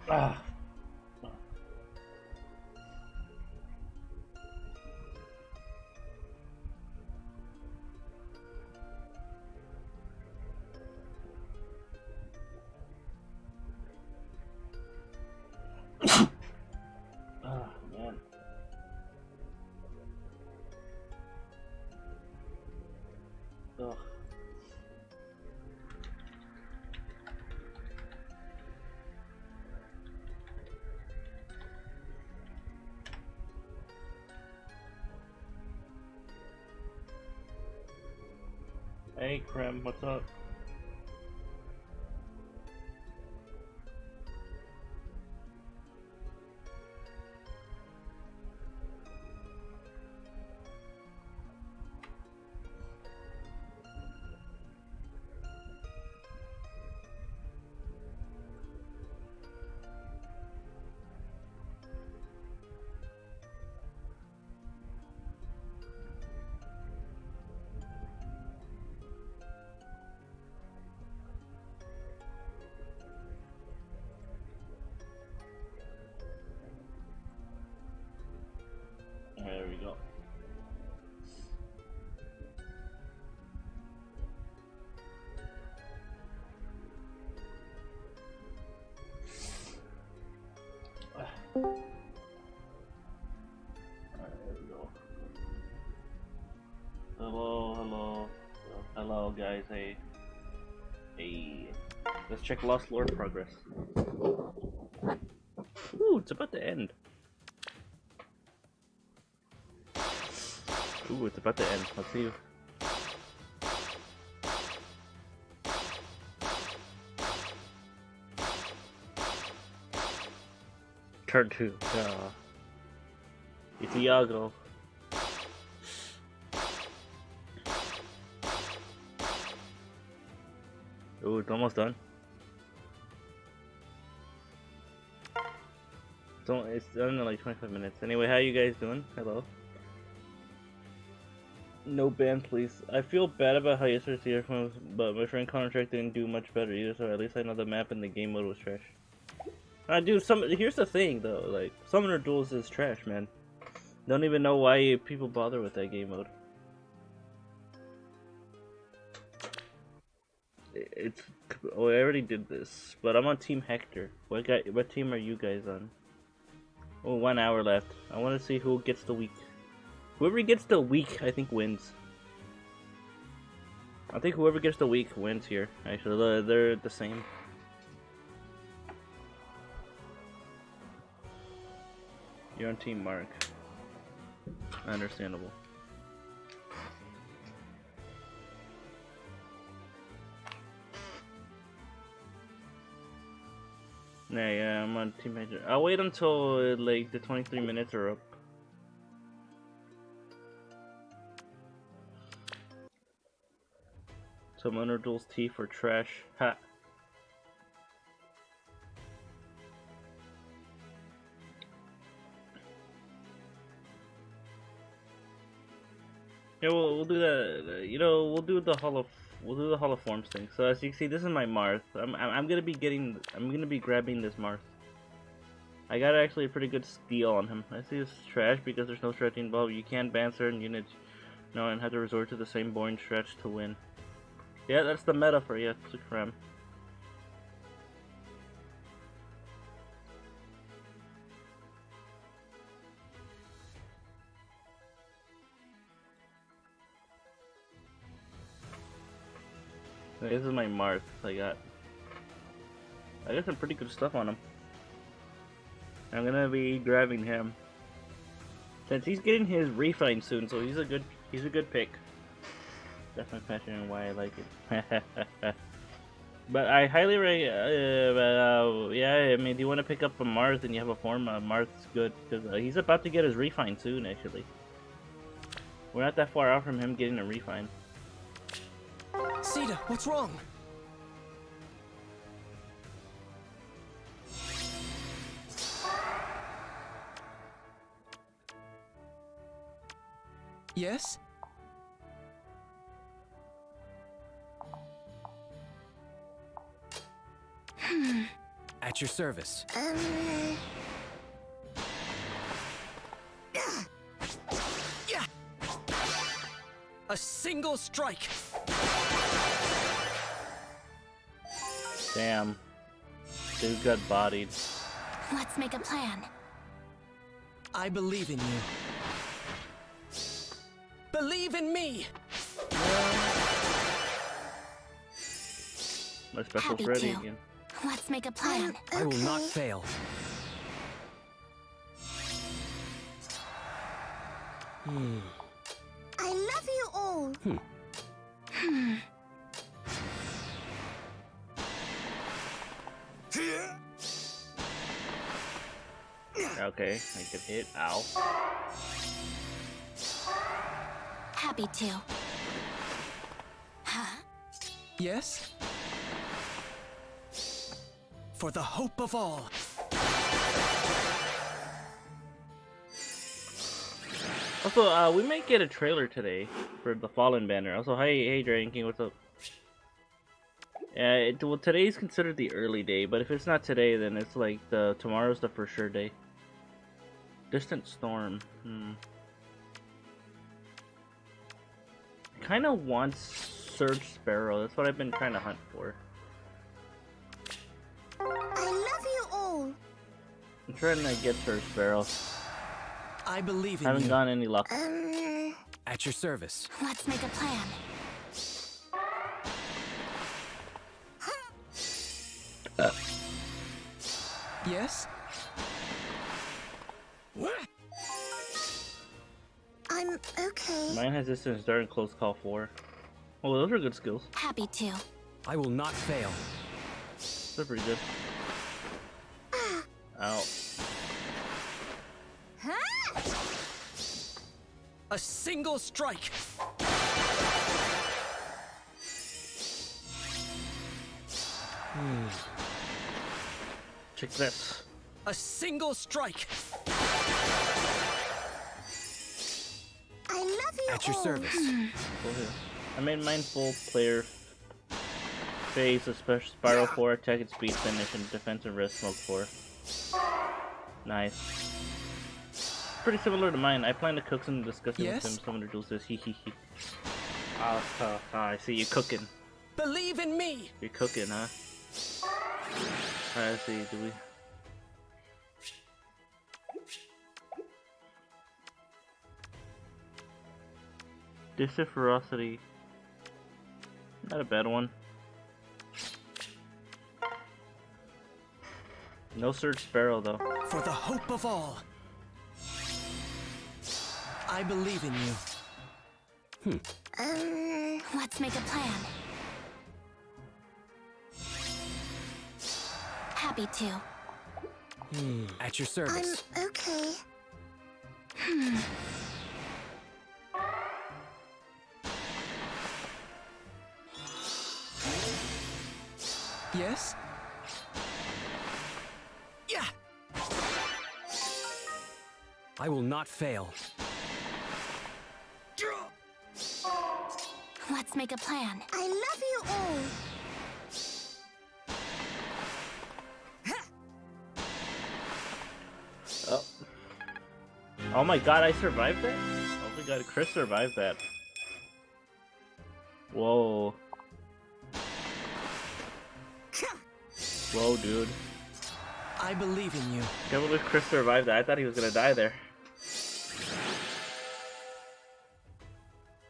Ah. Ah, man. Ugh. Hey, Krem, what's up? There we go. Alright, there we go. Hello. Hello, guys. Hey. Hey. Let's check Lost Lord progress. Ooh, it's about to end. Ooh, it's about to end. Let's see. Turn 2. It's Iago. Ooh, it's almost done. It's done in like 25 minutes. Anyway, how you guys doing? Hello. No ban, please. I feel bad about how yesterday's earphones, but my friend Counter-Strike didn't do much better either, so at least I know the map and the game mode was trash. Dude, here's the thing though, like, Summoner Duels is trash, man. Don't even know why people bother with that game mode. It's... Oh, I already did this, but I'm on Team Hector. What team are you guys on? Oh, 1 hour left. I want to see who gets the week. Whoever gets the week, I think, wins. I think whoever gets the week wins here. Actually, they're the same. You're on Team Mark. Understandable. Yeah, I'm on Team Hector. I'll wait until like the 23 minutes are up. Summoner Duels T for trash. Ha. Yeah, we'll do that. You know, we'll do the Hall of Forms thing. So as you can see, this is my Marth. I'm gonna be grabbing this Marth. I got actually a pretty good steal on him. I see it's trash because there's no stretching involved. You can't ban certain units, and have to resort to the same boring stretch to win. Yeah, that's the meta for you, Krem. This is my Marth. I got some pretty good stuff on him. I'm gonna be grabbing him since he's getting his refine soon, so he's a good pick. Definitely passionate why I like it. But I highly yeah, I mean, do you want to pick up a Marth and you have a form? Marth's good because he's about to get his refine soon. Actually, we're not that far out from him getting a refine. Sita, what's wrong? Yes? At At your service. A single strike. Damn. Dude got bodied. Let's make a plan. I believe in you. Believe in me. My special Happy Freddy to. again. Let's make a plan. I will not fail. I love you all. Okay, I get hit. Ow. Happy to. Huh? Yes? For the hope of all. Also, we might get a trailer today for the Fallen banner. Also, hey Dragon King, what's up? Well, today's considered the early day, but if it's not today, then it's like tomorrow's the for sure day. Distant Storm. Kind of wants Surge Sparrow. That's what I've been trying to hunt for. I love you all. I'm trying to get Surge Sparrow. I believe in Haven't you. gotten any luck. At your service. Let's make a plan. Yes? I'm okay. Mine has distance dart and close call 4. Oh, those are good skills. Happy to. I will not fail. They're pretty good. Ow. A single strike. Check this. A single strike. I love you At your all. service. Go here. I made mine full player phase, a special spiral 4, attack and speed finish, and defense and rest smoke 4. Nice. Pretty similar to mine. I plan to cook some discussing Yes? with him. Someone to do this. Hee hee hee. I see you cooking. Believe in me. You're cooking, huh? Alright, let's see. Do we? Distant Ferocity. Not a bad one. No Surge Sparrow though. For the hope of all. I believe in you. Let's make a plan. Happy to. At your service. I'm okay. Yes? Yeah. I will not fail. Let's make a plan. I love you all. Oh. Oh my god, I survived that? Oh my god, Chris survived that. Whoa. Whoa, dude. I believe in you. Can't believe Chris survived that. I thought he was gonna die there.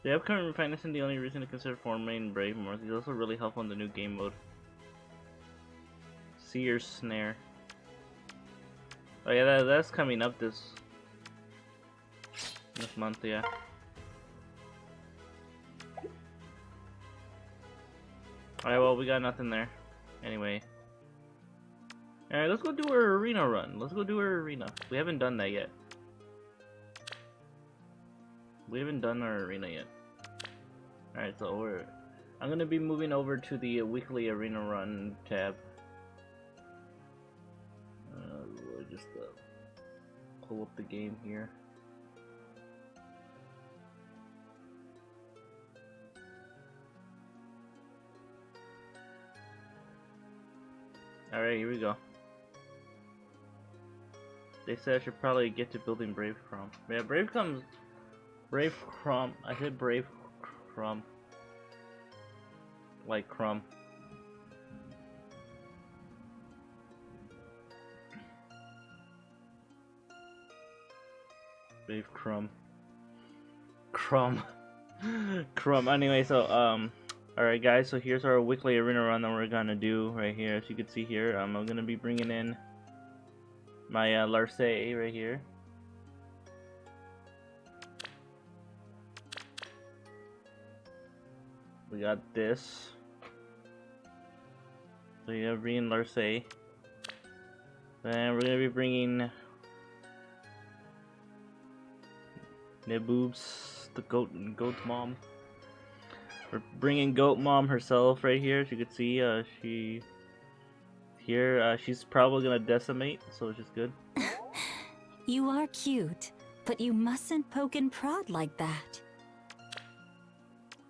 The upcoming refinement is the only reason to consider forming Brave more. These also really helpful in the new game mode. Seer's Snare. Oh yeah, that's coming up this month, yeah. Alright, well, we got nothing there. Anyway. Alright, let's go do our arena run. Let's go do our arena. We haven't done that yet. We haven't done our arena yet. Alright, so I'm gonna be moving over to the weekly arena run tab. We'll just pull up the game here. Alright, here we go. They said I should probably get to building Brave Crom. Yeah, Brave Crom. I said Brave Crom. Like Crumb. Brave Crumb. Crumb. Crumb. Anyway, so alright guys, so here's our weekly arena run that we're gonna do right here. As you can see here, I'm gonna be bringing in my Larcey right here. We got this. So you gotta bring in Larcey. Then we're gonna be bringing Neboobs, the goat mom. We're bringing Goat Mom herself right here. As you can see, she's probably gonna decimate, so it's just good. You are cute, but you mustn't poke and prod like that.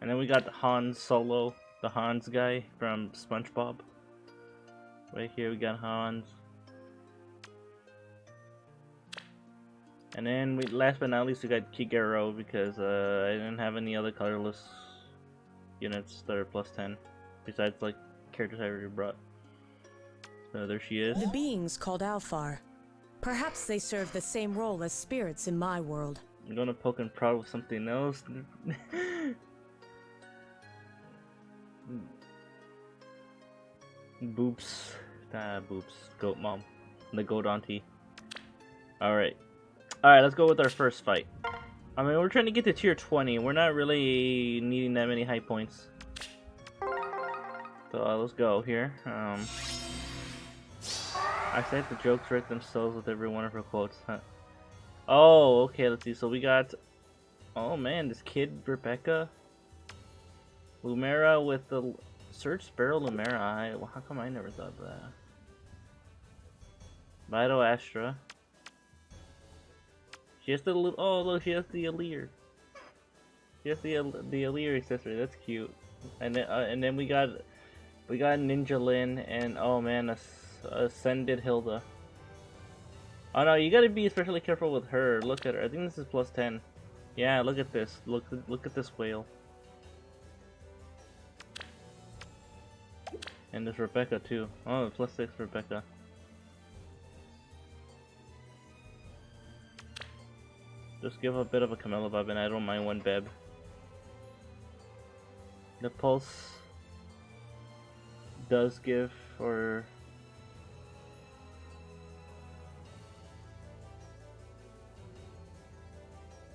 And then we got Hans Solo, the Hans guy from SpongeBob. Right here we got Hans. And then last but not least, we got Kigero because I didn't have any other colorless units that are +10 besides like characters I already brought. So there she is. The beings called Alfar. Perhaps they serve the same role as spirits in my world. I'm gonna poke and prod with something else. Boops. Boops. Goat Mom. The Goat Auntie. Alright. Alright, let's go with our first fight. I mean, we're trying to get to tier 20. We're not really needing that many high points. So let's go here. I said the jokes write themselves with every one of her quotes. Huh? Oh, okay, let's see. So we got... Oh man, this kid, Rebecca. Lumera with the... Search Sparrow Lumera. How come I never thought of that? Vital Astra. She has the... Oh, look, she has the Alir. She has the Alir accessory. That's cute. And then we got Ninja Lin and... Oh man, Ascended Hilda. Oh no, you gotta be especially careful with her. Look at her. I think this is +10. Yeah, look at this. Look at this whale. And there's Rebecca too. Oh, +6 Rebecca. Just give a bit of a Camilla vibe, and I don't mind one Beb. The pulse does give for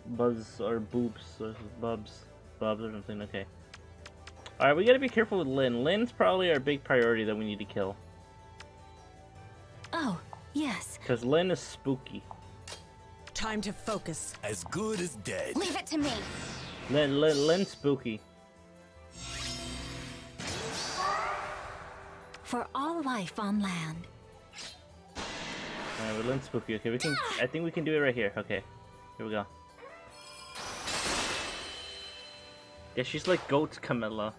Buzz or Boobs or Bubs or something. Okay. Alright, we gotta be careful with Lin. Lin's probably our big priority that we need to kill. Oh, yes. Because Lin is spooky. Time to focus. As good as dead. Leave it to me. Lin's spooky. For all life on land. Alright, Lin's spooky. Okay, we can. I think we can do it right here. Okay, here we go. Yeah, she's like Goat Camilla.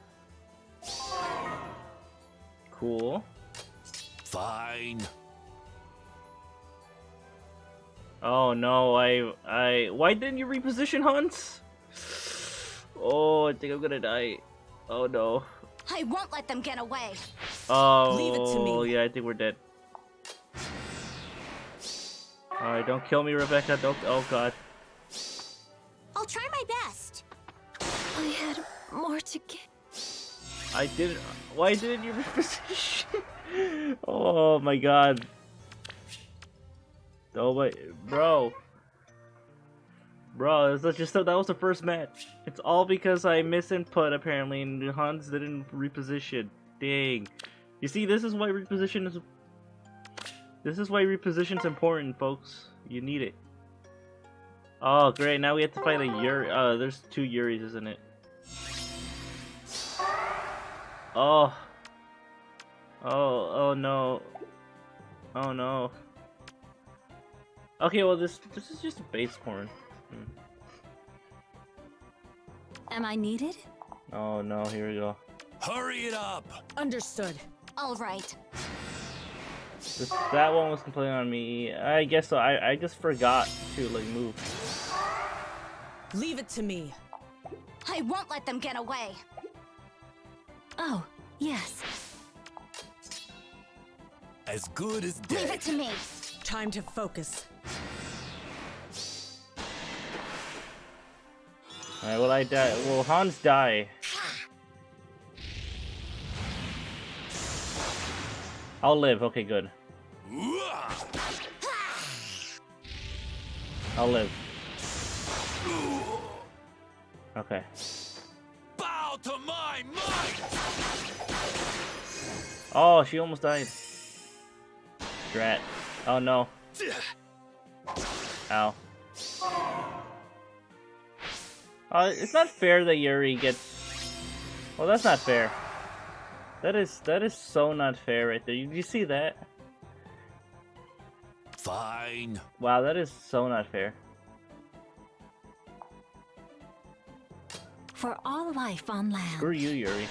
Cool. Fine. Oh no, why didn't you reposition Hans? Oh, I think I'm gonna die. Oh no. I won't let them get away. Oh, Leave it to me. Yeah, I think we're dead. Alright, don't kill me, Rebecca. Don't. Oh god. I'll try my best. I had more to give. I didn't. Why didn't you reposition? Oh my god. Oh my, bro. Bro, that was the first match. It's all because I misinput apparently, and Hans didn't reposition. Dang. You see, this is why reposition is. This is why reposition's important, folks. You need it. Oh, great! Now we have to fight a Yuri. There's 2 Yuris, isn't it? Oh. Oh no. Oh no. Okay, well this is just a base porn. Am I needed? Oh no, here we go. Hurry it up. Understood. All right. That one was completely on me. I guess so. I just forgot to like move. Leave it to me. I won't let them get away. Oh, yes. As good as Leave dead. it to me. Time to focus. Alright, will I die? Will Hans die? I'll live. Okay, good. I'll live. Okay. Bow to my might! Oh, she almost died. Drat. Oh no. Ow. It's not fair that Yuri gets... Well, that's not fair. That is so not fair right there. You see that? Fine. Wow, that is so not fair. For all life on land. Screw you, Yuri.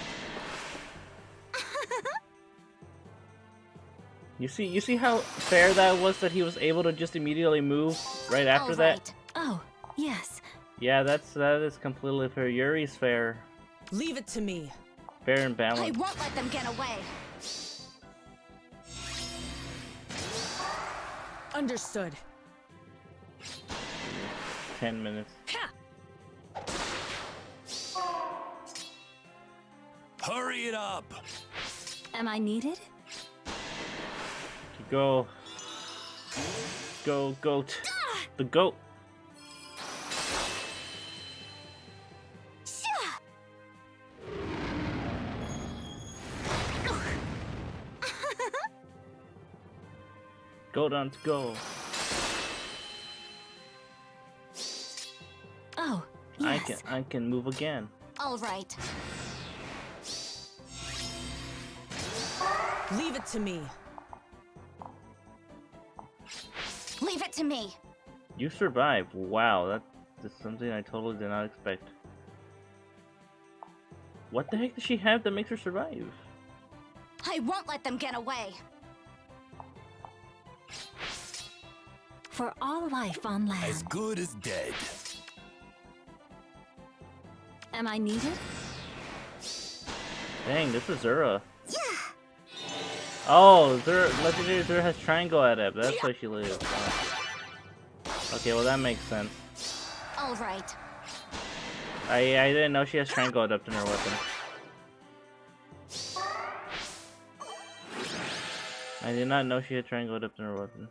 You see how fair that was that he was able to just immediately move right after that? Alright. Oh, yes. Yeah, that is completely fair. Yuri's fair. Leave it to me. Fair and I balanced. won't let them get away. Understood. 10 minutes. Hurry it up. Am I needed? Go. Go, goat. The goat. Goat on to go. Oh, yes. I can move again. Alright. Leave it to me. Leave it to me. You survived. Wow, that's something I totally did not expect. What the heck does she have that makes her survive? I won't let them get away. For all life on land. As good as dead. Am I needed? Dang, this is Zura. Oh, Legendary Zura has triangle adept. That's why she lives. Oh. Okay, well that makes sense. Alright. I didn't know she has triangle adept in her weapon. I did not know she had triangle adept in her weapon.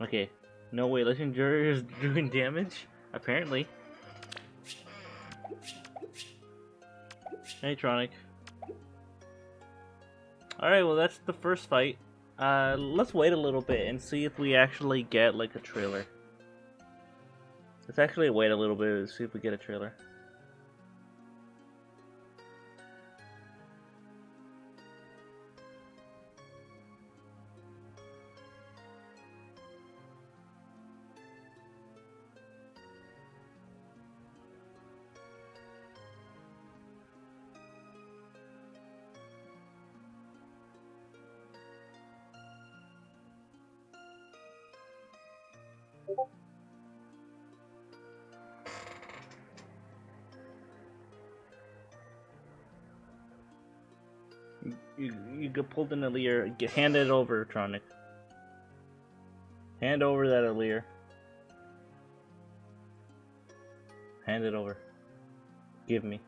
Okay. No way, Legendary is doing damage? Apparently. Hey, Tronic. Alright, well that's the first fight. Let's wait a little bit and see if we actually get, like, a trailer. Let's actually wait a little bit and see if we get a trailer. You get pulled in the leer. Hand it over, Tronic. Hand over that Aleer. Hand it over. Give me.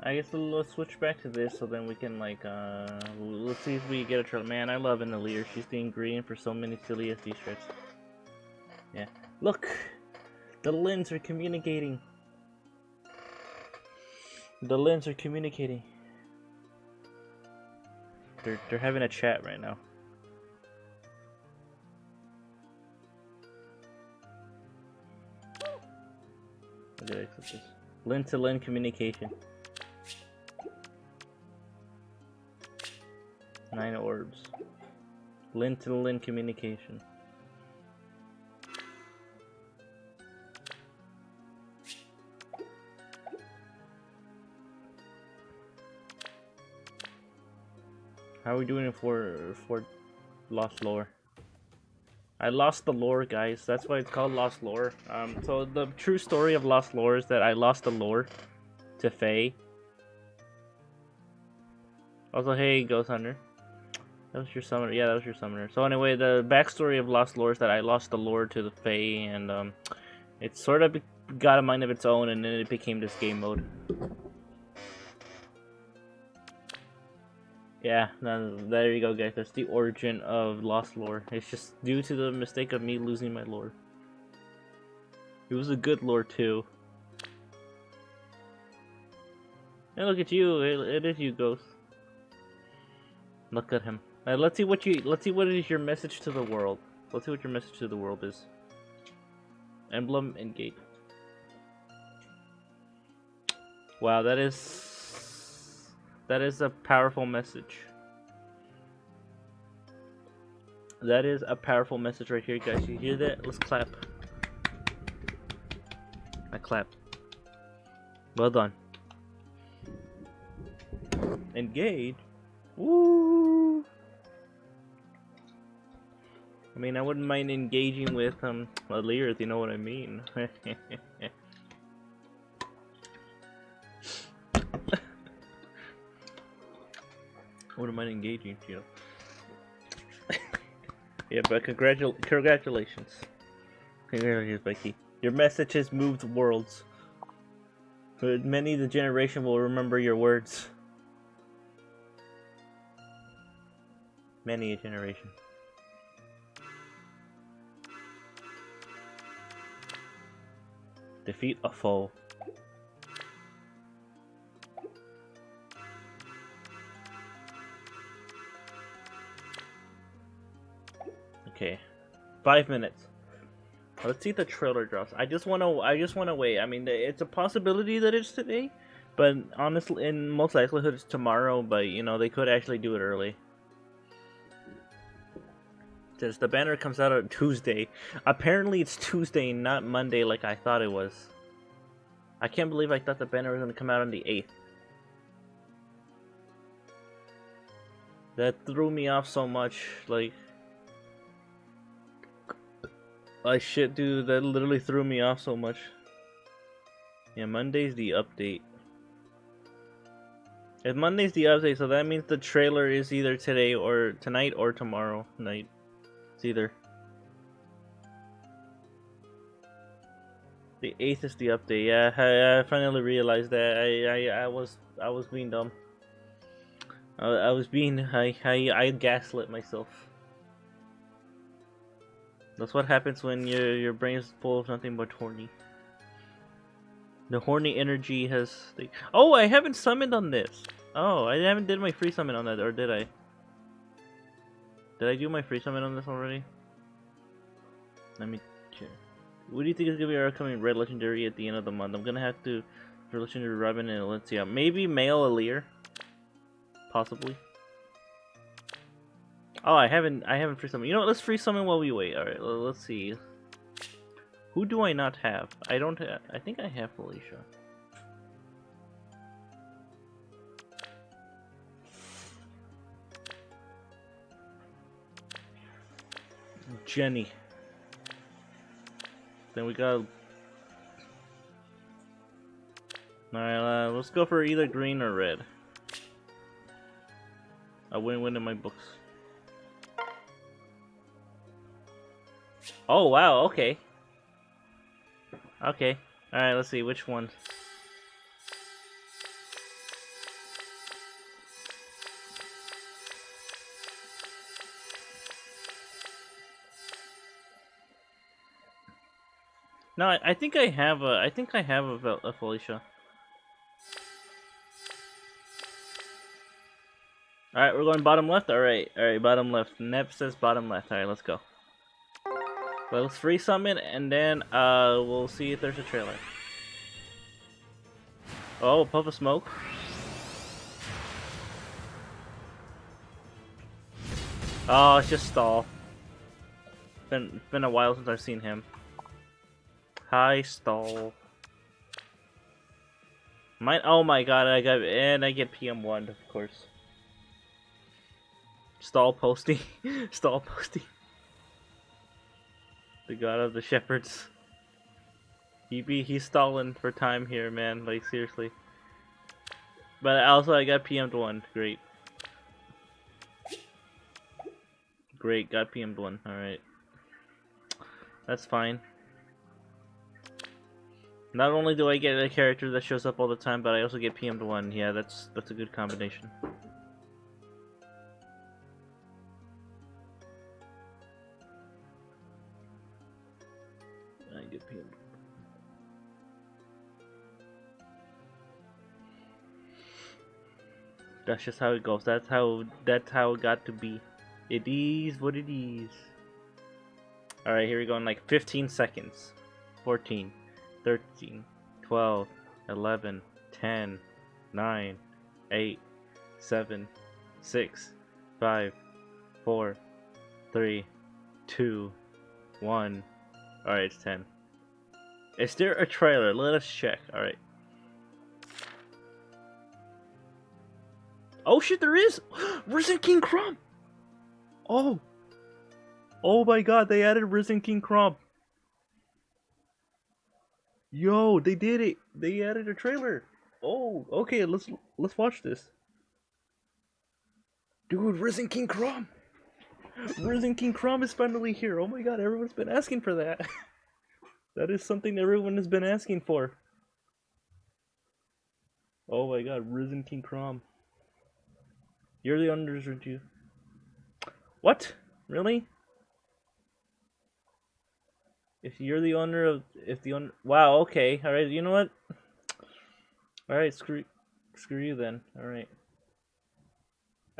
I guess let's switch back to this so then we can, like, let's see if we get a trailer. Man, I love an Aleer. She's the ingredient for so many silly SD strips. Yeah. Look! The Lins are communicating. The Lins are communicating. They're having a chat right now. I gotta accept this. Lin to Lin communication. 9 orbs. Lin to Lin communication. How are we doing for Lost Lore? I lost the lore, guys. That's why it's called Lost Lore. So the true story of Lost Lore is that I lost the lore to Faye. Also, hey, Ghost Hunter. That was your summoner. Yeah, that was your summoner. So anyway, the backstory of Lost Lore is that I lost the lore to the Fae, and it sort of got a mind of its own, and then it became this game mode. Yeah, there you go, guys. That's the origin of Lost Lore. It's just due to the mistake of me losing my lore. It was a good lore too. And look at you. It is you, Ghost. Look at him. Let's see what is your message to the world. Let's see what your message to the world is. Emblem and gate. Wow, that is a powerful message. That is a powerful message right here, guys. You hear that? Let's clap. I clap. Well done. Engage. Woo! I mean, I wouldn't mind engaging with Alear, if you know what I mean. I wouldn't mind engaging, you know. Yeah, but congratulations. Congratulations, Becky. Your message has moved worlds. But many of the generation will remember your words. Many a generation. Defeat a foe. Okay, 5 minutes. Let's see if the trailer drops. I just wanna wait. I mean, it's a possibility that it's today, but honestly, in most likelihood, it's tomorrow. But you know, they could actually do it early. Since the banner comes out on Tuesday. Apparently, it's Tuesday, not Monday, like I thought it was. I can't believe I thought the banner was gonna come out on the 8th. That threw me off so much, like. Shit, dude, that literally threw me off so much. Yeah, Monday's the update. If Monday's the update, so that means the trailer is either today or tonight or tomorrow night. It's either. The 8th is the update. Yeah, I finally realized that. I was being dumb. I gaslit myself. That's what happens when your brain is full of nothing but horny. The horny energy has... Oh, I haven't summoned on this! Oh, I haven't did my free summon on that, or did I? Did I do my free summon on this already? Let me check. What do you think is going to be our upcoming red legendary at the end of the month? I'm going to have to... For legendary Robin and let's see. Maybe male Alear? Possibly. Oh, I haven't free summoned. You know what? Let's free summon while we wait. Alright, let's see. Who do I not have? I don't have... I think I have Felicia. Jenny. Then we got... Alright, let's go for either green or red. A win-win in my books. Oh, wow, okay. Okay. Alright, let's see, which one? No, I think I have a Felicia. Alright, we're going bottom left? Alright, bottom left. Nep says bottom left. Alright, let's go. Well, let's free summon and then we'll see if there's a trailer. Oh, a puff of smoke. Oh, it's just Stall. It's been a while since I've seen him. Hi, Stall. Oh my god, I get PM1, of course. Stall posting. Stall posting. The god of the shepherds. He's stalling for time here, man. Like, seriously. But also, I got PM'd 1. Great. Great, got PM'd 1. Alright. That's fine. Not only do I get a character that shows up all the time, but I also get PM'd 1. Yeah, that's a good combination. I get PM'd. That's just how it goes. That's how it got to be. It is what it is. Alright, here we go in like 15 seconds. 14, 13, 12, 11, 10, 9, 8, 7, 6, 5, 4, 3, 2, 1. Alright, it's 10. Is there a trailer? Let us check. Alright. Oh shit, there is! Risen King Crumb! Oh! Oh my god, they added Risen King Crumb! Yo, they did it! They added a trailer! Oh, okay, let's watch this. Dude, Risen King Crumb! Risen King Crumb is finally here! Oh my god, everyone's been asking for that! That is something everyone has been asking for. Oh my god, Risen King Crumb. You're the owners, aren't you? What? Really? If you're the owner of, wow, okay, all right. You know what? All right, screw you then. All right.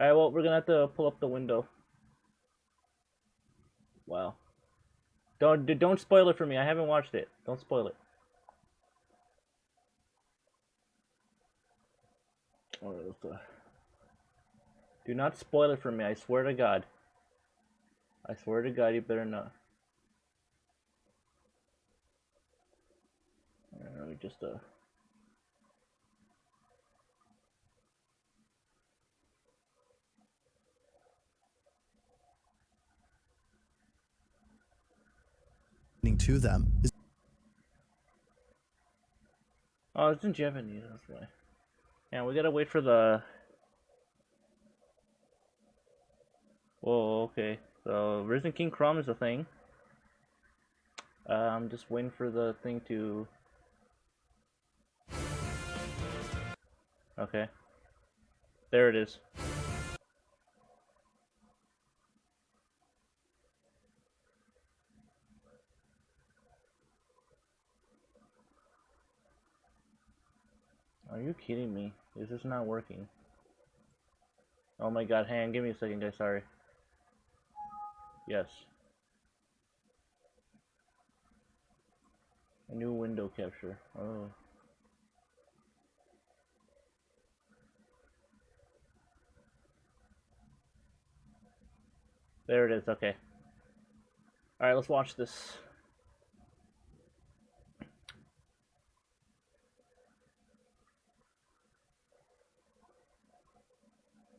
All right. Well, we're gonna have to pull up the window. Wow. Don't spoil it for me. I haven't watched it. Don't spoil it. All right, let's, do not spoil it for me. I swear to God. I swear to God, you better not. Let me just to them is Oh, it's in Japanese. That's why. Yeah, we gotta wait for the. Whoa. Okay. So Risen King Crumb is a thing. I'm just waiting for the thing to. Okay. There it is. Are you kidding me? Is this not working? Oh my god, hang on, give me a second, guys, sorry. Yes. A new window capture. Oh. There it is, okay. Alright, let's watch this.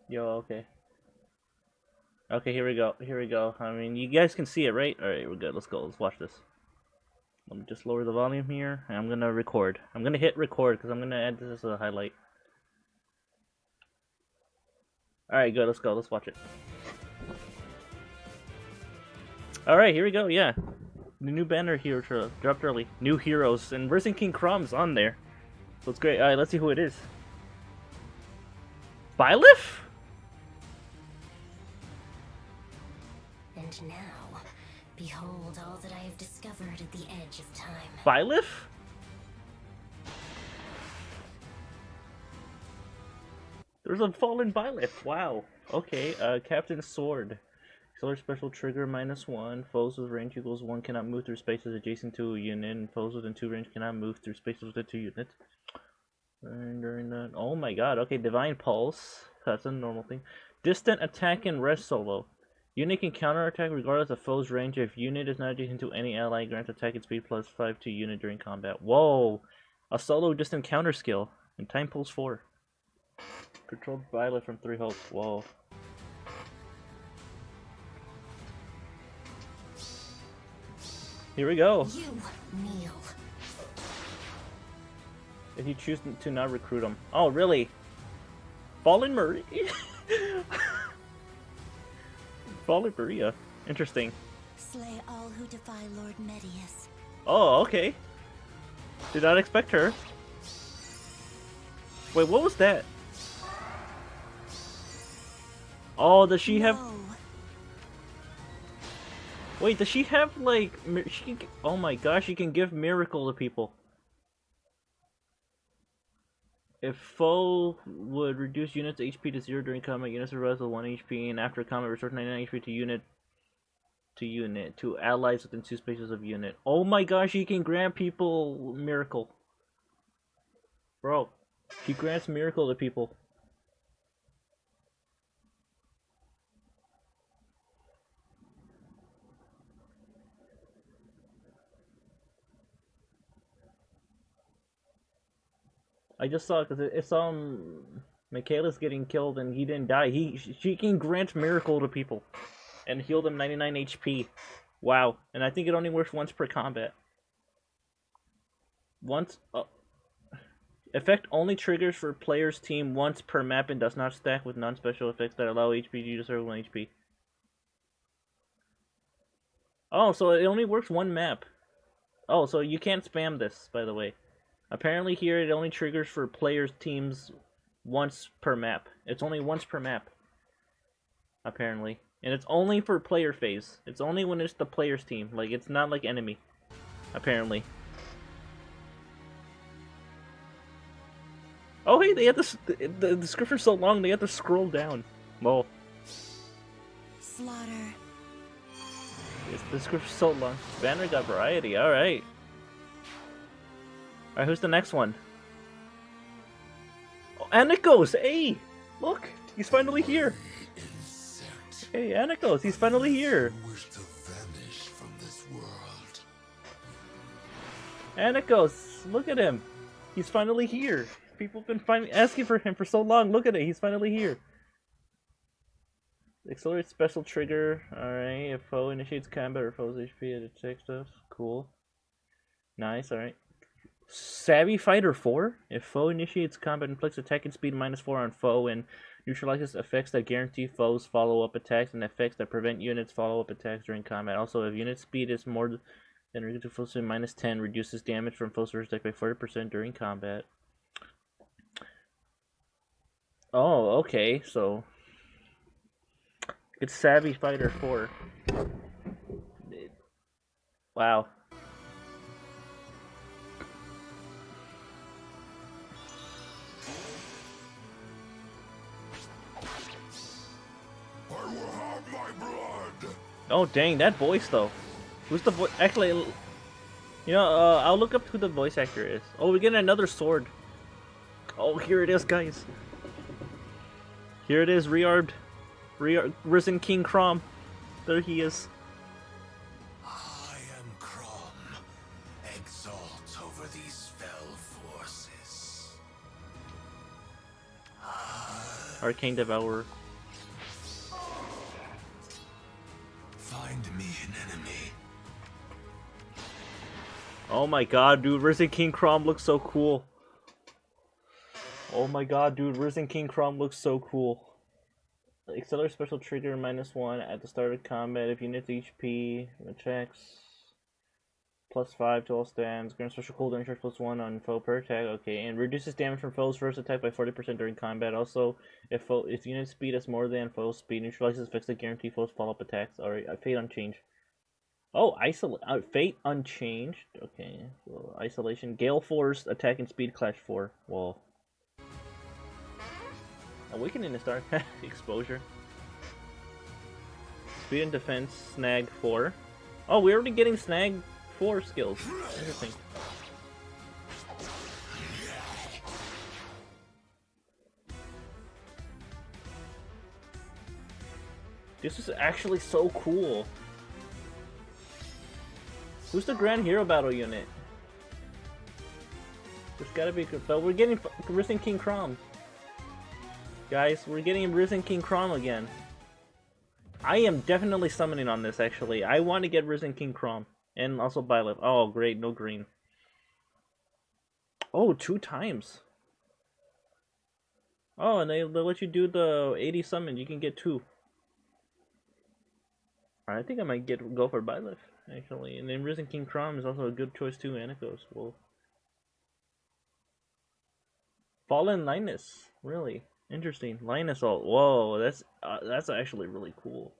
Yo, okay. Okay, here we go. Here we go. I mean, you guys can see it, right? Alright, we're good. Let's go. Let's watch this. Let me just lower the volume here, and I'm gonna record. I'm gonna hit record, because I'm gonna add this as a highlight. Alright, good. Let's go. Let's watch it. Alright, here we go. Yeah. The new banner here dropped early. New heroes, and Risen King Crumb's on there. So it's great. Alright, let's see who it is. Byleth? And now, behold all that I have discovered at the edge of time. Byleth? There's a fallen Byleth. Wow. Okay, Captain Sword. Solar special trigger -1. Foes with range equals 1 cannot move through spaces adjacent to a unit, and foes within 2 range cannot move through spaces within 2 units. And during that, oh my god, okay, Divine Pulse. That's a normal thing. Distant attack and rest solo. Unit can counterattack regardless of foe's range. If unit is not adjacent to any ally, grants attack and speed +5 to unit during combat. Whoa! A solo distant counter skill. And time pulls 4. Controlled violet from 3 hopes. Whoa. Here we go. You kneel. If you choose to not recruit him. Oh, really? Fallen Maria? Fallen Maria. Interesting. Slay all who defy Lord Medius. Oh, okay. Did not expect her. Wait, what was that? Oh, does she have... No. Wait, does she have, like... She can... Oh my gosh, she can give miracle to people. If foe would reduce units HP to 0 during combat, units rise with 1 HP, and after combat restores 99 HP to allies within 2 spaces of unit. Oh my gosh, she can grant people miracle. Bro, she grants miracle to people. I just saw it because it saw Michaela's getting killed and he didn't die. She can grant miracle to people and heal them 99 HP. Wow. And I think it only works once per combat. Once. Effect only triggers for player's team once per map and does not stack with non-special effects that allow HPG to serve 1 HP. Oh, so it only works one map. Oh, so you can't spam this, by the way. Apparently here it only triggers for players' teams once per map. It's only once per map. Apparently. And it's only for player phase. It's only when it's the player's team. Like, it's not like enemy. Apparently. Oh hey, they had to... The description's so long, they had to scroll down. Well. Slaughter. The description's so long. Banner got variety, alright. Alright, who's the next one? Oh, Anikos! Hey! Look! He's finally here! Hey, Anikos! He's finally here! Wish to vanish from this world. Anikos! Look at him! He's finally here! People have been asking for him for so long! Look at it! He's finally here! Accelerate special trigger. Alright, if foe initiates combat or foe's HP, it attacks stuff. Cool. Nice, alright. Savvy Fighter 4. If foe initiates combat, inflicts attack and speed -4 on foe and neutralizes effects that guarantee foes follow-up attacks and effects that prevent units follow-up attacks during combat. Also, if unit speed is more than regular foe's speed -10, reduces damage from foe's first attack by 40% during combat. Oh, okay, so it's Savvy Fighter 4. Wow. I will have my blood. Oh dang, that voice though. Who's the voice? Actually, you know, I'll look up who the voice actor is. Oh, we get another sword. Oh, here it is, guys. Here it is, rearmed, risen King Crom. There he is. I am Crom. Exalt over these fell forces. Arcane Devourer. Find me an enemy. Oh my god, dude, Risen King Crom looks so cool. Oh my god, dude, Risen King Crom looks so cool. Accelerate special trigger -1 at the start of combat if units HP attacks +5 to all stands. Grant special cooldown charge +1 on foe per attack. Okay, and reduces damage from foe's first attack by 40% during combat. Also, if unit speed is more than foe's speed, neutralizes effects that guarantee foe's follow-up attacks. Alright, Fate Unchanged. Oh, Fate Unchanged. Okay, so Isolation. Gale Force, attack and speed clash 4. Whoa. Awakening to Star. Exposure. Speed and defense, snag 4. Oh, we're already getting snag 4 skills. Interesting. This is actually so cool. Who's the Grand Hero Battle unit? There's gotta be good. But we're getting Risen King Crom. Guys, we're getting Risen King Crom again. I am definitely summoning on this, actually. I want to get Risen King Crom. And also Byleth. Oh, great. No green. Oh, 2 times. Oh, and they let you do the 80 summon. You can get 2. I think I might go for Byleth, actually. And then Risen King Crom is also a good choice too. And it goes well. Fallen Linus, really interesting. Linus ult. Whoa, that's actually really cool.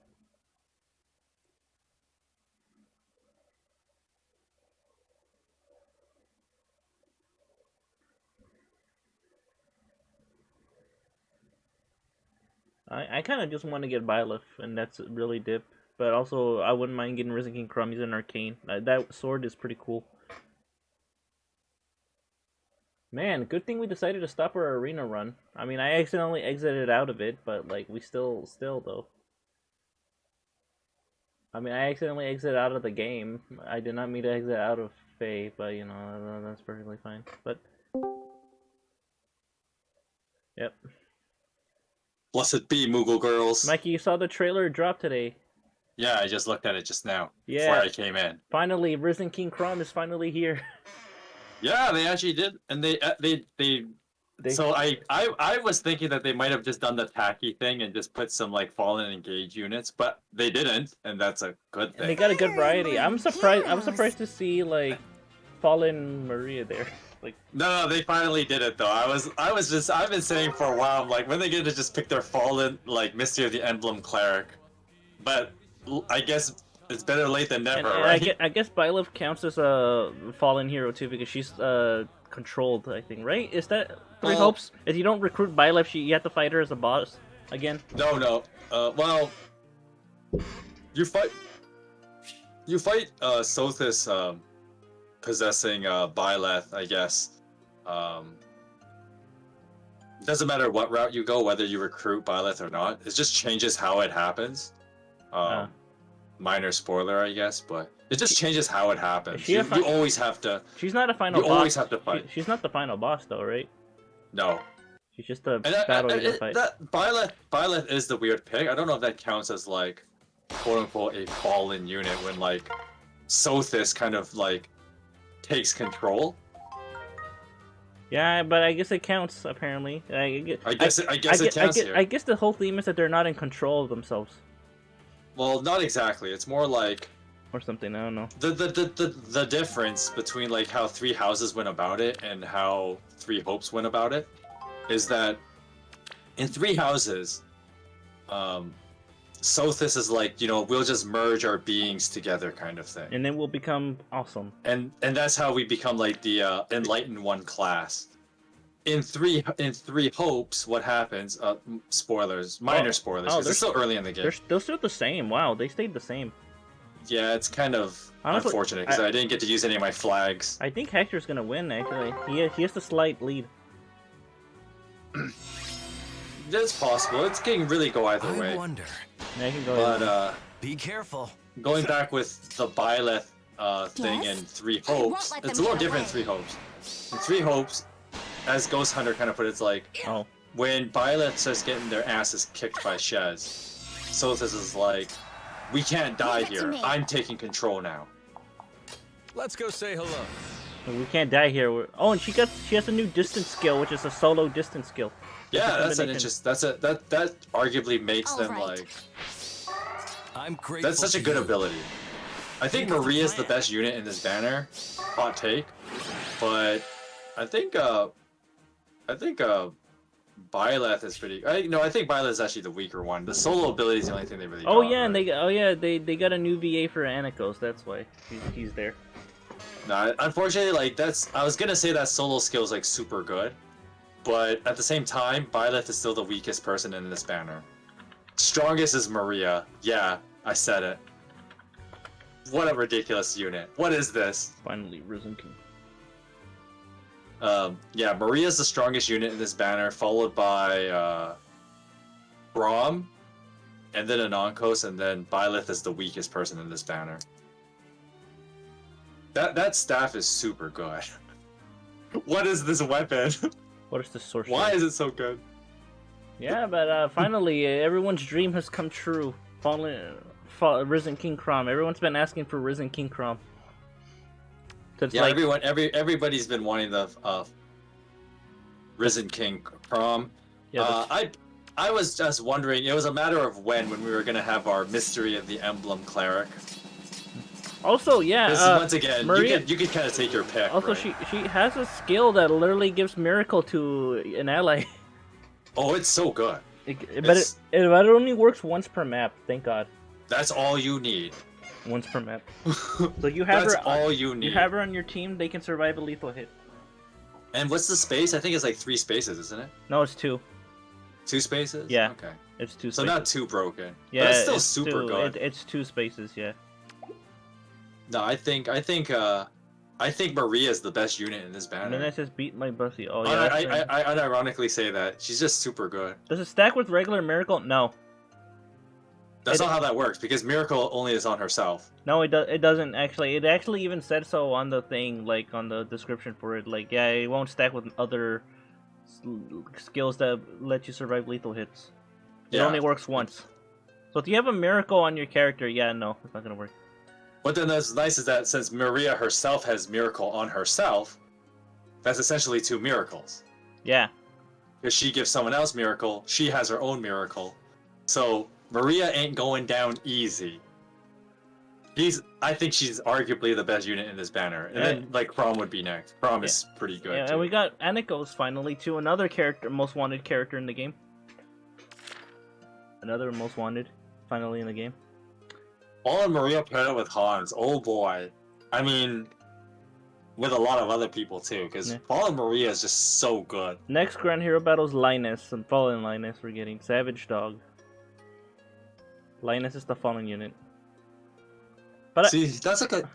I kind of just want to get Byleth, and that's really dip. But also, I wouldn't mind getting Risen King Crom. He's an arcane. That sword is pretty cool. Man, good thing we decided to stop our arena run. I mean, I accidentally exited out of it, but like we still though. I mean, I accidentally exited out of the game. I did not mean to exit out of FEH, but you know, that's perfectly fine. But yep. Blessed be Moogle girls. Mikey, you saw the trailer drop today. Yeah, I just looked at it just now. Yeah. Before I came in. Finally, Risen King Crom is finally here. Yeah, they actually did, and they so I was thinking that they might have just done the tacky thing and just put some like fallen engage units, but they didn't, and that's a good thing. And they got a good variety. I'm surprised to see like Fallen Maria there. Like No, they finally did it though. I've been saying for a while, I'm like, when they get to just pick their fallen like Mystery of the Emblem cleric, but I guess it's better late than never, right? I guess Byleth counts as a fallen hero too because she's controlled. I think, right? Is that 3 hopes? If you don't recruit Byleth, you have to fight her as a boss again. No. Well, you fight Sothis possessing Byleth, I guess. Doesn't matter what route you go, whether you recruit Byleth or not. It just changes how it happens. Minor spoiler, I guess, but it just changes how it happens. You always have to. She's not a final boss. You always have to fight. She's not the final boss, though, right? No. She's just a battle you gotta fight. Byleth is the weird pick. I don't know if that counts as like, quote unquote, a fallen unit when like, Sothis kind of like, takes control. Yeah, but I guess it counts apparently. I guess it counts here. I guess the whole theme is that they're not in control of themselves. Well, not exactly. It's more like or something. I don't know. The difference between like how 3 houses went about it and how 3 hopes went about it is that in 3 houses, Sothis is like, you know, we'll just merge our beings together kind of thing. And then we'll become awesome. And that's how we become like the enlightened one class. In three hopes, what happens? Spoilers, minor spoilers. Because it's still early in the game. They're still the same. Wow, they stayed the same. Yeah, it's kind of unfortunate because I didn't get to use any of my flags. I think Hector's gonna win. Actually, he has the slight lead. It's possible. It's getting really go either way. I wonder. Yeah, I can go. But be careful. Going back with the Byleth thing in 3 hopes, it's a little different in 3 hopes. In 3 hopes, as Ghost Hunter kind of put it, it's like when Byleth starts getting their asses kicked by Shez, Sothis is like, we can't die here. I'm taking control now. Let's go say hello. We can't die here. Oh, and she has a new distance skill, which is a solo distance skill. Yeah, that's an interesting. That arguably makes them like. I'm grateful. That's such a good ability. I think Maria's the best unit in this banner. Hot take, but I think Byleth is pretty. I think Byleth is actually the weaker one. The solo ability is the only thing they really. And they got a new VA for Anakos. That's why he's there. No, unfortunately, like I was gonna say that solo skill is like super good, but at the same time, Byleth is still the weakest person in this banner. Strongest is Maria. Yeah, I said it. What a ridiculous unit. What is this? Finally, Risen King. Yeah, Maria's the strongest unit in this banner, followed by Braum, and then a non-coast, and then Byleth is the weakest person in this banner. That staff is super good. What is this weapon? What is the sorcery? Why is it so good? Yeah, but finally, everyone's dream has come true. Risen King Crom. Everyone's been asking for Risen King Crom. So Yeah, like... everybody's been wanting the Risen King Crom. Yeah, I was just wondering. It was a matter of when we were gonna have our Mystery of the Emblem Cleric. Also, yeah. Once again, Maria, you could kind of take your pick. Also, right? she has a skill that literally gives miracle to an ally. Oh, it's so good. But it only works once per map. Thank God. That's all you need. Once per map. So you have That's her. all you need. You have her on your team. They can survive a lethal hit. And what's the space? I think it's like 3 spaces, isn't it? No, it's 2. 2 spaces? Yeah. Okay. It's 2 spaces. So not too broken. Yeah, but it's still super good. It's 2 spaces. Yeah. No, I think Maria is the best unit in this banner. And then I just beat my bussy. Oh yeah. I unironically say that she's just super good. Does it stack with regular miracle? No. That's not how that works because Miracle only is on herself. No, it doesn't actually. It actually even said so on the thing, like on the description for it. Like, yeah, it won't stack with other skills that let you survive lethal hits. It only works once. So if you have a miracle on your character, yeah, no, it's not gonna work. What then is nice is that since Maria herself has Miracle on herself, that's essentially 2 miracles. Yeah. If she gives someone else Miracle, she has her own Miracle. So Maria ain't going down easy. I think she's arguably the best unit in this banner. And then, like, Crom would be next. Crom is pretty good, Yeah, too. and we got Anikos finally, too. Another character, most wanted character in the game. Another most wanted, finally in the game. All Maria paired up with Hans. Oh, boy. I mean, with a lot of other people, too. Because Fallen Maria is just so good. Next Grand Hero battle's Linus. And Fallen Linus we're getting. Savage Dog. Linus is the Fallen unit. But see, that's like a...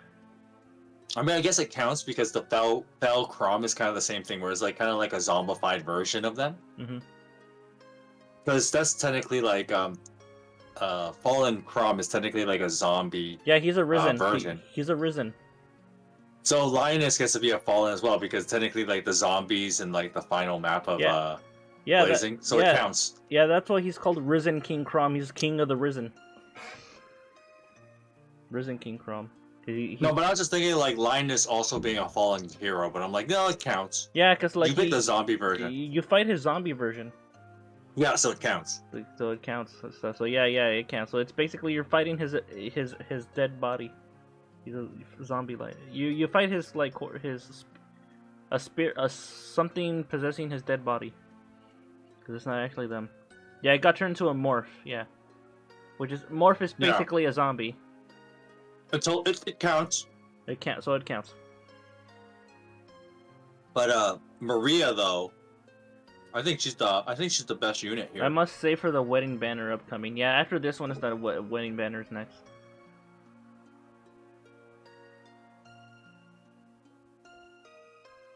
I mean, I guess it counts because the Bell Crom is kind of the same thing, where it's like kind of like a zombified version of them. Because that's technically like Fallen Crom is technically like a zombie. Yeah, he's a Risen version. He's a Risen. So Linus gets to be a Fallen as well because technically like the zombies and like the final map of Blazing, so it counts. Yeah, that's why he's called Risen King Crom. He's king of the Risen. Risen King Crom. No, but I was just thinking like Linus also being a fallen hero, but I'm like, no, it counts. Yeah, because like you pick the zombie version. You fight his zombie version. Yeah, so it counts. So it counts. So yeah, it counts. So it's basically you're fighting his dead body. He's a zombie like you fight his like something possessing his dead body. Because it's not actually them. Yeah, it got turned into a morph. Yeah, morph is basically a zombie. Until it counts. It counts. So it counts. But Maria though, I think she's the best unit here. I must say for the wedding banner upcoming. Yeah, after this one is the wedding banners next.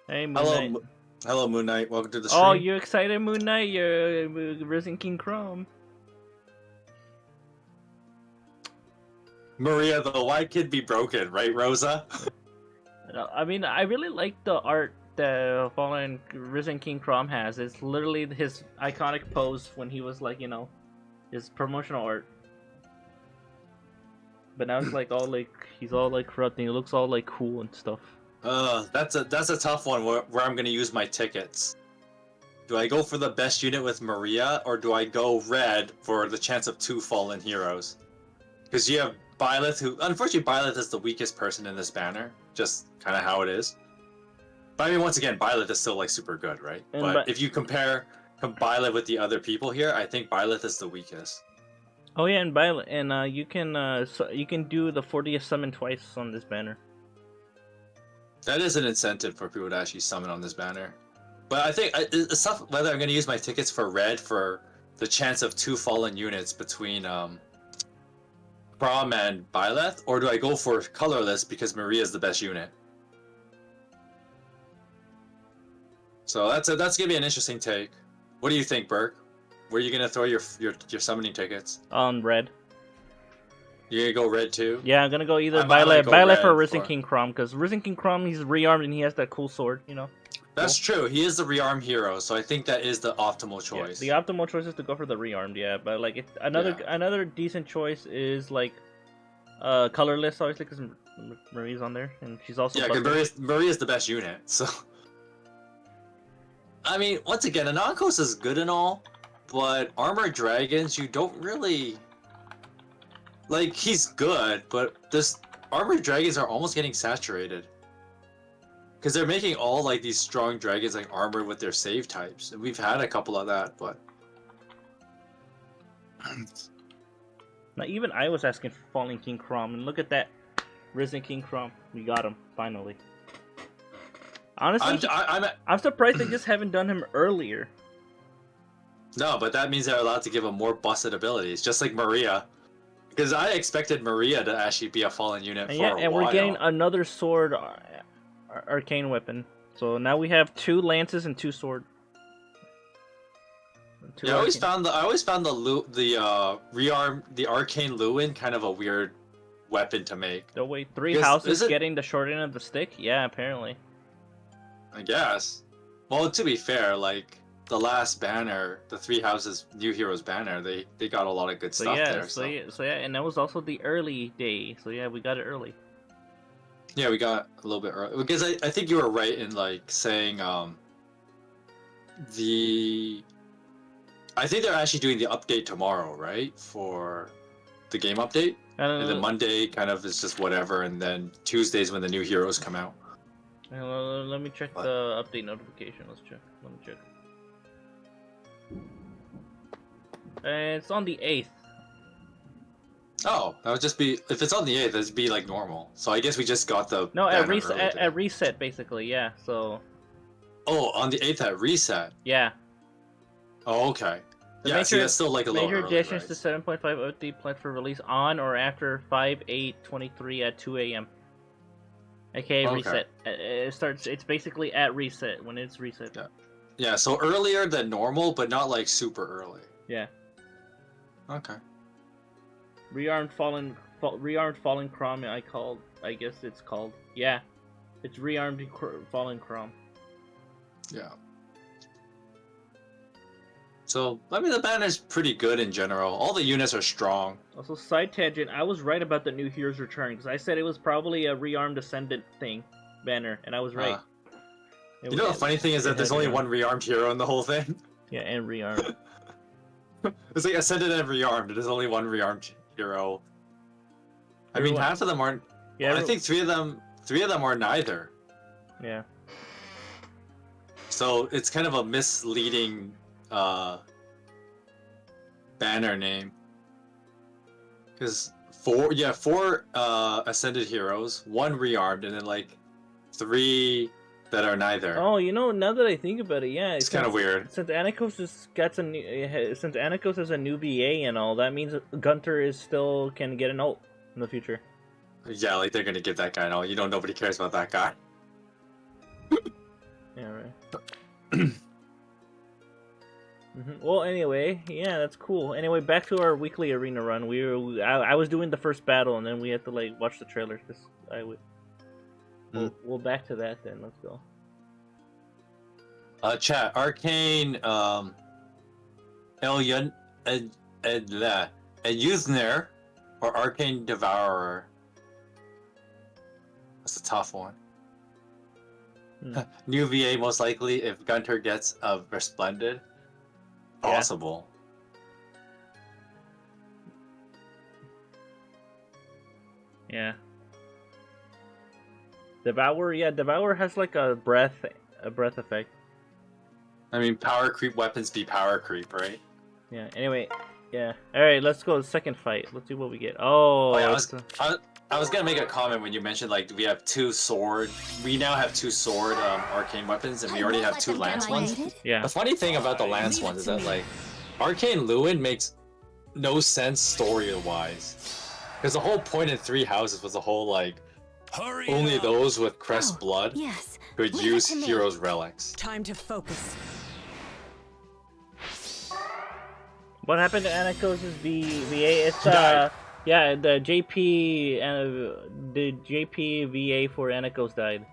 Hey, Moon Knight. Hello, Moon Knight. Welcome to the stream. Oh, you excited, Moon Knight? You're Risen King Crom. Maria, the white kid be broken, right, Rosa? I mean, I really like the art that Fallen Risen King Crom has. It's literally his iconic pose when he was like, his promotional art. But now it's like he's all like corrupting. It looks all like cool and stuff. That's a tough one where I'm gonna use my tickets. Do I go for the best unit with Maria, or do I go red for the chance of 2 fallen heroes? Because you have Byleth, who unfortunately Byleth is the weakest person in this banner, just kind of how it is. But I mean, once again, Byleth is still like super good, right? But if you compare Byleth with the other people here, I think Byleth is the weakest. Oh yeah, and Byleth, and you can do the 40th summon twice on this banner. That is an incentive for people to actually summon on this banner. But I think it's tough whether I'm going to use my tickets for red for the chance of 2 fallen units between Crom and Byleth, or do I go for colorless because Maria is the best unit? So that's gonna be an interesting take. What do you think, Burke? Where are you gonna throw your summoning tickets? On red. You gonna go red too? Yeah, I'm gonna go either I might Violet, go Violet red or Risen for- King Crom, because Risen King Crom, he's rearmed and he has that cool sword, you know. That's true. He is the rearm hero, so I think that is the optimal Yeah, choice. the optimal choice is to go for the rearmed, yeah. But like, another decent choice is like, colorless, obviously, because Marie's on there, and she's also. Yeah, because Marie is the best unit. So, I mean, once again, Anankos is good and all, but Armored Dragons, you don't really like. He's good, but this Armored Dragons are almost getting saturated. Because they're making all like these strong dragons like armored with their save types, and we've had a couple of that, but Now even I was asking for Fallen King Crom, and look at that, Risen King Crom. We got him finally. Honestly, I'm surprised they just haven't done him earlier. No, but that means they're allowed to give him more busted abilities, just like Maria. Because I expected Maria to actually be a fallen unit And for a while. we're getting another sword. Arcane weapon. So now we have 2 lances and 2 sword. I always found the arcane Lewin kind of a weird weapon to make. Oh wait, 3 houses getting the short end of the stick? Yeah, apparently. I guess. Well, to be fair, like the last banner, the 3 houses New Heroes banner, they got a lot of good stuff there. So yeah, and that was also the early day. So yeah, we got it early. Yeah, we got a little bit early because I think you were right in like saying I think they're actually doing the update tomorrow, right? For the game update. And then Monday kind of is just whatever, and then Tuesday's when the new heroes come out. Let me check the update notification. Let me check. And it's on the 8th. Oh, that would just be if it's on the 8th, it'd be like normal. So I guess we just got the at reset basically, yeah. So. Oh, on the 8th at reset. Yeah. Oh, okay. Yeah, see, that's still like a little major early, additions right? to 7.5 update planned for release on or after 5/8/23 at 2 a.m. Okay, reset. It starts. It's basically at reset when it's reset. Yeah. Yeah. So earlier than normal, but not like super early. Yeah. Okay. Rearmed fallen Crom. I guess it's called. Yeah. It's rearmed fallen Crom. Yeah. So, I mean, the banner's pretty good in general. All the units are strong. Also, side tangent, I was right about the new Heroes Return, because I said it was probably a rearmed Ascendant thing, banner, and I was right. You know the funny thing is that there's only one rearmed hero in the whole thing? Yeah, and rearmed. It's like Ascendant and rearmed, there's only one rearmed hero. I mean, half of them aren't... Yeah, I think three of them are neither. Yeah. So, it's kind of a misleading... banner name, because four ascended heroes, 1 rearmed, and then like 3 that are neither. Oh, you know, now that I think about it, yeah, it's kind of weird. Since Anakos has a new BA and all, that means Gunter can get an ult in the future. Yeah, like they're gonna give that guy an ult. Nobody cares about that guy. Yeah, right. Well, anyway, yeah, that's cool. Anyway, back to our weekly arena run. I was doing the first battle, and then we had to like watch the trailers. We'll back to that then. Let's go. Chat Arcane Elyon Eusner or Arcane Devourer. That's a tough one. New VA most likely if Gunter gets a Resplendent. Possible. Yeah. Devour has like a breath effect. I mean, power creep weapons be power creep, right? Yeah. Anyway, yeah. All right, let's go to the second fight. Let's see what we get. Oh yeah, I was gonna make a comment when you mentioned like we have 2 sword. We now have 2 sword arcane weapons, and we already have 2 lance ones. Yeah. The funny thing about the lance ones is that like Arcane Lewin makes no sense story-wise, because the whole point in 3 houses was the whole like only those with Crest blood could use Heroes relics. Time to focus. What happened to Anako's VA? It's He died. yeah, the JP VA for Anako's died.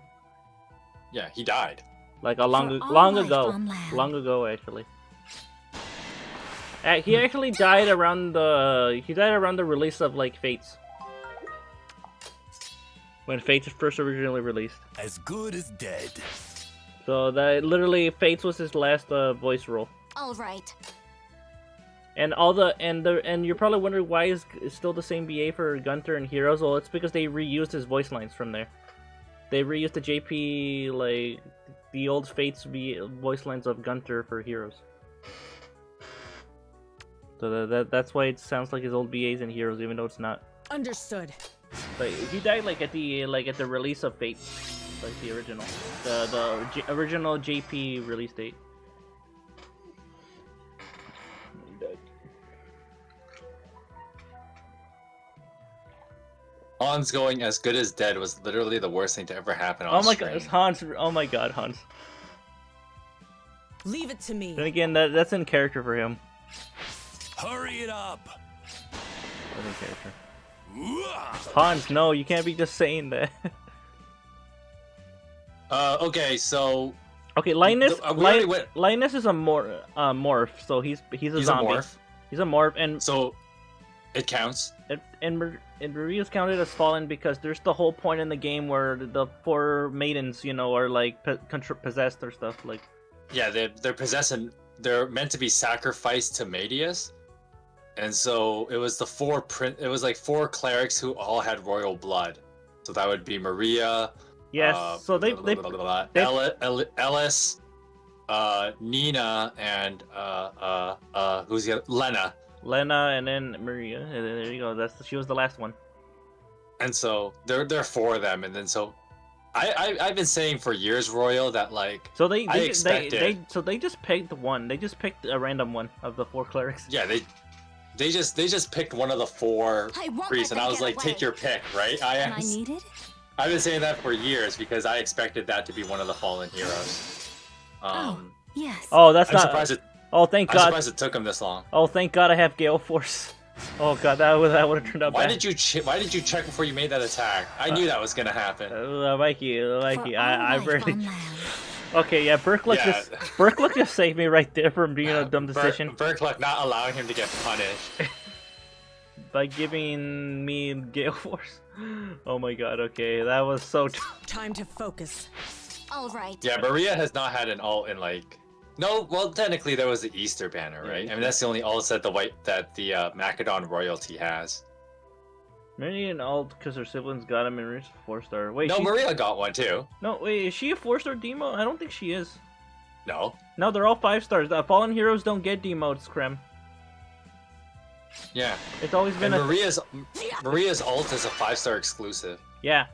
Yeah, he died. Like For all long life ago. on land. Long ago, actually. He actually died around the release of like Fates. When Fates first originally released. As good as dead. So that literally Fates was his last voice role. All right. And you're probably wondering why is still the same BA for Gunter and Heroes. Well, it's because they reused his voice lines from there. They reused the JP, like the old Fates voice lines of Gunter for Heroes. So that's why it sounds like his old BAs in Heroes, even though it's not. Understood. But he died like at the release of Fate, like the original, original JP release date. He died. Hans going as good as dead was literally the worst thing to ever happen on Oh my stream. god, it's Hans! Oh my god, Hans. Leave it to me. Then again, that's in character for him. Hurry it up. That's in character. Hans, no, you can't be just saying that. Okay, so Okay, Linus. we already went- Linus is a morph, so he's a zombie. morph. He's a morph, and So it counts. and Maria's counted as fallen because there's the whole point in the game where the 4 maidens, you know, are like possessed or stuff like. Yeah, they're possessed and they're meant to be sacrificed to Medius. And so it was it was like 4 clerics who all had royal blood. So that would be Maria. Yes, so they Ellis, Nina, and who's the other? Lena, and then Maria. And then there you go. She was the last one. And so there are 4 of them, and then so I've been saying for years, Royal, that like So they expected. they just picked one. They just picked a random one of the 4 clerics. Yeah, they just picked one of the 4 I won't priests, let and I them was get like, away. take your pick, right? And I needed? I've been saying that for years because I expected that to be one of the fallen heroes. Yes. Oh, that's I'm not. surprised it. Oh, thank I'm God. surprised it took him this long. Oh, thank God I have Gale Force. Oh God, that would have turned out Why bad. did you check before you made that attack? I knew that was gonna happen. Mikey, For I all life really. on land. Okay, yeah, Berkluck just saved me right there from being a dumb decision Berkluck not allowing him to get punished. by giving me Gale Force. Oh my God, okay, that was so. Time to focus. All right. Yeah, Maria has not had an ult in like. No, well, technically there was the Easter banner, right? I mean, that's the only ult that the Macedon royalty has. Maria and alt because her siblings got him and Maria's 4-star. Wait, No, Maria got one too. No, wait, is she a 4-star demo? I don't think she is. No. No, they're all 5-stars. The fallen heroes don't get demotes, Krem. Yeah. It's always been And a. Maria's ult is a 5-star exclusive. Yeah.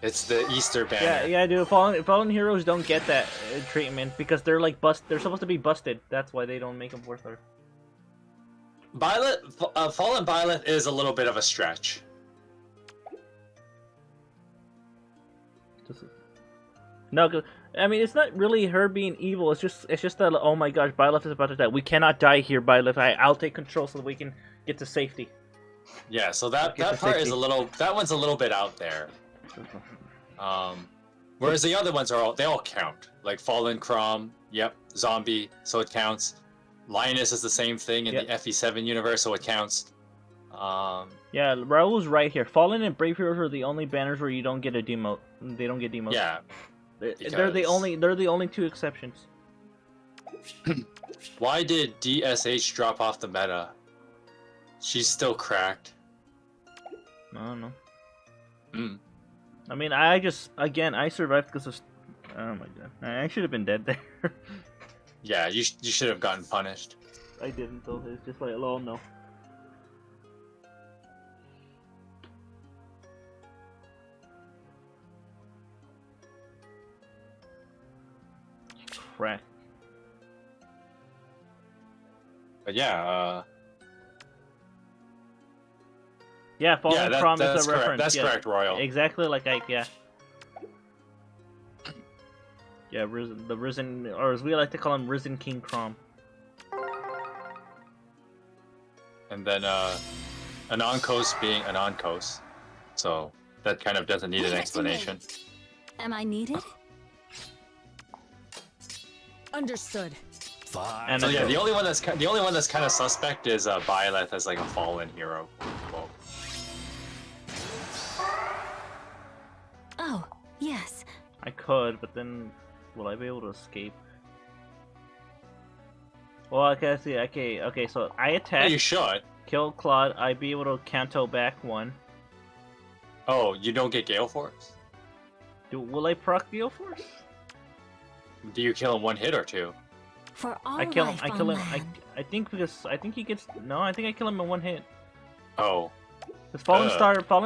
It's the Easter banner. Yeah, dude. Fallen heroes don't get that treatment because they're like They're supposed to be busted. That's why they don't make them 4-star. Fallen Violet is a little bit of a stretch. No, 'cause, I mean it's not really her being evil. It's just that oh my gosh, Byleth is about to die. We cannot die here, Byleth. I'll take control so that we can get to safety. Yeah, so that Get to part is safety. that one's a little bit out there. Whereas the other ones they all count. Like Fallen Crom, yep, Zombie, so it counts. Linus is the same thing in the FE7 universe, so it counts. Yeah, Raul's right here. Fallen and Brave Heroes are the only banners where you don't get a demote. They don't get demotes. Yeah. They're the only 2 exceptions. Why did DSH drop off the meta? She's still cracked. I don't know. Mm. I mean, I survived because of. Oh my God, I should have been dead there. Yeah, you should have gotten punished. I didn't though. It's just like, oh no. Crap. But yeah, Yeah, Fallen Crom that's is a correct. reference. That's yeah. correct, Royal. Exactly like yeah. Yeah, the Risen, or as we like to call him, Risen King Crom. And then a non-coast being a non-coast. So that kind of doesn't need an explanation. Am I needed? Understood. Fine. And So yeah, then- the only one that's kind of suspect is Byleth as like a fallen hero. Well, Oh, yes. I could, but then will I be able to escape? Well, okay, see, okay, so I yeah, attack, you should. kill Claude, I'd be able to canto back one. Oh, you don't get Gale Force? Will I proc Gale Force? Do you kill in one hit or two? For all I kill him, life I kill on him, land. I think because, I think he gets, no, I think I kill him in one hit. Oh, Because Fallen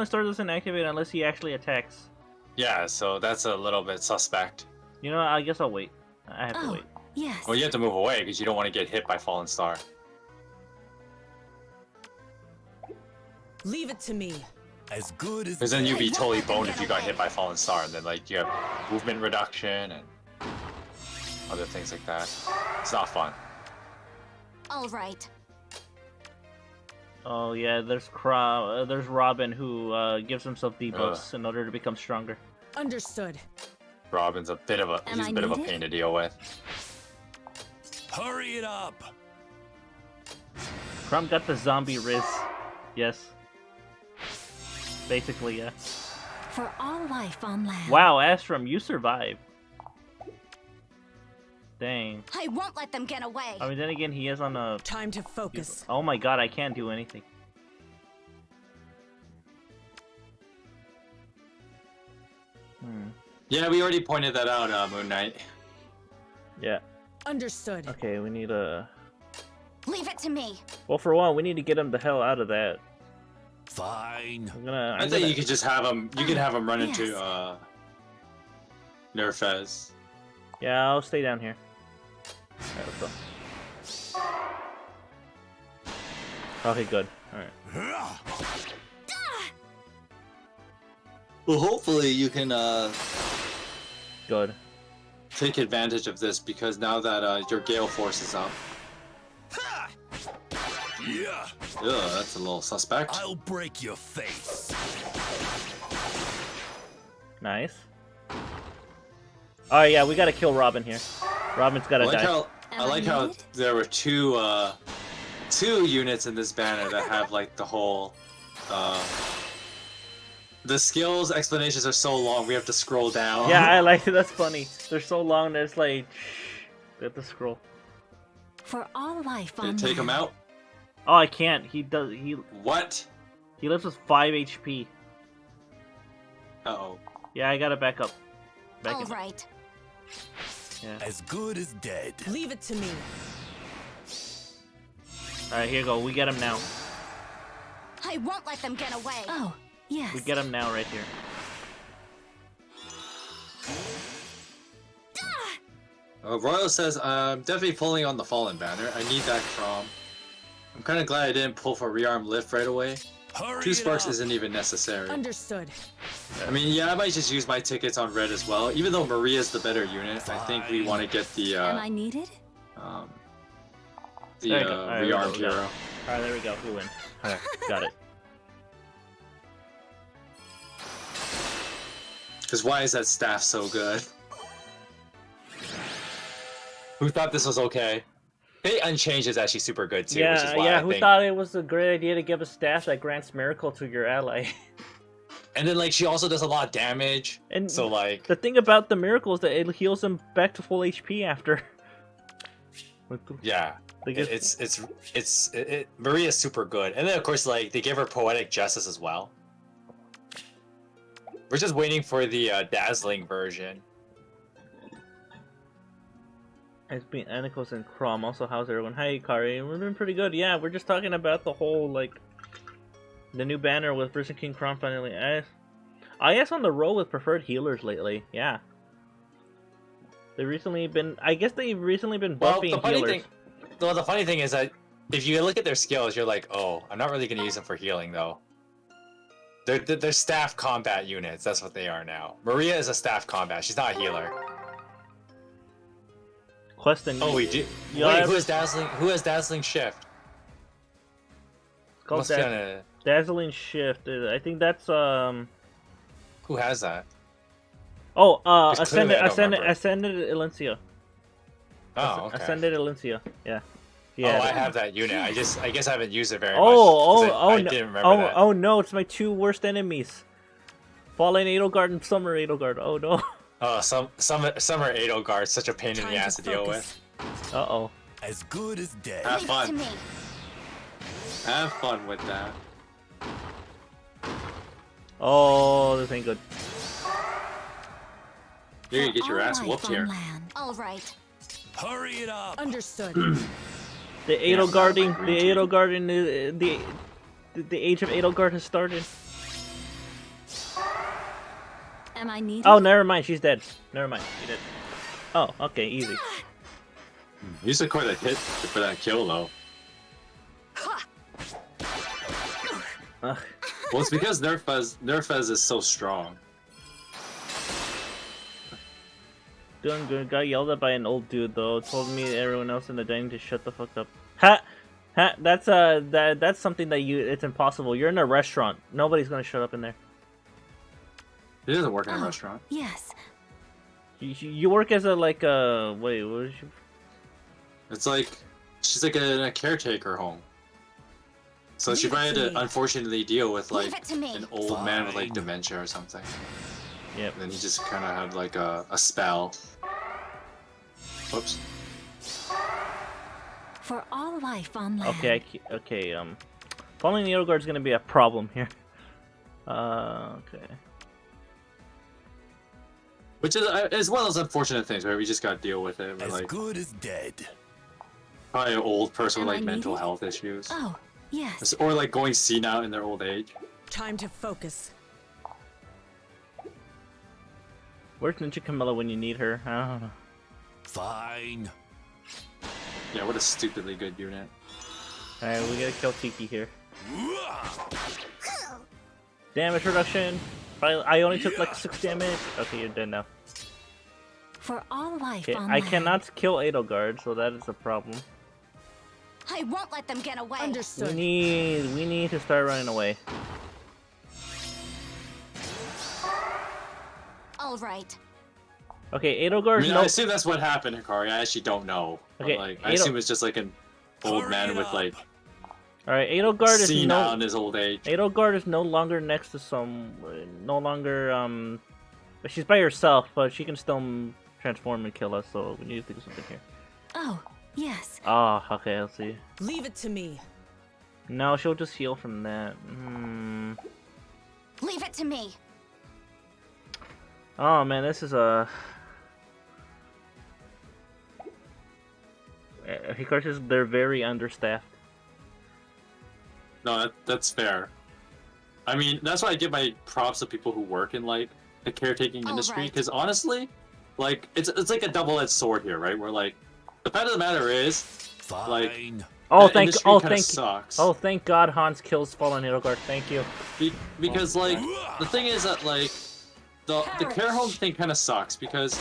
Star doesn't activate unless he actually attacks. yeah. So that's a little bit suspect. You know, I guess I'll wait. I have to Oh, wait. yes. Well, you have to move away because you don't want to get hit by Fallen Star. Leave it to me. As good as Because then you'd be Hey, totally let them boned get if you got away. hit by Fallen Star, and then like you have movement reduction and other things like that. It's not fun. All right. Oh yeah, there's Robin who gives himself debuffs in order to become stronger. Understood. Robin's a bit of a Am he's I a bit of a needed? pain to deal with. hurry it up. Crumb got the zombie Riz. Yes. Basically, yeah. For all life on land. Wow, Astrum, you survived. Dang. I won't let them get away. I mean, then again, he is on a... Time to focus. Oh my god, I can't do anything. Yeah, we already pointed that out, Moon Knight. Yeah. Understood. Okay, we need a... Leave it to me. Well, for one, we need to get him the hell out of that. Fine. I think you could just have him. You could have him run into Yes. Nerfez. Yeah, I'll stay down here. Alright, let's go. Okay, good. Alright. Well, hopefully you can Good. take advantage of this because now that your Gale Force is up. Yeah. Ugh, that's a little suspect. I'll break your face. Nice. Alright, yeah, we gotta kill Robin here. Robin's gotta die. I like how there were two units in this banner that have like the whole the skills explanations are so long we have to scroll down. Yeah, I like it. That's funny. They're so long that it's like... We have to scroll. For all life Did on it take him land. out? Oh, I can't. He does... What? He lives with 5 HP. Uh-oh. Yeah, I gotta back up. All right. Yeah. As good as dead. Leave it to me. Alright, here you go. We get him now. I won't let them get away. Oh, yes. We get him now right here. Royal says, I'm definitely pulling on the Fallen banner. I need that Crom. I'm kind of glad I didn't pull for Rearm Lift right away. Hurry 2 it sparks up. isn't even necessary. Understood. I mean, yeah, I might just use my tickets on red as well. Even though Maria's the better unit, I think we want to get the Am I needed? There you go. Alright, we rearmed go. hero. Alright, there we go. We win. Alright, got it. Because why is that staff so good? Who thought this was okay? Fate Unchanged is actually super good too, which is Yeah, why yeah. I Who think... thought it was a great idea to give a staff that grants miracle to your ally? And then like she also does a lot of damage. And so like the thing about the miracle is that it heals them back to full HP after. yeah, Like, Maria's super good. And then of course like they give her poetic justice as well. We're just waiting for the dazzling version. It's been Anikos and Crom. Also, how's everyone? Hi, Kari. We've been pretty good. Yeah, we're just talking about the whole, like, the new banner with Prison King Crom finally. I guess on the roll with preferred healers lately. Yeah. They've recently been... I guess they've recently been buffing healers. The funny thing is that if you look at their skills, you're like, oh, I'm not really going to use them for healing, though. They're staff combat units. That's what they are now. Maria is a staff combat. She's not a healer. Questing. Oh, we do. You Wait, have- who has dazzling? Who has dazzling shift? called Must be on a... Dazzling Shift. I think that's Who has that? Oh, Just clearly I don't remember. Ascended Elysia. Oh, okay. Ascended Elysia. Yeah. Oh, I have that unit. I guess I haven't used it very much. I no. Didn't remember that. Oh no, it's my two worst enemies. Fallen Edelgard and Summer Edelgard. Oh no. Oh, Summer Edelgard, such a pain in the ass to deal with. Uh-oh. As good as dead. Have Leave it to fun. me. Have fun with that. Oh, this ain't good. You're gonna get your All ass life whooped on here. land. All right. Hurry it up. Understood. The the age of Edelgard has started. Am I needed? Oh, never mind. She's dead. Never mind. She did. Oh, okay, easy. He's a quite a hit for that kill though. Ugh. Well, it's because Nerfez is so strong. Doing good. Got yelled at by an old dude though. Told me and everyone else in the dining to shut the fuck up. Ha! Ha! That's something that it's impossible. You're in a restaurant. Nobody's gonna shut up in there. He doesn't work in a restaurant. Yes. You work as a wait, what is you? It's like she's like in a caretaker home. So she probably had to unfortunately deal with like Leave it to me. an old man with like dementia or something. Yep. And then he just kind of had like a spell. Whoops. For all life on land. Okay, following the Edelgard is gonna be a problem here. Okay. Which is one of those unfortunate things where we just gotta deal with it. We're As like good as dead. probably an old person with Am like I mental needed? health issues. Oh, yes. Or like going senile in their old age. Time to focus. Where's Ninja Camilla when you need her? I don't know. Fine. Yeah, what a stupidly good unit. Alright, we gotta kill Tiki here. Damage reduction. I only took like 6 damage. Okay, you're dead now. For all life Okay, on I land. cannot kill Edelgard, so that is a problem. I won't let them get away. Understood. We need to start running away. All right. Okay, I Edelgard. mean, No. I assume that's what happened, Hikari. I actually don't know. But, Okay, like, I assume it's just like an old man with like All right, Edelgard is senile in his old age. Edelgard is no longer next to no longer she's by herself, but she can still transform and kill us. So we need to do something here. Oh, yes. Ah, okay, let's see. Leave it to me. No, she'll just heal from that. Leave it to me. Oh man, this is a. Hikari, they're very understaffed. No, that's fair. I mean, that's why I give my props to people who work in like the caretaking industry, because honestly, like it's like a double-edged sword here, right? Where like the fact of the matter is, like, thank God Hans kills Fallen Edelgard. Thank you. Because like the thing is that like the care home thing kind of sucks because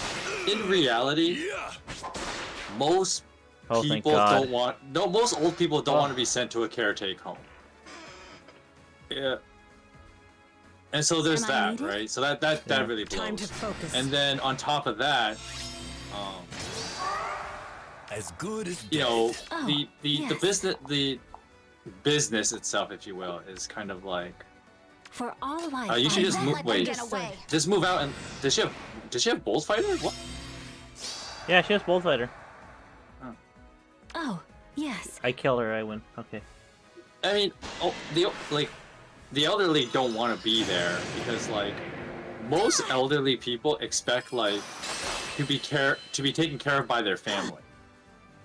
in reality, most people don't want most old people don't want to be sent to a caretaker home. Yeah. And so there's that, right? So that really blows. Time to focus. And then on top of that, as good as you know, Oh, the business itself, if you will, is kind of like. For all life. You should just move. Wait, Get away. just move out. And does she have Bullfighter? What? Yeah, she has Bullfighter. Oh, yes. I kill her, I win. Okay. I mean, the elderly don't want to be there because like most elderly people expect like to be taken care of by their family.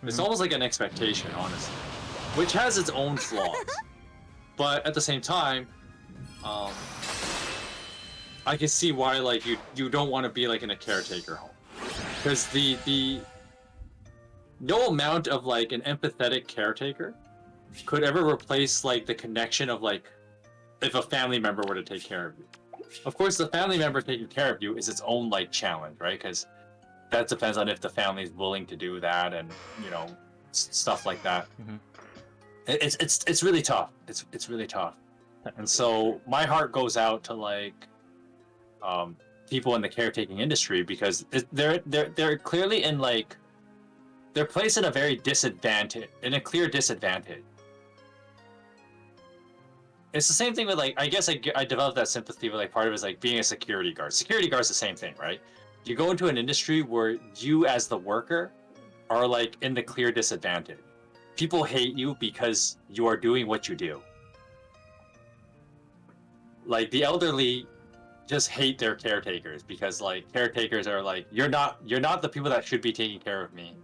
It's almost like an expectation, honestly, which has its own flaws. But at the same time, I can see why like you don't want to be like in a caretaker home, because the no amount of like an empathetic caretaker could ever replace like the connection of like if a family member were to take care of you. Of course, the family member taking care of you is its own like challenge, right? Because that depends on if the family is willing to do that and you know stuff like that. It's really tough. It's really tough. And so my heart goes out to like people in the caretaking industry because they're clearly in like they're placed in a very clear disadvantage. It's the same thing with like I guess I developed that sympathy with like part of it is like being a security guard. Security guard's the same thing, right? You go into an industry where you as the worker are like in the clear disadvantage. People hate you because you are doing what you do. Like the elderly just hate their caretakers because like caretakers are like you're not the people that should be taking care of me,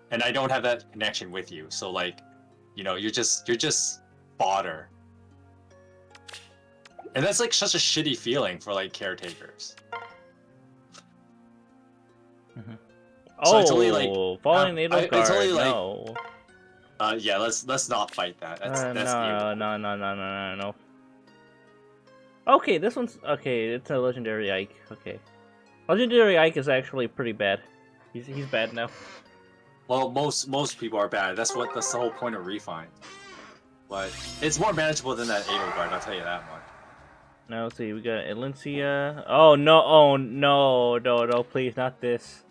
and I don't have that connection with you. So like, you know, you're just fodder, and that's like such a shitty feeling for like caretakers. Mm-hmm. So it's only like falling needle guard. It's only like no. Yeah, let's not fight that. That's no, evil. No. Okay, this one's okay. It's a legendary Ike. Okay, legendary Ike is actually pretty bad. He's bad now. Well, most people are bad. That's the whole point of Refine. But it's more manageable than that Edo guard. I'll tell you that much. Now let's see. We got Elincia. Oh no! Oh no! Please, not this.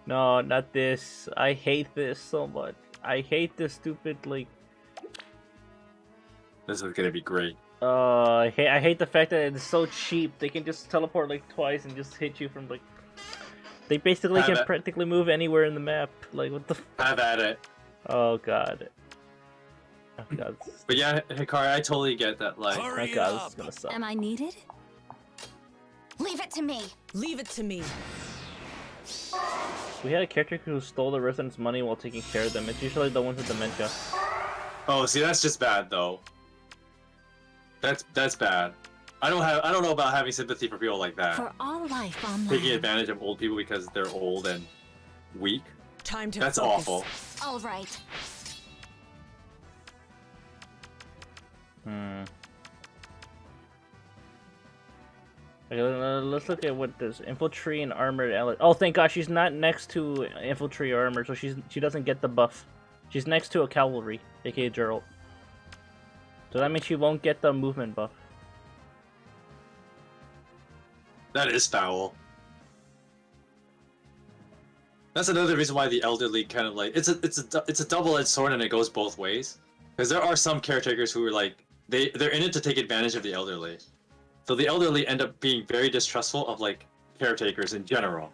No, not this. I hate this so much. I hate this stupid like. This is gonna be great. I hate the fact that it's so cheap. They can just teleport like twice and just hit you from like. They basically can practically move anywhere in the map. Like what the? Have at it. Oh god. Oh god. But yeah, Hikari, I totally get that. Like, my god, this is gonna suck. Am I needed? Leave it to me. Leave it to me. We had a caretaker who stole the residents' money while taking care of them. It's usually the ones with dementia. Oh, see, that's just bad though. That's bad. I don't know about having sympathy for people like that. For all life on Taking land. advantage of old people because they're old and weak. Time to That's focus. awful. All right. Okay, let's look at what this infantry and armored ally. Oh, thank God, she's not next to infantry or armor, so she doesn't get the buff. She's next to a cavalry, aka Gerald. So that means she won't get the movement buff. That is foul. That's another reason why the elderly kind of like it's a double-edged sword and it goes both ways. Because there are some caretakers who are like they're in it to take advantage of the elderly. So the elderly end up being very distrustful of like caretakers in general.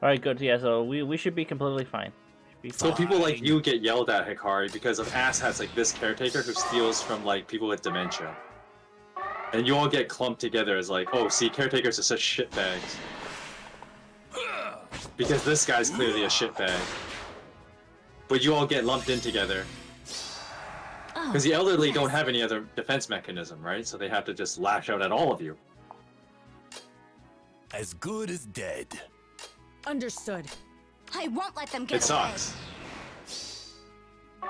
Alright, good. Yeah, so we should be completely fine. So people like you get yelled at, Hikari, because of asshats like this caretaker who steals from like people with dementia. And you all get clumped together as like, oh, see, caretakers are such shitbags. Because this guy's clearly a shitbag. But you all get lumped in together. Because the elderly don't have any other defense mechanism, right? So they have to just lash out at all of you. As good as dead. Understood. I won't let them get It away. sucks.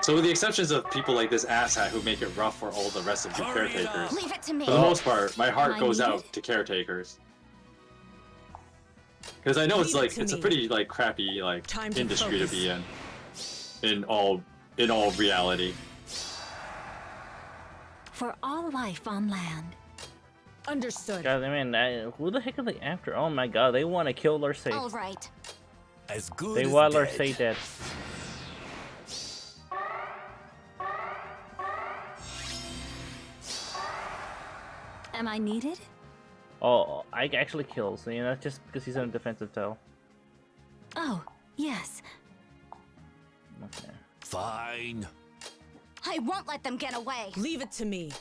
So with the exceptions of people like this asshat who make it rough for all the rest of you caretakers, Leave it to me. for the most part, my heart Am I goes needed? out to caretakers. Because I know it's Leave it like to it's a me. pretty like crappy like Time to industry to focus. be in all reality. For all life on land. Understood. God, I mean, who the heck are they after? Oh my god, they want to kill Larcey. All right. As good They as want dead. Larcey dead. Am I needed? Oh, Ike actually kills. You know, that's just because he's on a defensive tile. Oh, yes. Okay. Fine. I won't let them get away. Leave it to me.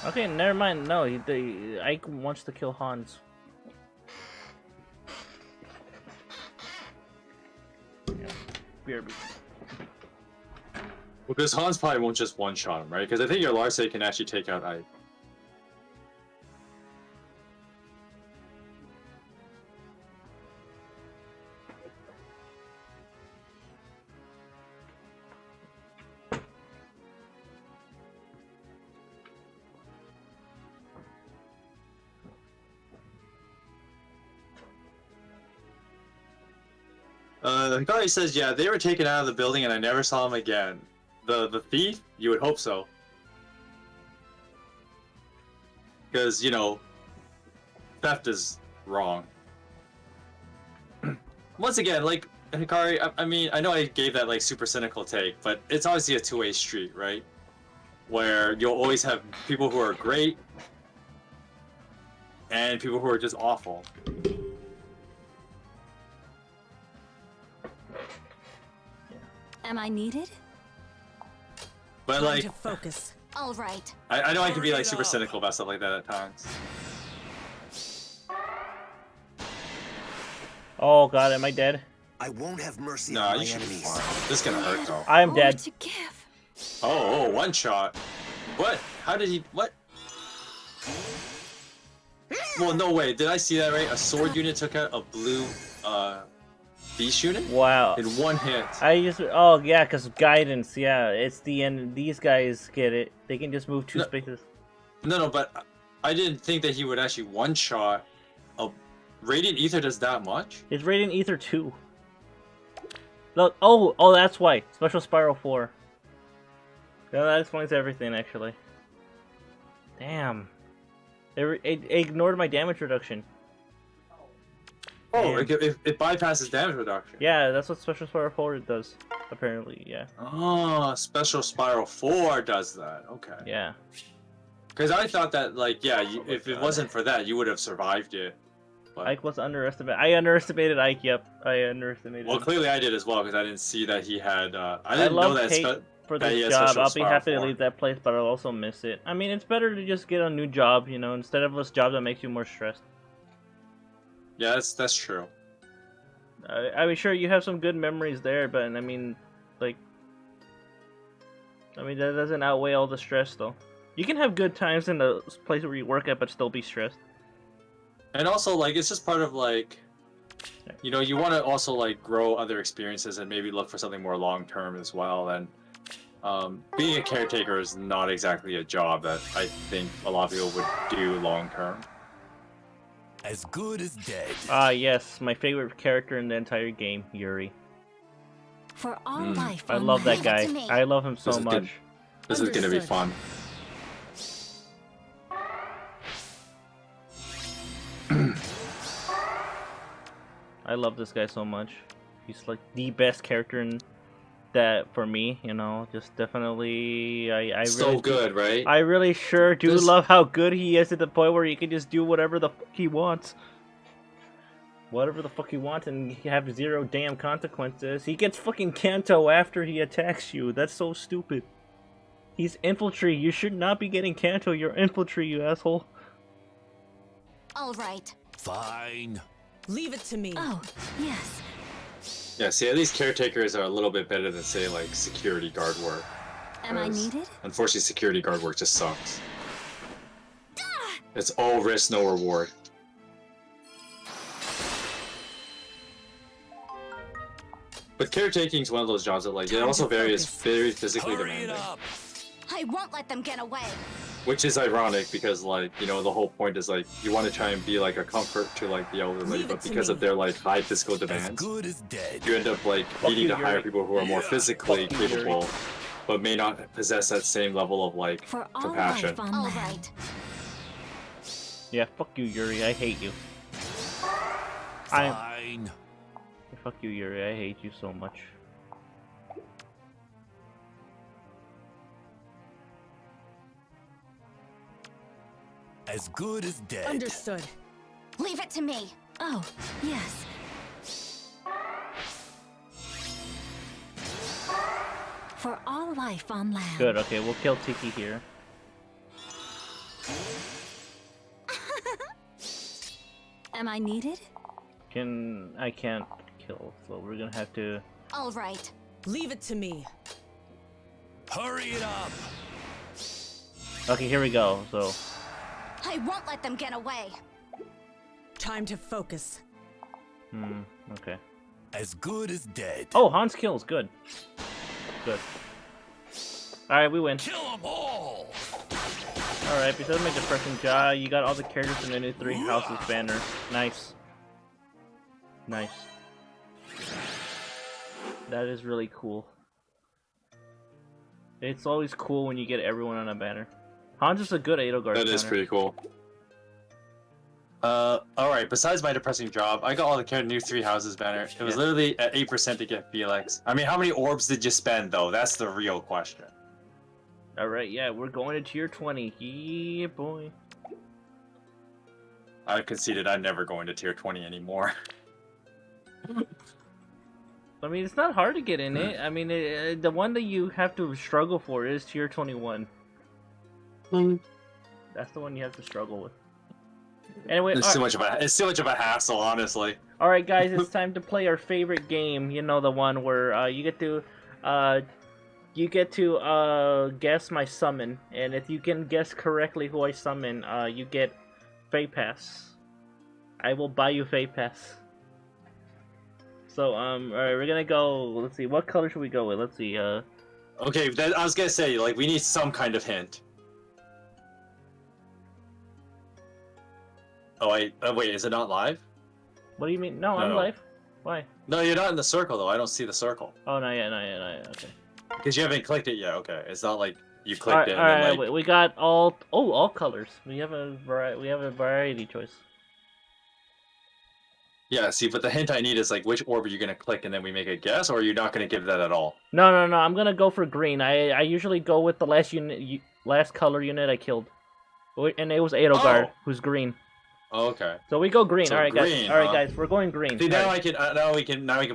Okay, never mind. No, Ike wants to kill Hans. Yeah, BRB. Because Hans probably won't just one-shot him, right? Because I think your Larcey can actually take out Ike. Hikari says, yeah, they were taken out of the building and I never saw them again. The thief? You would hope so. Because, you know, theft is wrong. Once again, like, Hikari, I mean, I know I gave that, like, super cynical take, but it's obviously a two-way street, right? Where you'll always have people who are great and people who are just awful. Am I needed? But, Time like, to focus. All right. I know I can be, like, super cynical about stuff like that at times. Oh god, am I dead? I won't have mercy No, on my you should be enemies. fine. This is gonna hurt, though. I am More dead. to give. Oh, one shot. What? How did he... What? Well, no way. Did I see that right? A sword unit took out a blue, beast unit? Wow. In one hit. Oh yeah, because guidance, yeah. It's the end. These guys get it. They can just move two spaces. No, but I didn't think that he would actually one-shot a... Radiant Ether does that much? It's Radiant Ether 2. Look, oh, that's why. Special Spiral 4. Yeah, that explains everything, actually. Damn. It ignored my damage reduction. Oh, it bypasses damage reduction. Yeah, that's what Special Spiral 4 does, apparently, yeah. Oh, Special Spiral 4 does that. Okay. Yeah. Because I thought that, like, yeah, if it wasn't for that, you would have survived it. But... Ike was underestimated. I underestimated Ike, yep. I underestimated Well, him. clearly I did as well, because I didn't see that he had, I didn't know that for that he this had job. Special I'll be Spiral happy to 4. leave that place, but I'll also miss it. I mean, it's better to just get a new job, you know, instead of this job that makes you more stressed. Yeah, that's true. I mean, sure, you have some good memories there, but I mean, like, that doesn't outweigh all the stress, though. You can have good times in the place where you work at, but still be stressed. And also, like, it's just part of, like, you know, you want to also, like, grow other experiences and maybe look for something more long-term as well. And being a caretaker is not exactly a job that I think a lot of people would do long-term. As good as dead. Ah, yes, my favorite character in the entire game, Yuri. For all life. I love that guy. I love him so much. This is gonna be fun. I love this guy so much. He's like the best character in that for me, you know. Just definitely, I So really good, right? I really sure do love how good he is, to the point where he can just do whatever the fuck he wants. Whatever the fuck he wants, and he have zero damn consequences. He gets fucking Kanto after he attacks you. That's so stupid. He's infantry. You should not be getting Kanto. You're infantry, you asshole. All right. Fine. Leave it to me. Oh, yes. Yeah, see, at least caretakers are a little bit better than, say, like, security guard work. Am I needed? Unfortunately, security guard work just sucks. It's all risk, no reward. But caretaking is one of those jobs that, like, it also very physically demanding. I won't let them get away. Which is ironic because, like, you know, the whole point is, like, you want to try and be, like, a comfort to, like, the elderly, but because of their, like, high physical demands, you end up, like, needing to hire people who are more physically capable, but may not possess that same level of, like, compassion. All right. Yeah, fuck you, Yuri. I hate you. Fine. Fuck you, Yuri. I hate you so much. As good as dead. Understood. Leave it to me. Oh, yes. For all life on land. Good, okay, we'll kill Tiki here. Am I needed? I can't kill, so we're gonna have to... All right. Leave it to me. Hurry it up. Okay, here we go, so... I won't let them get away. Time to focus. Okay. As good as dead. Oh, Hans kills, good. Good. Alright, we win. Kill them all. Alright, besides my depressing job, you got all the characters in the new 3 Houses banner. Nice. Nice. That is really cool. It's always cool when you get everyone on a banner. Hans is a good Edelgard That is banner. pretty cool. Alright, besides my depressing job, I got all the new 3 houses banner. It was literally at 8% to get Felix. I mean, how many orbs did you spend, though? That's the real question. Alright, yeah, we're going to tier 20. Yeah, boy. I've conceded I'm never going to tier 20 anymore. I mean, it's not hard to get in it. I mean, the one that you have to struggle for is tier 21. That's the one you have to struggle with. Anyway, it's too much of a hassle, honestly. All right, guys, it's time to play our favorite game. You know, the one where you get to guess my summon, and if you can guess correctly who I summon, you get FEH Pass. I will buy you FEH Pass. So, all right, we're gonna go. Let's see, what color should we go with? Let's see. Okay, I was gonna say, like, we need some kind of hint. Oh, wait, is it not live? What do you mean? No, I'm live. Why? No, you're not in the circle, though. I don't see the circle. Oh, not yet. Okay. Because you haven't clicked it yet. Okay, it's not like you clicked it. All right, like... we got all colors. We have a variety choice. Yeah, see, but the hint I need is like which orb are you gonna click, and then we make a guess, or you're not gonna give that at all? No. I'm gonna go for green. I usually go with the last color unit I killed, and it was Edelgard, who's green. Oh, okay. So we go green. So all right, green, guys. All right, guys. We're going green. See, now we can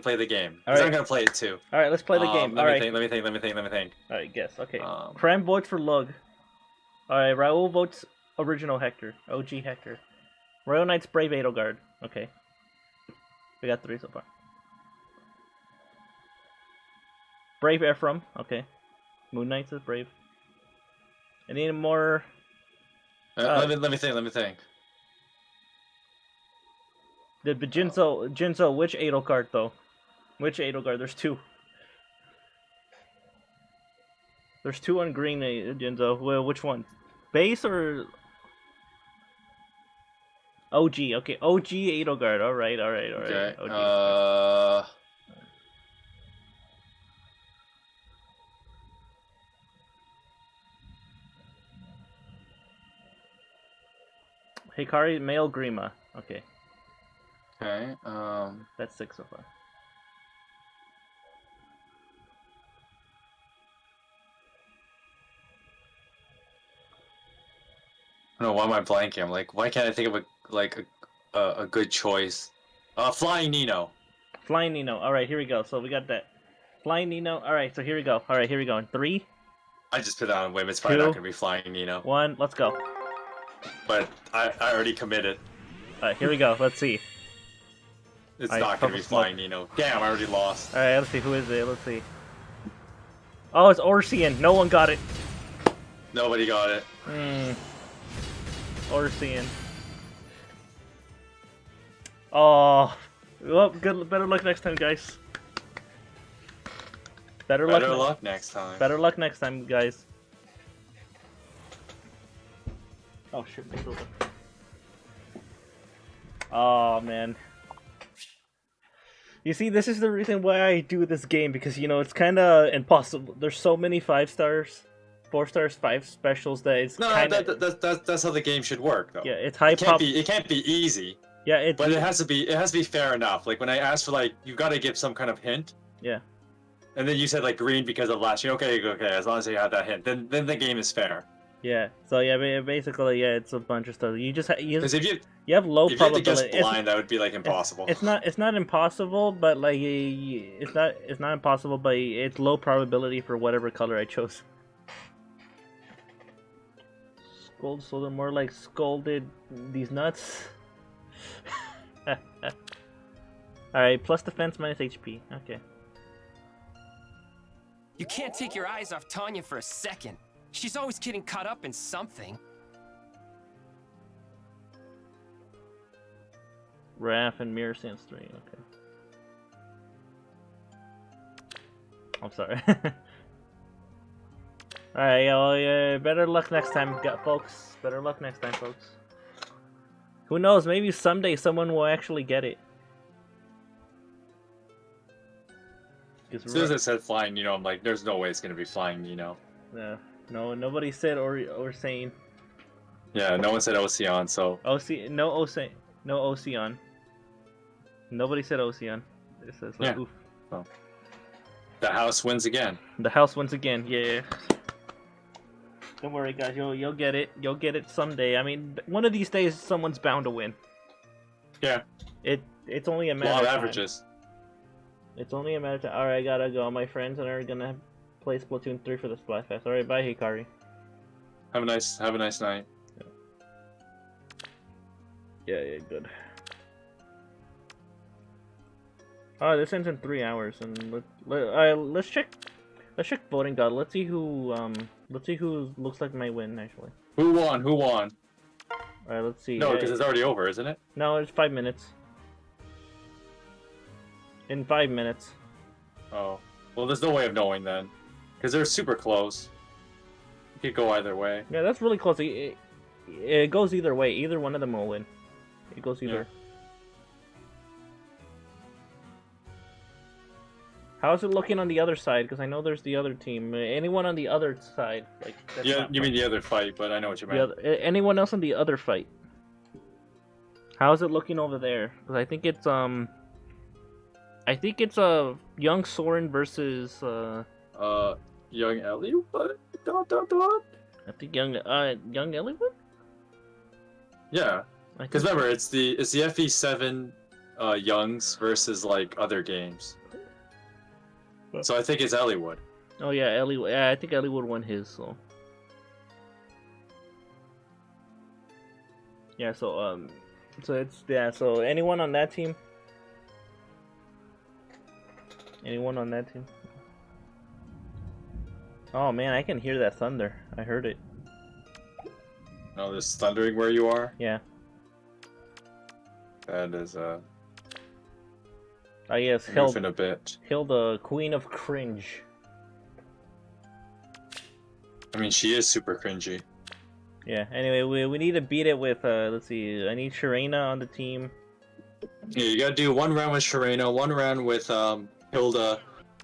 play the game. All right. I'm gonna play it too. All right, let's play the game. Let me think. All right, guess. Okay. Cram votes for Lug. All right, Raul votes original Hector, OG Hector. Royal Knights Brave Edelgard. Okay. We got 3 so far. Brave Ephraim. Okay. Moon Knight says Brave. Any more? Let me think. But Jinzo, which Edelgard though? Which Edelgard? There's 2. There's 2 on green, Jinzo. Well, which one? Base or OG? Okay, OG Edelgard. All right. Okay. OG. Hikari male Grima. Okay. Okay. That's 6 so far. I don't know, why am I blanking? I'm like, why can't I think of a good choice? Flying Nino. Flying Nino. All right, here we go. So we got that. Flying Nino. All right, so here we go. All right, here we go. In 3. I just put that on a whim. It's probably 2, not gonna be Flying Nino. 1. Let's go. But I already committed. All right, here we go. Let's see. It's not gonna be Flying Nino. Damn, I already lost. All right, let's see. Who is it? Let's see. Oh, it's Orsian. No one got it. Nobody got it. Orsian. Oh, well, better luck next time, guys. Better luck next time. Better luck next time, guys. Oh shit! Oh man. You see, this is the reason why I do this game, because you know it's kind of impossible. There's so many 5 stars, 4 stars, 5 specials that it's that's how the game should work, though. Yeah, it's high pop. It can't be easy. Yeah, but it has to be fair enough. Like when I asked for like, you got to give some kind of hint. Yeah. And then you said like green because of last year. Okay, as long as you have that hint, then the game is fair. Yeah. So yeah, basically, yeah, it's a bunch of stuff. You just because if you have low if probability. You had to guess blind, that would be like impossible. It's not impossible, but like it's not impossible, but it's low probability for whatever color I chose. Scold, so they're more like scolded these nuts. Alright, plus defense, minus HP. Okay. You can't take your eyes off Tanya for a second. She's always getting caught up in something. Raph and Mirror Sans 3, okay. I'm sorry. Alright, well, yeah, better luck next time, folks. Better luck next time, folks. Who knows, maybe someday someone will actually get it. As soon as it said flying, I'm like, there's no way it's gonna be flying, Yeah. No, nobody said or saying. Yeah, no one said Ocean, so. No Ocean. Nobody said Ocean. It says like, Yeah. oof. Oh. The house wins again. The house once again, yeah. Don't worry, guys. You'll get it. You'll get it someday. I mean, one of these days, someone's bound to win. Yeah. It's only a matter Law of of time. averages. It's only a matter of time. All right, I gotta go. My friends and I are gonna play Splatoon 3 for the Splatfest. All right, bye, Hikari. Have a nice night. Yeah, good. Oh, this ends in 3 hours, and let's check voting god. Let's see who looks like might win actually. Who won? All right, let's see. No, because it's already over, isn't it? No, it's 5 minutes. In 5 minutes. Oh, well, there's no way of knowing then, because they're super close. It could go either way. Yeah, that's really close. It goes either way. Either one of them will win. It goes either. Yeah. How's it looking on the other side? Because I know there's the other team. Anyone on the other side? Like that's Yeah, not you mean fun. the other fight, but I know what you The meant. other, anyone else on the other fight? How's it looking over there? Because I think it's young Soren versus Young Ellie, but I think young Elliowood. Yeah, I think because remember it's the FE7 youngs versus like other games. So I think it's Elliewood. Oh yeah, Ellie. Yeah, I think Ellie would win his. So yeah, so So anyone on that team? Anyone on that team? Oh man, I can hear that thunder. I heard it. No, there's thundering where you are. Yeah. That is Oh yes, roofing a bit. Hilda, Queen of Cringe. I mean, she is super cringy. Yeah. Anyway, we need to beat it with let's see. I need Sharena on the team. Yeah, you gotta do one round with Sharena, one round with Hilda,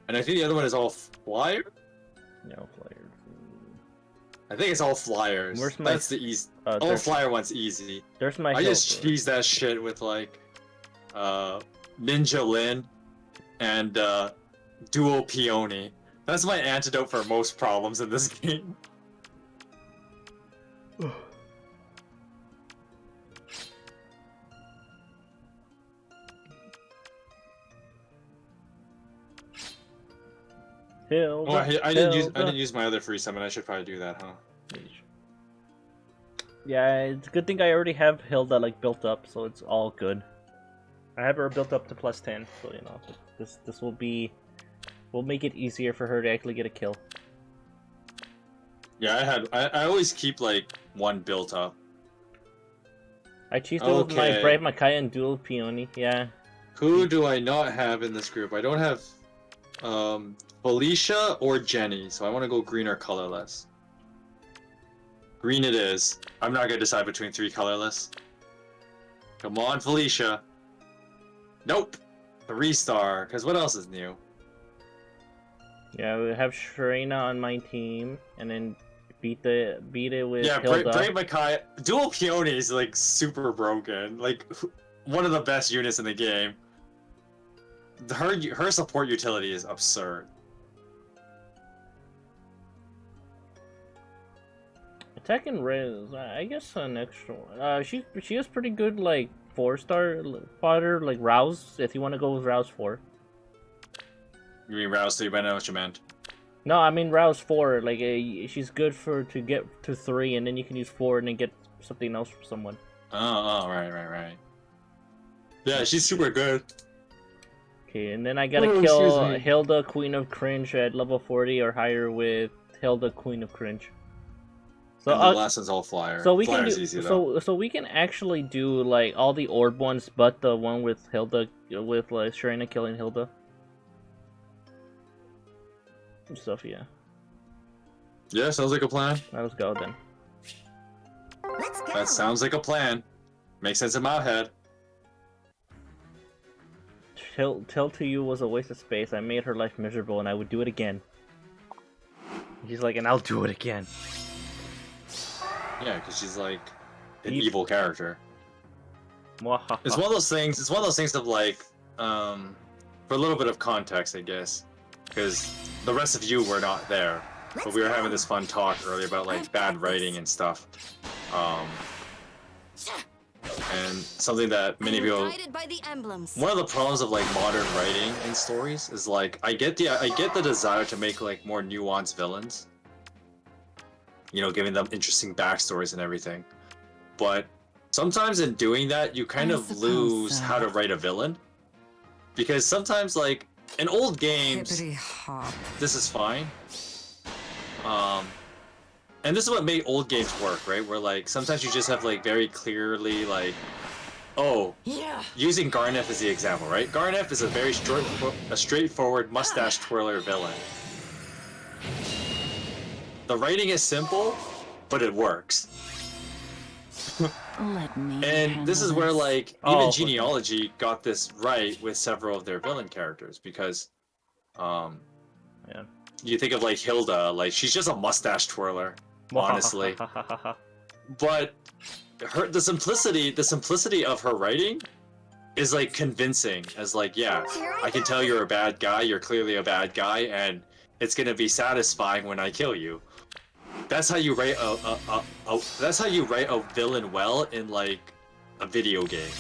and I think the other one is all flyer. No flyers. I think it's all flyers. Where's my? That's the easy. All flyer one's easy. There's my. I just cheese that shit with like, Ninja Lin, and Duo Peony. That's my antidote for most problems in this game. Hilda, Oh, I didn't use my other free summon. I should probably do that, huh? Yeah, it's a good thing I already have Hilda like built up, so it's all good. I have her built up to +10, so you know this will make it easier for her to actually get a kill. Yeah, I always keep like one built up. I cheesed it with my Brave Makai and Dual Peony. Yeah. Who do I not have in this group? I don't have Felicia or Jenny, so I want to go green or colorless. Green it is. I'm not gonna decide between 3 colorless. Come on, Felicia. Nope. 3-star. Cause what else is new? Yeah, we have Sharena on my team, and then beat it with Hilda. Brave Makai. Dual Peony is like super broken. Like one of the best units in the game. Her support utility is absurd. Attack and Riz, I guess an extra one. She has pretty good like 4-star fodder, like Rouse. If you want to go with Rouse 4. You mean Rouse 3? But I know what you meant. No, I mean Rouse 4. Like she's good to get to 3, and then you can use 4 and then get something else from someone. Oh, right. Yeah, she's super good. Okay, and then I gotta kill Hilda, Queen of Cringe at level 40 or higher with Hilda, Queen of Cringe. So and the last one's all flyer. So we Flyer's can do, easy, though. so we can actually do like all the orb ones, but the one with Hilda, with like Sharena killing Hilda. And stuff, yeah. Yeah, sounds like a plan. Let's go then. Let's go. That sounds like a plan. Makes sense in my head. Tell to you was a waste of space. I made her life miserable, and I would do it again. She's like, and I'll do it again. Yeah, because she's like an evil character. It's one of those things. It's one of those things of like, for a little bit of context, I guess, because the rest of you were not there, but we were having this fun talk earlier about like bad writing and stuff. And something that many people. One of the problems of like modern writing in stories is like I get the desire to make like more nuanced villains. You know, giving them interesting backstories and everything. But sometimes in doing that, you kind of lose how to write a villain. Because sometimes, like, in old games, this is fine. And this is what made old games work, right? Where, like, sometimes you just have, like, very clearly, like, oh, using Garneth as the example, right? Garneth is a very straightforward mustache twirler villain. The writing is simple, but it works. And this is where, like, even Genealogy got this right with several of their villain characters, because, you think of, like, Hilda, like, she's just a mustache twirler, honestly. But the simplicity of her writing is, like, convincing, as, like, yeah, I can tell you're a bad guy, you're clearly a bad guy, and it's gonna be satisfying when I kill you. That's how you write that's how you write a villain well in like a video game.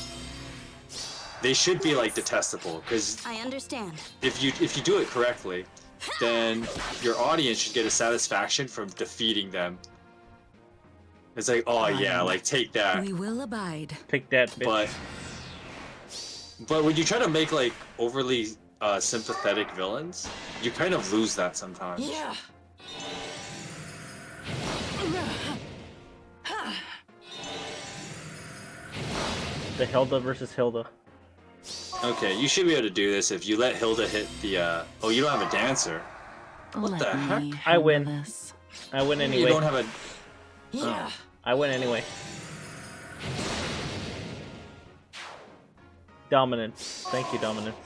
They should be like detestable, because I understand. If you do it correctly, then your audience should get a satisfaction from defeating them. It's like, oh yeah, like take that. We will abide. Take that, bitch. But when you try to make like overly sympathetic villains, you kind of lose that sometimes. Yeah. The Hilda versus Hilda. Okay, you should be able to do this if you let Hilda hit the, oh, you don't have a dancer. What the heck? I win. I win anyway. You don't have a... Yeah. Oh, I win anyway. Dominance. Thank you, Dominance.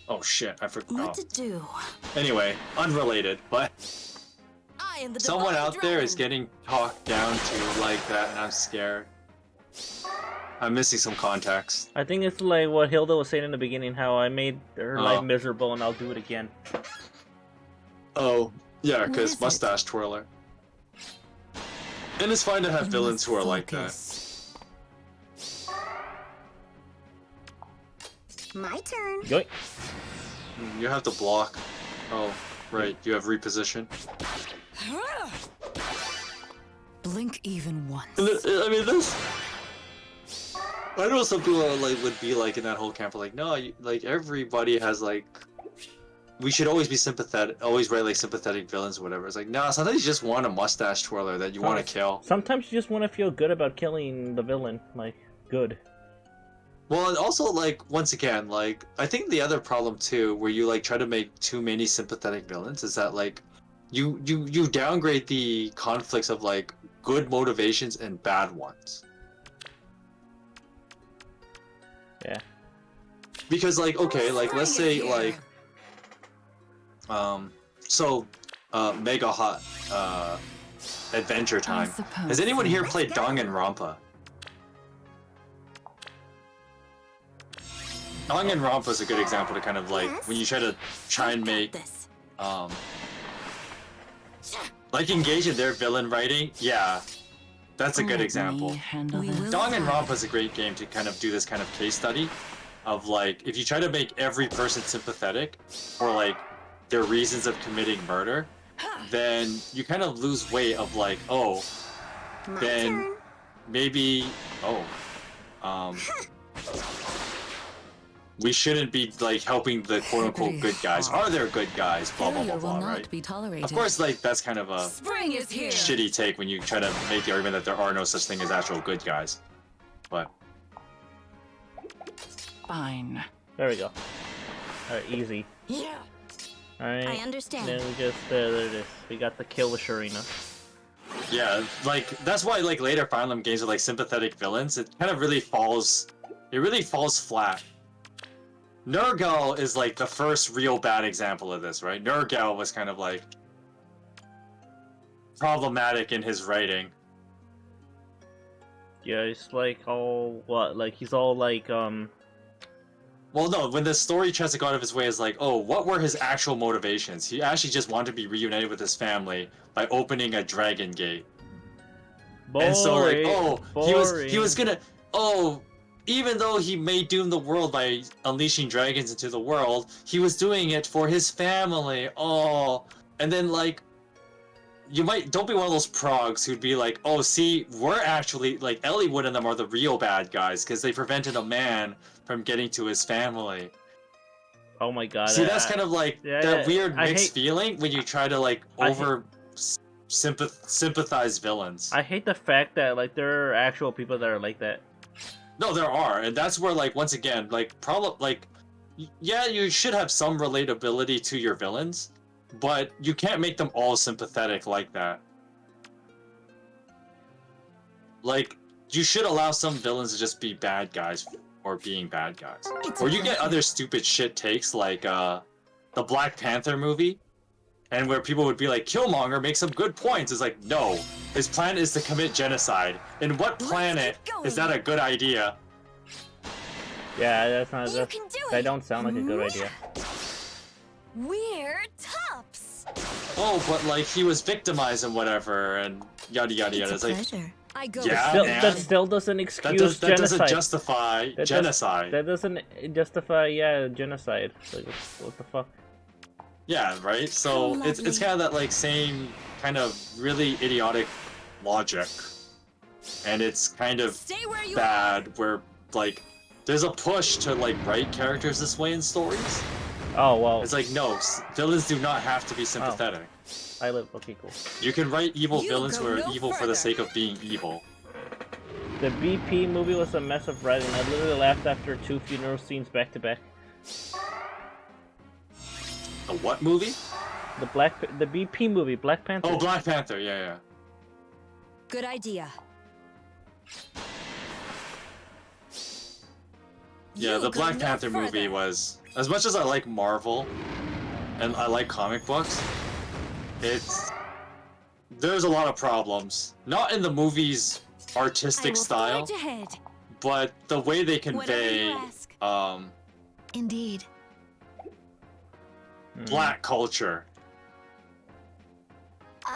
Oh shit, I forgot. What to do? Anyway, unrelated, but... I am the someone out there is getting talked down to like that, and I'm scared. I'm missing some context. I think it's like what Hilda was saying in the beginning, how I made her life miserable and I'll do it again. Oh, yeah, because mustache twirler. And it's fine to have villains who are like that. My turn. Yoink. You have to block. Oh, right, you have reposition. Blink even once. I mean, this... I know some people are, like, would be like in that whole camp, like, no, like everybody has like, we should always be sympathetic, always write like sympathetic villains or whatever. It's like, nah, sometimes you just want a mustache twirler that you want to kill. Sometimes you just want to feel good about killing the villain, like, good. Well, and also, like, once again, like, I think the other problem too, where you like try to make too many sympathetic villains, is that like, you downgrade the conflicts of like good motivations and bad ones. Yeah. Because like, okay, like let's say like Mega Hot Adventure Time. Has anyone here played Danganronpa? Danganronpa is a good example to kind of like when you try and make like engage in their villain writing. Yeah, that's a good example. Danganronpa is a great game to kind of do this kind of case study of like, if you try to make every person sympathetic for like their reasons of committing murder, then you kind of lose weight of like, oh, then maybe, we shouldn't be like helping the quote-unquote good guys. Are there good guys? Blah blah blah blah. Right? Of course, like that's kind of a shitty take when you try to make the argument that there are no such thing as actual good guys. But fine. There we go. Alright, easy. Yeah. Alright. I understand. Then we just there it is. We got the kill with Sharina. yeah, like that's why like later Fire Emblem games with like sympathetic villains, it kind of really falls. It really falls flat. Nergal is like the first real bad example of this, right? Nergal was kind of like problematic in his writing. Yeah, he's like all what? Like he's all like Well, no, when the story tries to go out of his way, is like, oh, what were his actual motivations? He actually just wanted to be reunited with his family by opening a dragon gate. boring. And so, like, oh, boring. he was gonna, oh, even though he may doom the world by unleashing dragons into the world, he was doing it for his family. Oh, and then like, don't be one of those progs who'd be like, oh, see, we're actually like Elliewood and them are the real bad guys because they prevented a man from getting to his family. Oh my god. See, that's kind of like that weird mixed feeling when you try to like sympathize villains. I hate the fact that like there are actual people that are like that. No, there are, and that's where like once again, like yeah, you should have some relatability to your villains, but you can't make them all sympathetic like that. Like, you should allow some villains to just be bad guys or being bad guys. Or you get other stupid shit takes like the Black Panther movie, and where people would be like, Killmonger makes some good points. It's like, no, his plan is to commit genocide. In what planet is that a good idea? Yeah, that's not. That don't sound like a good idea. We're tops. Oh, but like he was victimized and whatever, and yada yada yada. It's like, I go. yeah, That still doesn't excuse that genocide. doesn't justify genocide. That doesn't justify, genocide. Like, what the fuck? Yeah, right. So it's kind of that like same kind of really idiotic logic, and it's kind of bad where like there's a push to like write characters this way in stories. Oh well. It's like no, villains do not have to be sympathetic. I live. Okay, cool. You can write evil villains who are evil for the sake of being evil. The BP movie was a mess of writing. I literally laughed after 2 funeral scenes back to back. The what movie? The BP movie, Black Panther. Oh, Black Panther. Yeah, yeah. Good idea. Yeah, the Black Panther movie was, as much as I like Marvel and I like comic books, there's a lot of problems. Not in the movie's artistic style, but the way they convey Indeed. black culture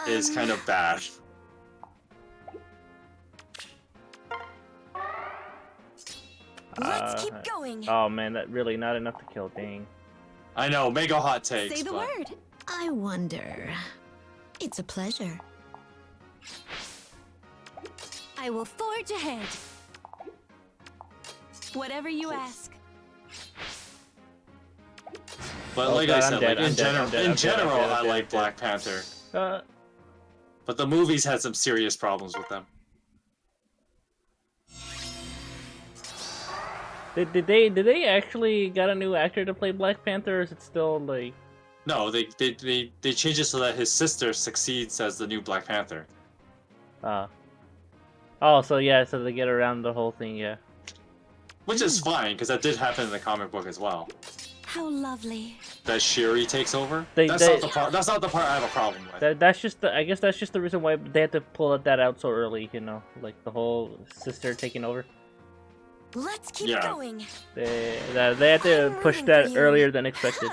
is kind of bad. Let's keep going. Oh man, that really not enough to kill. Dang. I know, mega hot takes. Say the word. I wonder. It's a pleasure. I will forge ahead. Whatever you ask. But like I said, like in general, I like Black Panther. But the movies had some serious problems with them. Did they actually got a new actor to play Black Panther, or is it still like? No, they changed it so that his sister succeeds as the new Black Panther. Oh, so yeah, so they get around the whole thing, yeah. Which is fine, because that did happen in the comic book as well. How lovely. That Shuri takes over. That's not the part I have a problem with. That's just I guess that's just the reason why they had to pull that out so early, you know, like the whole sister taking over. Let's keep going. They had to push that earlier than expected.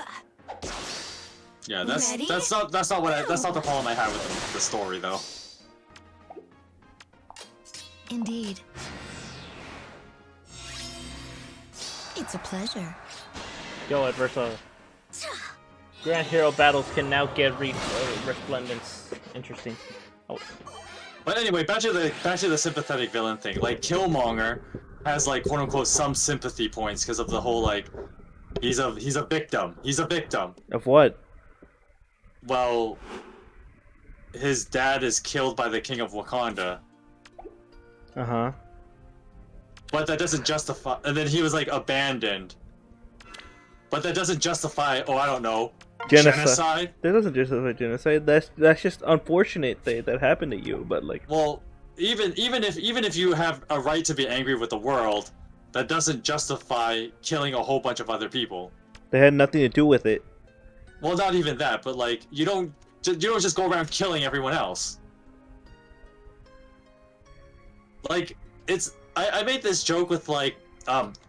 Yeah, that's not the problem I have with the story though. Indeed. It's a pleasure. Yo, Adverso. Grand Hero battles can now get resplendence. Interesting. Oh. But anyway, back to the sympathetic villain thing. Like Killmonger has like quote unquote some sympathy points because of the whole like he's a victim. He's a victim. Of what? Well, his dad is killed by the king of Wakanda. Uh-huh. But that doesn't justify, and then he was like abandoned. But that doesn't justify, oh I don't know, genocide. That doesn't justify genocide. That's just unfortunate that happened to you. But like, well, even if you have a right to be angry with the world, that doesn't justify killing a whole bunch of other people. They had nothing to do with it. Well, not even that, but like you don't just go around killing everyone else. Like I made this joke with like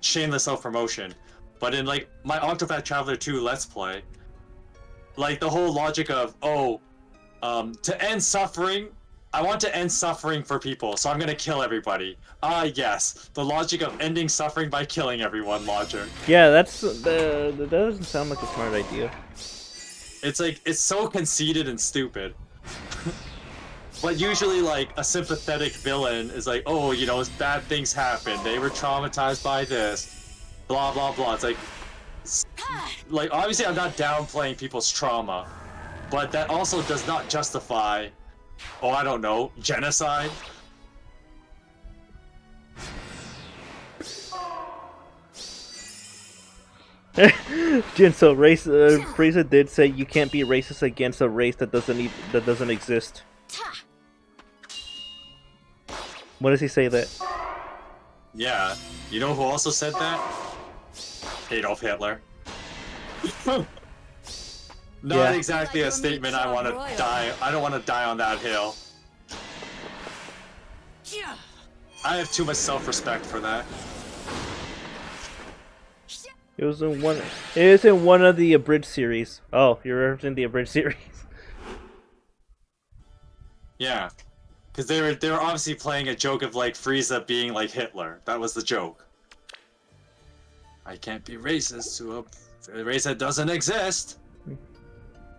shameless self-promotion, but in like my Octopath Traveler 2 Let's Play, like the whole logic of to end suffering, I want to end suffering for people, so I'm gonna kill everybody. Ah, yes, the logic of ending suffering by killing everyone logic. Yeah, that doesn't sound like a smart idea. It's like, it's so conceited and stupid. But usually, like, a sympathetic villain is like, oh, you know, bad things happen, they were traumatized by this, blah, blah, blah. It's like, obviously I'm not downplaying people's trauma, but that also does not justify, oh, I don't know, genocide? Jinso, Frieza did say you can't be racist against a race that doesn't exist. When does he say that? Yeah. You know who also said that? Adolf Hitler. Not exactly a statement I want to die. I don't want to die on that hill. I have too much self-respect for that. It was in one. It is in one of the abridged series. Oh, you're referencing the abridged series. Yeah, because they were obviously playing a joke of like Frieza being like Hitler. That was the joke. I can't be racist to a race that doesn't exist.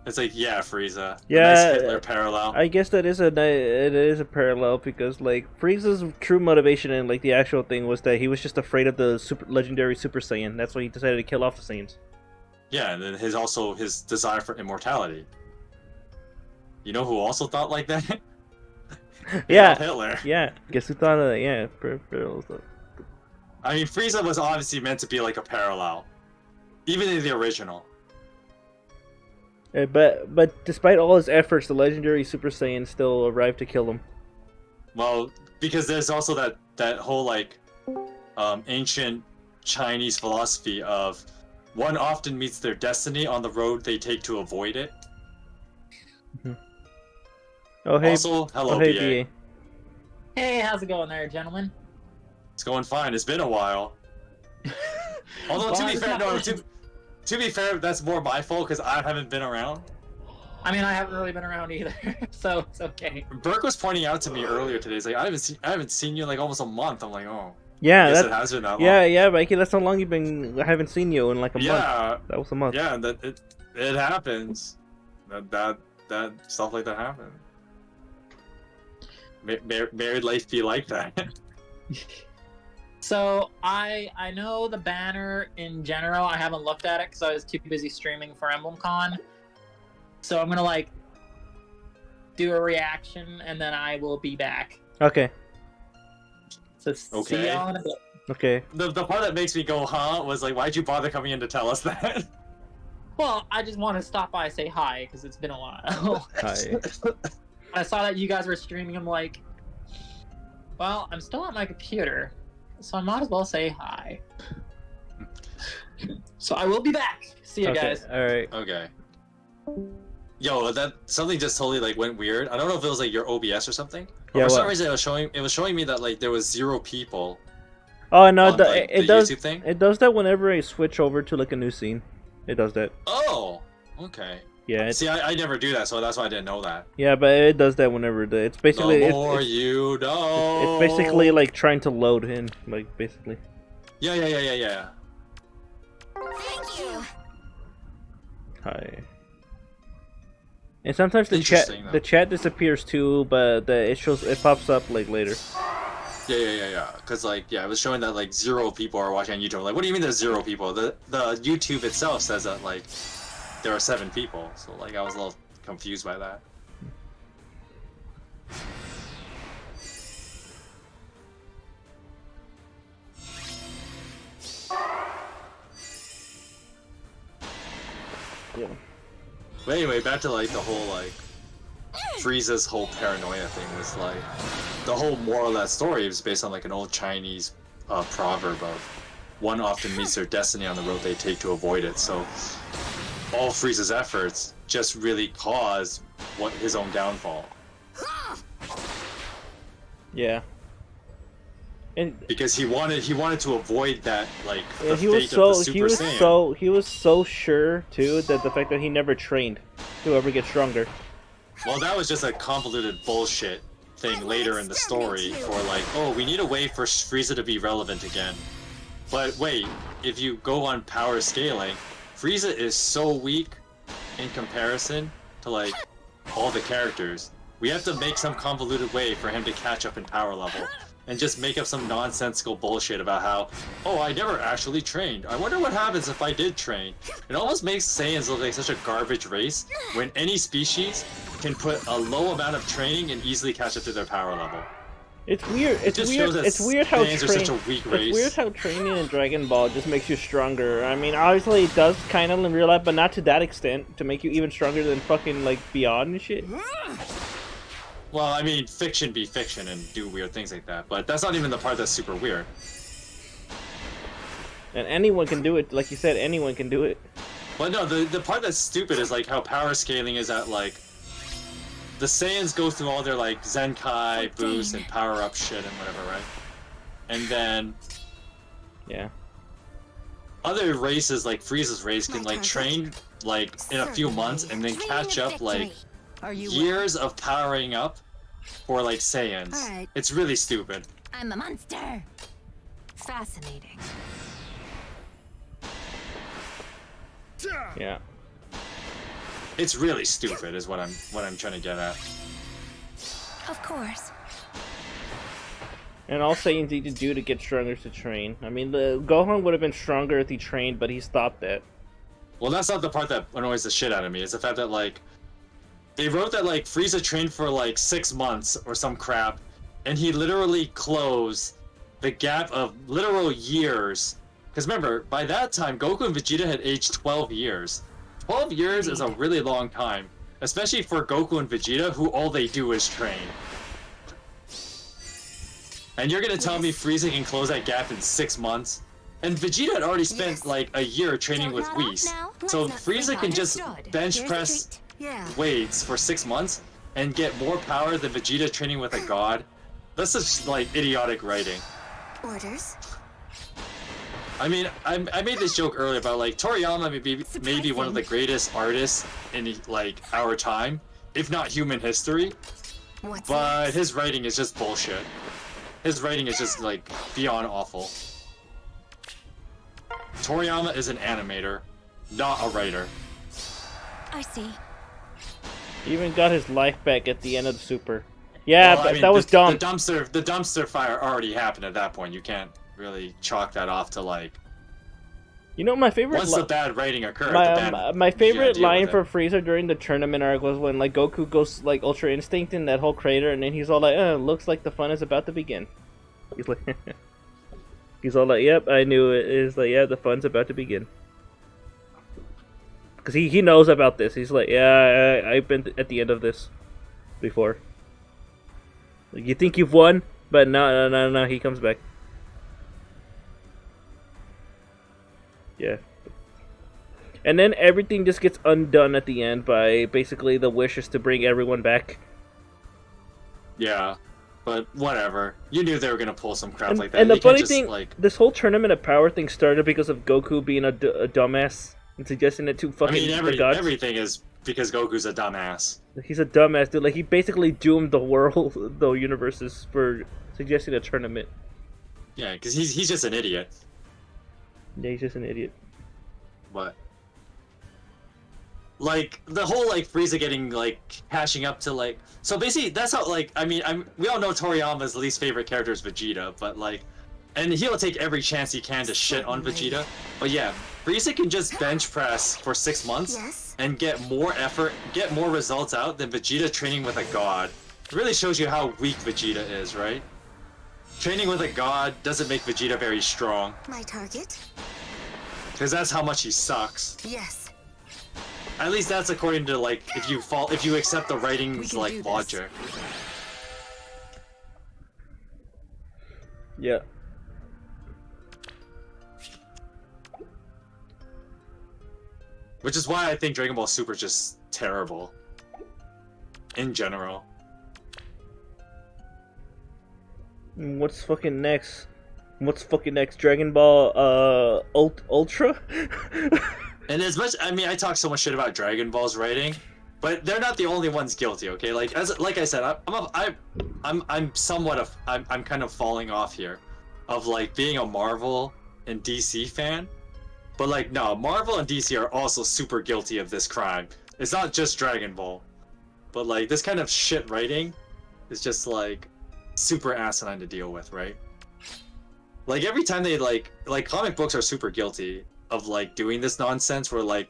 It's like, yeah, Frieza. Yeah, nice Hitler parallel. I guess it is a parallel because like Frieza's true motivation in like the actual thing was that he was just afraid of the legendary Super Saiyan. That's why he decided to kill off the Saiyans. Yeah, and then his desire for immortality. You know who also thought like that? Yeah, Hitler. Yeah, guess who thought of that? Yeah, parallels. I mean, Frieza was obviously meant to be like a parallel, even in the original. But despite all his efforts, the legendary Super Saiyan still arrived to kill him. Well, because there's also that whole like ancient Chinese philosophy of one often meets their destiny on the road they take to avoid it. Mm-hmm. Oh hey, also, hello, hey, BA. Hey, how's it going there, gentlemen? It's going fine. It's been a while. Although Well, to be fair, not- to be fair, that's more my fault because I haven't been around. I mean, I haven't really been around either, so it's okay. Burke was pointing out to me earlier today. He's like, I haven't seen you in like almost a month. I'm like, oh. Yeah, it has been that long. Yeah, Mikey, that's how long you've been. I haven't seen you in like a month. Yeah, that was a month. Yeah, it happens. That stuff like that happens. Married life be like that. So I know the banner in general. I haven't looked at it because I was too busy streaming for EmblemCon. So I'm gonna like do a reaction and then I will be back. Okay. So see y'all in a bit. Okay. The part that makes me go, huh, was like, why'd you bother coming in to tell us that? Well, I just want to stop by and say hi because it's been a while. Hi. I saw that you guys were streaming. I'm like, well, I'm still on my computer, so I might as well say hi. So I will be back. See you guys. All right. Okay. Yo, that something just totally like went weird. I don't know if it was like your OBS or something. Yeah, for some reason it was showing me that like there was 0 people. Oh no, on, like, it the does. YouTube thing? It does that whenever I switch over to like a new scene. It does that. Oh, okay. Yeah. See, I never do that, so that's why I didn't know that. Yeah, but it does that whenever it's basically. The more you know. It's basically like trying to load in, like basically. Yeah. Thank you. Hi. And sometimes the chat disappears too, but it pops up like later. Yeah. Cause like it was showing that like 0 people are watching on YouTube. I'm like, what do you mean there's 0 people? The YouTube itself says that like there are 7 people. So like I was a little confused by that. Yeah. But anyway, back to like the whole like Frieza's whole paranoia thing was like the whole moral of that story was based on like an old Chinese proverb of one often meets their destiny on the road they take to avoid it. So all Frieza's efforts just really caused his own downfall. Yeah. And because he wanted to avoid that, like, the he fate of the Super Saiyan. He was so sure too that the fact that he never trained to ever get stronger. Well, that was just a convoluted bullshit thing later in the story for like, oh, we need a way for Frieza to be relevant again. But wait, if you go on power scaling, Frieza is so weak in comparison to like all the characters. We have to make some convoluted way for him to catch up in power level. And just make up some nonsensical bullshit about how, oh, I never actually trained. I wonder what happens if I did train. It almost makes Saiyans look like such a garbage race when any species can put a low amount of training and easily catch up to their power level. It's weird. It's weird how training in Dragon Ball just makes you stronger. I mean, obviously it does kind of in real life, but not to that extent to make you even stronger than fucking like Beyond and shit. Well, I mean, fiction be fiction and do weird things like that, but that's not even the part that's super weird. And anyone can do it, like you said, anyone can do it. Well, no, the part that's stupid is like how power scaling is at like, the Saiyans go through all their like Zenkai boosts and power up shit and whatever, right? And then, yeah, other races like Frieza's race can like train like in a few months and then catch up like years of powering up for like Saiyans. Alright. It's really stupid. I'm a monster. Fascinating. Yeah. It's really stupid is what I'm trying to get at. Of course. And all Saiyans need to do to get stronger is to train. I mean, the Gohan would have been stronger if he trained, but he stopped that. Well, that's not the part that annoys the shit out of me. It's the fact that like they wrote that like Frieza trained for like 6 months or some crap, and he literally closed the gap of literal years. Because remember, by that time, Goku and Vegeta had aged 12 years. 12 years is a really long time, especially for Goku and Vegeta, who all they do is train. And you're gonna tell me Frieza can close that gap in 6 months? And Vegeta had already spent like a year training with Whis. So Frieza can just bench press weights for 6 months and get more power than Vegeta training with a god. That's just like idiotic writing. Orders. I mean, I made this joke earlier about like Toriyama may be one of the greatest artists in like our time, if not human history. But his writing is just bullshit. His writing is just like beyond awful. Toriyama is an animator, not a writer. I see. He even got his life back at the end of the Super. Yeah, well, but I mean, that was dumb. The dumpster fire already happened at that point. You can't really chalk that off to like. You know, my favorite. Once the bad writing occurred, my favorite line for Frieza during the tournament arc was when like Goku goes like Ultra Instinct in that whole crater, and then he's all like, looks like the fun is about to begin." He's like, he's all like, "Yep, I knew it." Is like, "Yeah, the fun's about to begin." Because he knows about this. He's like, "Yeah, I've been at the end of this before." Like, you think you've won, but no, he comes back. Yeah. And then everything just gets undone at the end by basically the wishes to bring everyone back. Yeah, but whatever. You knew they were gonna pull some crap like that. And the funny just, thing, like... this whole Tournament of Power thing started because of Goku being a dumbass and suggesting it to fucking the gods. Everything is because Goku's a dumbass. He's a dumbass, dude. Like, he basically doomed the world, the universes, for suggesting a tournament. Yeah, because he's just an idiot. Yeah, he's just an idiot. What? Like, the whole, like, Frieza getting, like, catching up to, like... So, basically, that's how, like, I mean, we all know Toriyama's least favorite character is Vegeta, but, like... And he'll take every chance he can to shit on Vegeta. But, yeah, Frieza can just bench press for 6 months and get more effort, get more results out than Vegeta training with a god. It really shows you how weak Vegeta is, right? Training with a god doesn't make Vegeta very strong. My target? Because that's how much he sucks. Yes. At least that's according to like if you accept the writing's like logic. Yeah. Which is why I think Dragon Ball Super is just terrible. In general. What's fucking next? What's fucking next? Dragon Ball Ultra? And as much, I mean, I talk so much shit about Dragon Ball's writing, but they're not the only ones guilty. Okay, like I said, I'm kind of falling off here, of like being a Marvel and DC fan, but like no, Marvel and DC are also super guilty of this crime. It's not just Dragon Ball, but like this kind of shit writing is just like super asinine to deal with, right? Like every time they like comic books are super guilty of like doing this nonsense where like,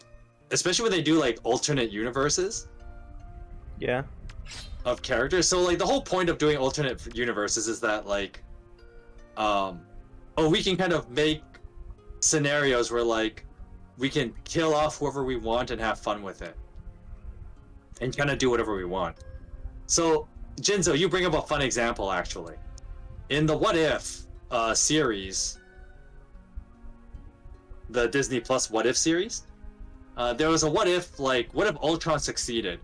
especially when they do like alternate universes. Yeah. Of characters. So like the whole point of doing alternate universes is that like, we can kind of make scenarios where like we can kill off whoever we want and have fun with it. And kind of do whatever we want. So Jinzo, you bring up a fun example actually. In the What If series, the Disney Plus What If series, there was a what if Ultron succeeded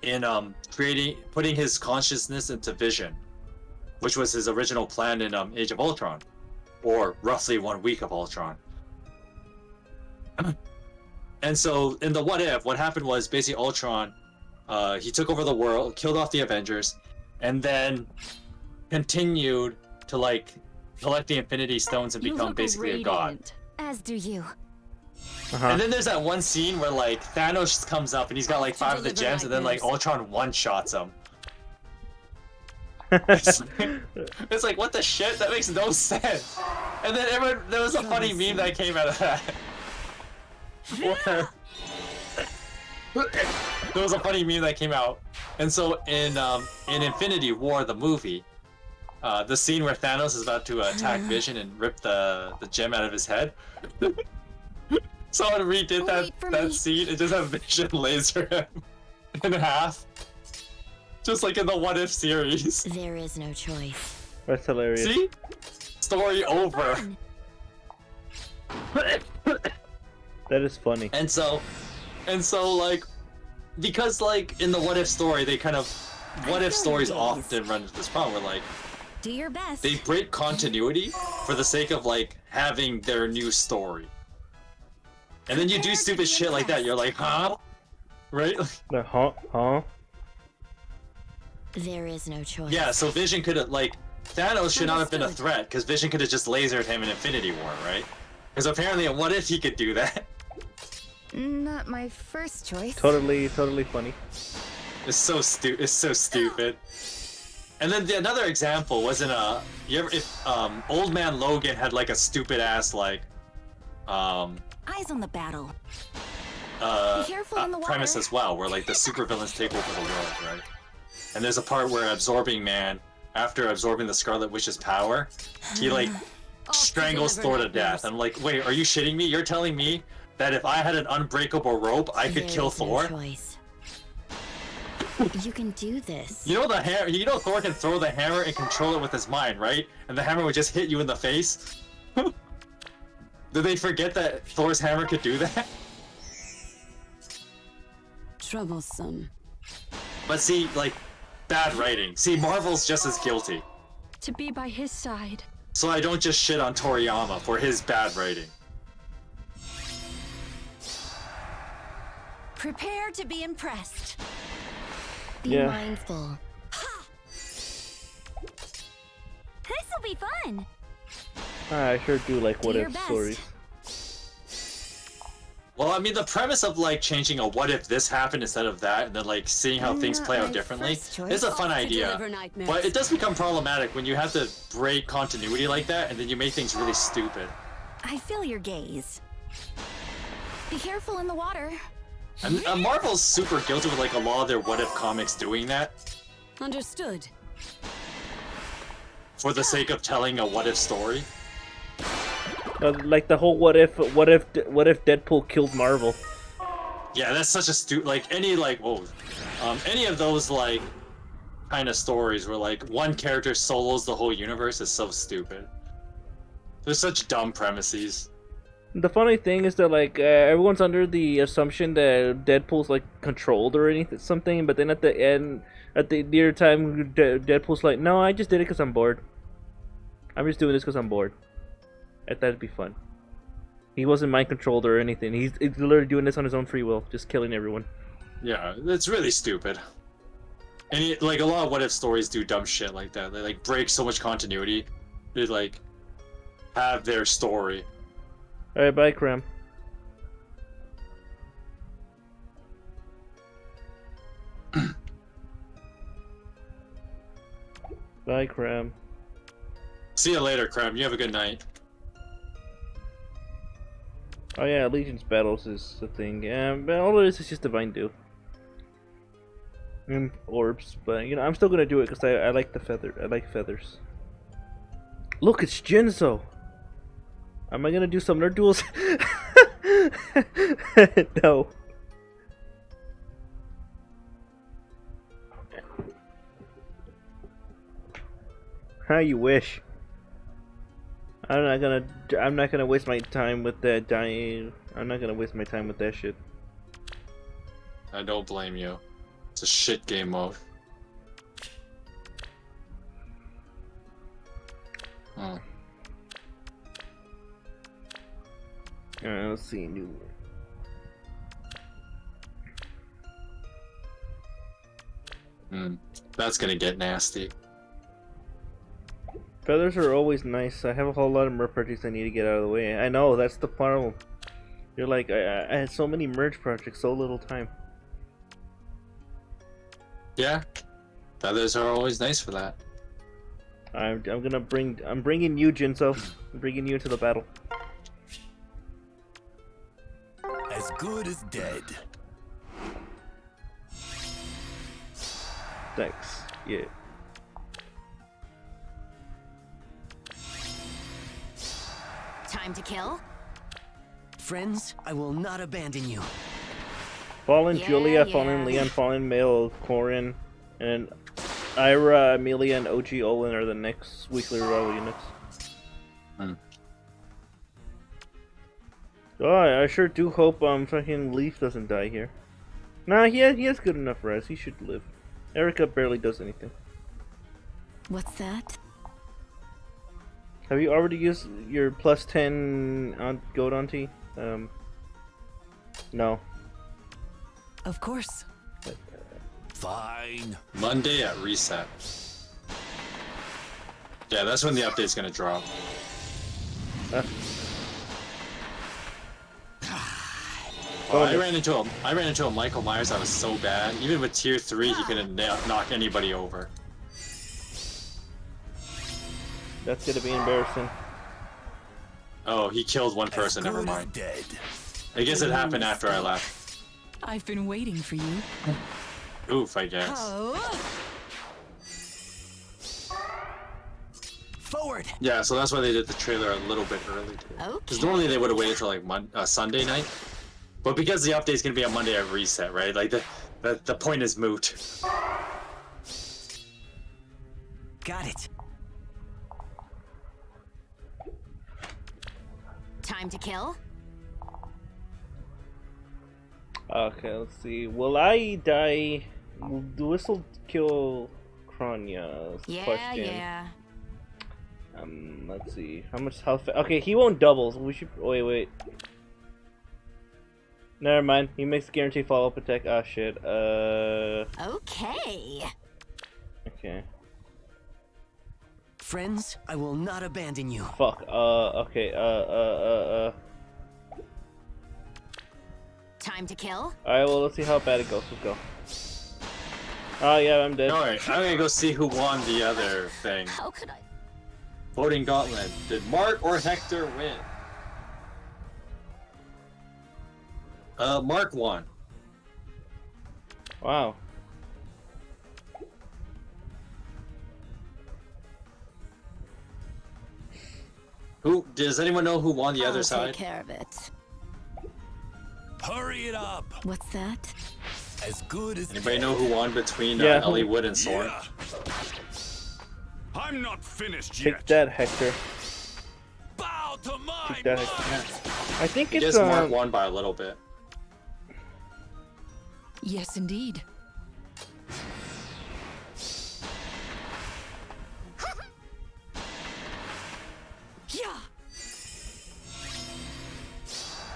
in putting his consciousness into Vision, which was his original plan in Age of Ultron, or roughly 1 week of Ultron. And so in the what if, what happened was basically Ultron, he took over the world, killed off the Avengers, and then continued to like collect the Infinity Stones and become basically a god. As do you. And then there's that one scene where like Thanos comes up and he's got like 5 of the gems, and then like Ultron one-shots him. It's like, what the shit? That makes no sense. And then there was a funny meme that came out of that. There was a funny meme that came out. And so in Infinity War, the movie, the scene where Thanos is about to attack Vision and rip the gem out of his head. Someone redid that scene and just have Vision laser him in half. Just like in the What If series. There is no choice. That's hilarious. See? Story over. That is funny. And so like, because like in the What If story, they kind of, What If stories often run into this problem where like, do your best. They break continuity for the sake of like having their new story. And then you do stupid shit like that. You're like, huh? Right? The huh? There is no choice. Yeah, so Vision could have, like, Thanos should not have been a threat, because Vision could have just lasered him in Infinity War, right? Because apparently in What If he could do that? Not my first choice. Totally funny. It's so stupid. And then another example was in Old Man Logan had like a stupid ass like eyes on the battle. Be careful in the water. Premise as well, where like the supervillains take over the world, right? And there's a part where Absorbing Man, after absorbing the Scarlet Witch's power, he like strangles Thor to death. I'm like, wait, are you shitting me? You're telling me that if I had an unbreakable rope, I could kill Thor? You can do this. You know Thor can throw the hammer and control it with his mind, right? And the hammer would just hit you in the face. Did they forget that Thor's hammer could do that? Troublesome. But see, like, bad writing. See, Marvel's just as guilty. To be by his side. So I don't just shit on Toriyama for his bad writing. Prepare to be impressed. Be mindful. This'll be fun. I sure do like What If stories. Well, I mean, the premise of like changing a what if this happened instead of that, and then like seeing how things play out differently is a fun idea. But it does become problematic when you have to break continuity like that, and then you make things really stupid. I feel your gaze. Be careful in the water. And Marvel's super guilty with like a lot of their what if comics doing that. Understood. For the sake of telling a what if story. Like the whole what if Deadpool killed Marvel. Yeah, that's such a like any like any of those like kind of stories where like one character solos the whole universe is so stupid. They're such dumb premises. The funny thing is that like everyone's under the assumption that Deadpool's like controlled or anything something, but then at the end, at the near time, Deadpool's like, no, I just did it because I'm bored. I'm just doing this because I'm bored. I thought it'd be fun. He wasn't mind controlled or anything. He's literally doing this on his own free will, just killing everyone. Yeah, it's really stupid. And like a lot of what if stories do dumb shit like that. They like break so much continuity. They like have their story. All right, bye, Cram. Bye, Cram. See you later, Cram. You have a good night. Oh yeah, Allegiance battles is the thing. But all of this is just divine do. And orbs, but you know I'm still gonna do it because I like the feather. I like feathers. Look, it's Jinzo. Am I gonna do some nerd duels? No. How you wish. I'm not gonna waste my time with that dying. I'm not gonna waste my time with that shit. I don't blame you. It's a shit game mode. Oh. Alright, let's see. New. That's gonna get nasty. Feathers are always nice. I have a whole lot of merge projects I need to get out of the way. I know, that's the problem. You're like, I had so many merge projects, so little time. Yeah, feathers are always nice for that. I'm bringing you, Jinzo. I'm bringing you into the battle. As good as dead. Thanks. Yeah. Time to kill? Friends, I will not abandon you. Fallen Julia, Fallen Leon, Fallen Male, Corin, and Ira, Amelia, and OG Olin are the next weekly revival units. Oh, I sure do hope fucking Leaf doesn't die here. Nah, he has good enough res. He should live. Erica barely does anything. What's that? Have you already used your plus 10 on goat auntie? No. Of course. Fine. Monday at reset. Yeah, that's when the update's gonna drop. Oh, I ran into a Michael Myers that was so bad. Even with tier 3, he couldn't knock anybody over. That's gonna be embarrassing. Oh, he killed one person. Never mind. Dead. I guess it happened after I left. I've been waiting for you. Oof, I guess. Oh. Forward. Yeah, so that's why they did the trailer a little bit early today. Because normally they would have waited till like Sunday night, but because the update's gonna be on Monday at reset, right? Like the point is moot. Got it. Time to kill? Okay, let's see. Will I die? Will Whistle kill Kronya? Question. Yeah. Let's see. How much health? Okay, he won't double. So we should. Wait. Never mind. He makes guaranteed follow-up attack. Ah, shit. Okay. Okay. Friends, I will not abandon you. Fuck. Okay. Time to kill? Alright, well, let's see how bad it goes. Let's go. Oh, yeah, I'm dead. Alright, I'm gonna go see who won the other thing. How could I? Voting Gauntlet. Did Mark or Hector win? Mark won. Wow. Does anyone know who won the other side? I'll take care of it. Hurry it up. What's that? As good as Anybody dead. know who won between Yeah. Ellie Wood and Soren? Yeah. I'm not finished Take yet. that, Hector. Bow to mine. Take that, Hector. I think He it's just Mark won by a little bit. Yes, indeed.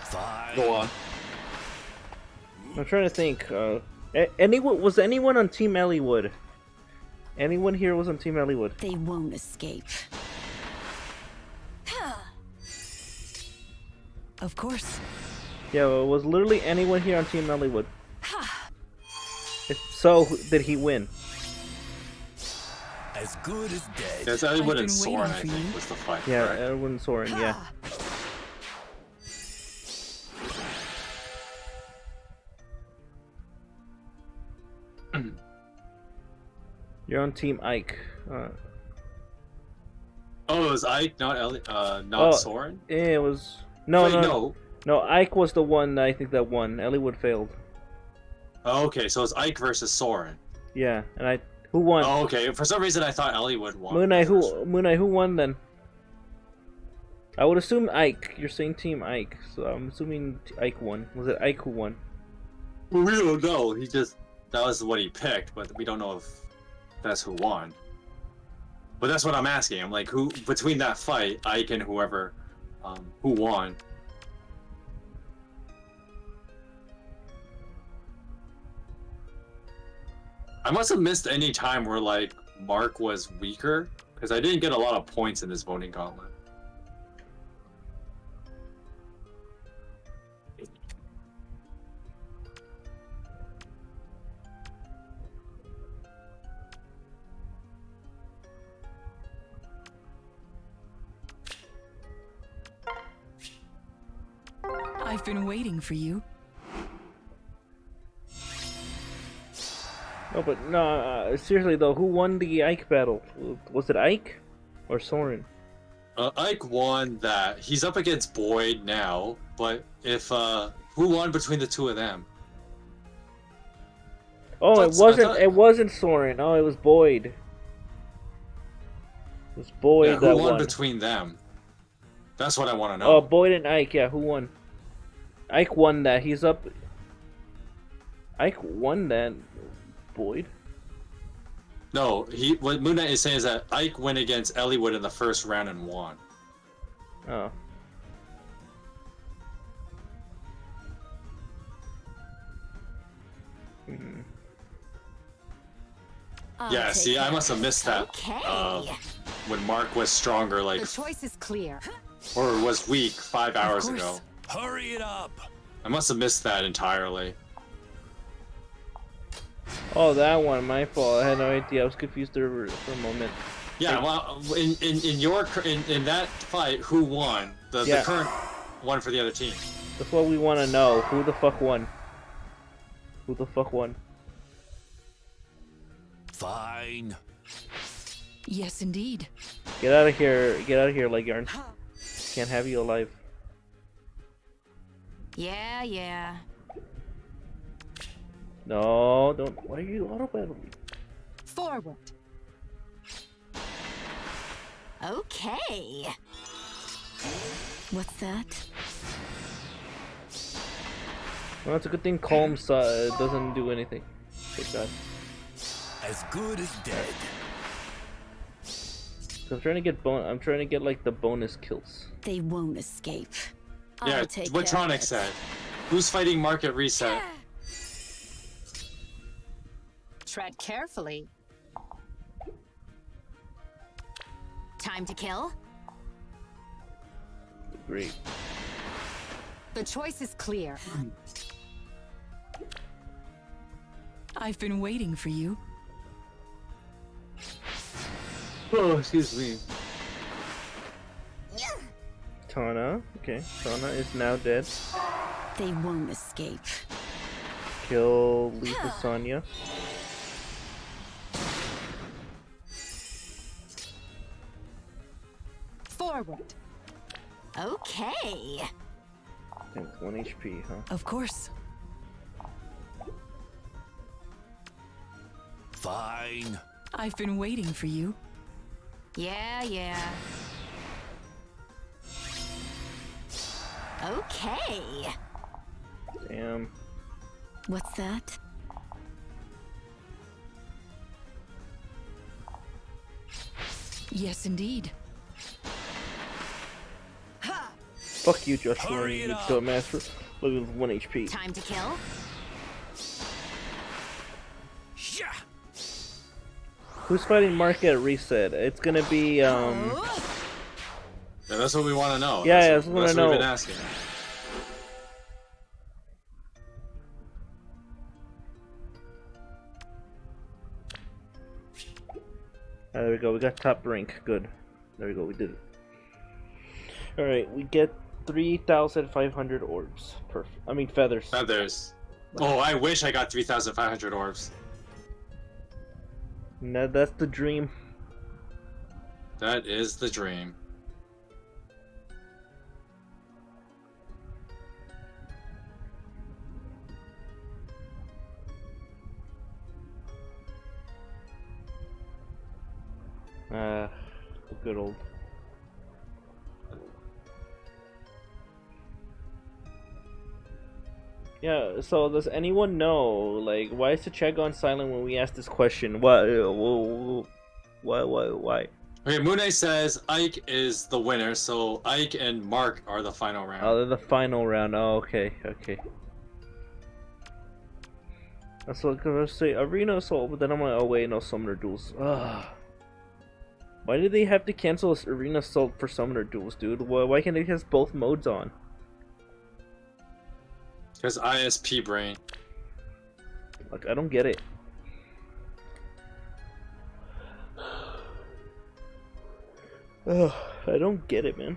Fine. Go on. I'm trying to think. Was anyone on Team Elliewood? Anyone here was on Team Elliewood? They won't escape. Of course. Yeah, was literally anyone here on Team Elliewood? If so, did he win? As good as dead. Yes, Elliewood and Soren, I think, was the fight. Yeah, right? Elliewood and Soren, yeah. You're on Team Ike. Oh, it was Ike, not not Soren? Yeah, it was. No, Wait, no, Ike was the one I think that won. Elliewood failed. Oh, okay, so it's Ike versus Soren. Yeah, and who won? Oh, okay. For some reason, I thought Elliewood won. Moon Knight, who won then? I would assume Ike. You're saying Team Ike, so I'm assuming Ike won. Was it Ike who won? Well, we don't know. That was what he picked, but we don't know if that's who won. But that's what I'm asking. I'm like, who between that fight, Ike and whoever, who won? I must have missed any time where like Mark was weaker because I didn't get a lot of points in this voting gauntlet. I've been waiting for you. No, but no. Seriously though, who won the Ike battle? Was it Ike or Soren? Ike won that. He's up against Boyd now, but if who won between the two of them? Oh, it wasn't Soren. Oh, it was Boyd. It was Boyd yeah, that who won won. between them? That's what I want to know. Oh, Boyd and Ike. Yeah, who won? Ike won that. He's up. Ike won that. Boyd? No, what Moon Knight is saying is that Ike went against Elliewood in the first round and won. Oh. Yeah, see, I must have missed that. Okay. When Mark was stronger, like, The choice is clear. or was weak 5 hours ago. Hurry it up. I must have missed that entirely. Oh, that one, my fault. I had no idea. I was confused there for a moment. Yeah, well, in that fight, who won? The current one for the other team. That's what we want to know. Who the fuck won? Who the fuck won? Fine. Yes, indeed. Get out of here. Get out of here, Legarn. Can't have you alive. Yeah, yeah. No, don't. Why are you auto-battling? Forward. Okay. What's that? Well, it's a good thing Calm doesn't do anything. Take that. As good as dead. So I'm trying to get I'm trying to get like the bonus kills. They won't escape. Yeah, I'll take what care of Tronic it. said. Who's fighting Market Reset? Tread carefully. Time to kill? Great. The choice is clear. I've been waiting for you. Oh, excuse me. Tana. Okay, Tana is now dead. They won't escape. Kill Lisa Sonya. Forward. Okay. Thanks, 1 HP, huh? Of course. Fine. I've been waiting for you. Yeah, yeah. Okay. Damn. What's that? Yes, indeed. Fuck you, Joshua. Hurry You it up. dumbass. Look at 1 HP. Time to kill. Yeah. Who's fighting Mark at reset? It's gonna be Yeah, that's what we want to know. Yeah, that's yeah, what, that's what what we've I been know. asking. There we go. We got top rank. Good. There we go. We did it. All right. We get 3,500 orbs. Perfect. I mean feathers. Feathers. Oh, I wish I got 3,500 orbs. No, that's the dream. That is the dream. Good old. Yeah, so does anyone know, like, why is the chat gone silent when we ask this question? Why? Why? Okay, Moon Knight says Ike is the winner, so Ike and Mark are the final round. Oh, they're the final round. Oh, okay, okay. That's what I was gonna say. Arena Assault, but then I'm like, oh wait, no Summoner Duels. Ugh. Why did they have to cancel Arena Assault for Summoner Duels, dude? Why can't they have both modes on? Because ISP brain. Like, I don't get it. Ugh, I don't get it, man.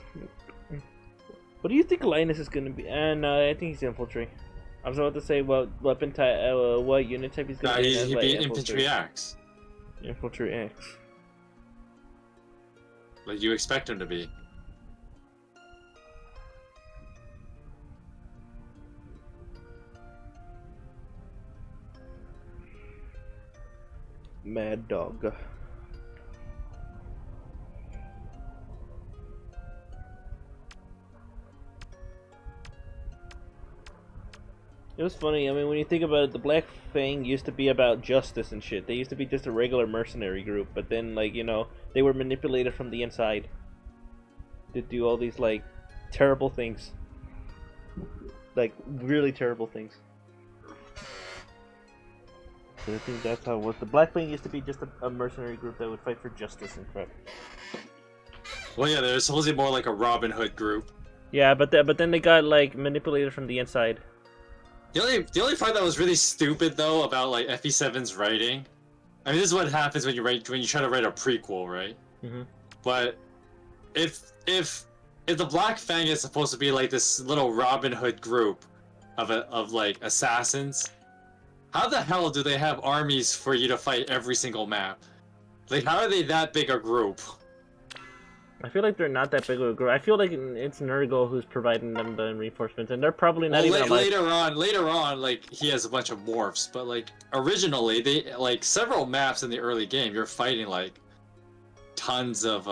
What do you think Linus is gonna be? And I think he's infantry. I was about to say what weapon type, what unit type he's gonna be. He'd be infantry axe. Infantry axe. Like you expect him to be. Mad Dog. It was funny, I mean, when you think about it, the Black Fang used to be about justice and shit. They used to be just a regular mercenary group, but then, like, you know, they were manipulated from the inside to do all these, like, terrible things. Like, really terrible things. So I think that's how it was. The Black Fang used to be just a mercenary group that would fight for justice and crap. Well, yeah, they're supposedly more like a Robin Hood group. Yeah, but then they got, like, manipulated from the inside. The only part that was really stupid though about like FE7's writing, I mean this is what happens when you try to write a prequel, right? Mm-hmm. But if the Black Fang is supposed to be like this little Robin Hood group of like assassins, how the hell do they have armies for you to fight every single map? Like how are they that big a group? I feel like they're not that big of a group. I feel like it's Nurgle who's providing them the reinforcements, and they're probably not even alive. Later on, like he has a bunch of morphs, but like originally, they like several maps in the early game, you're fighting like tons of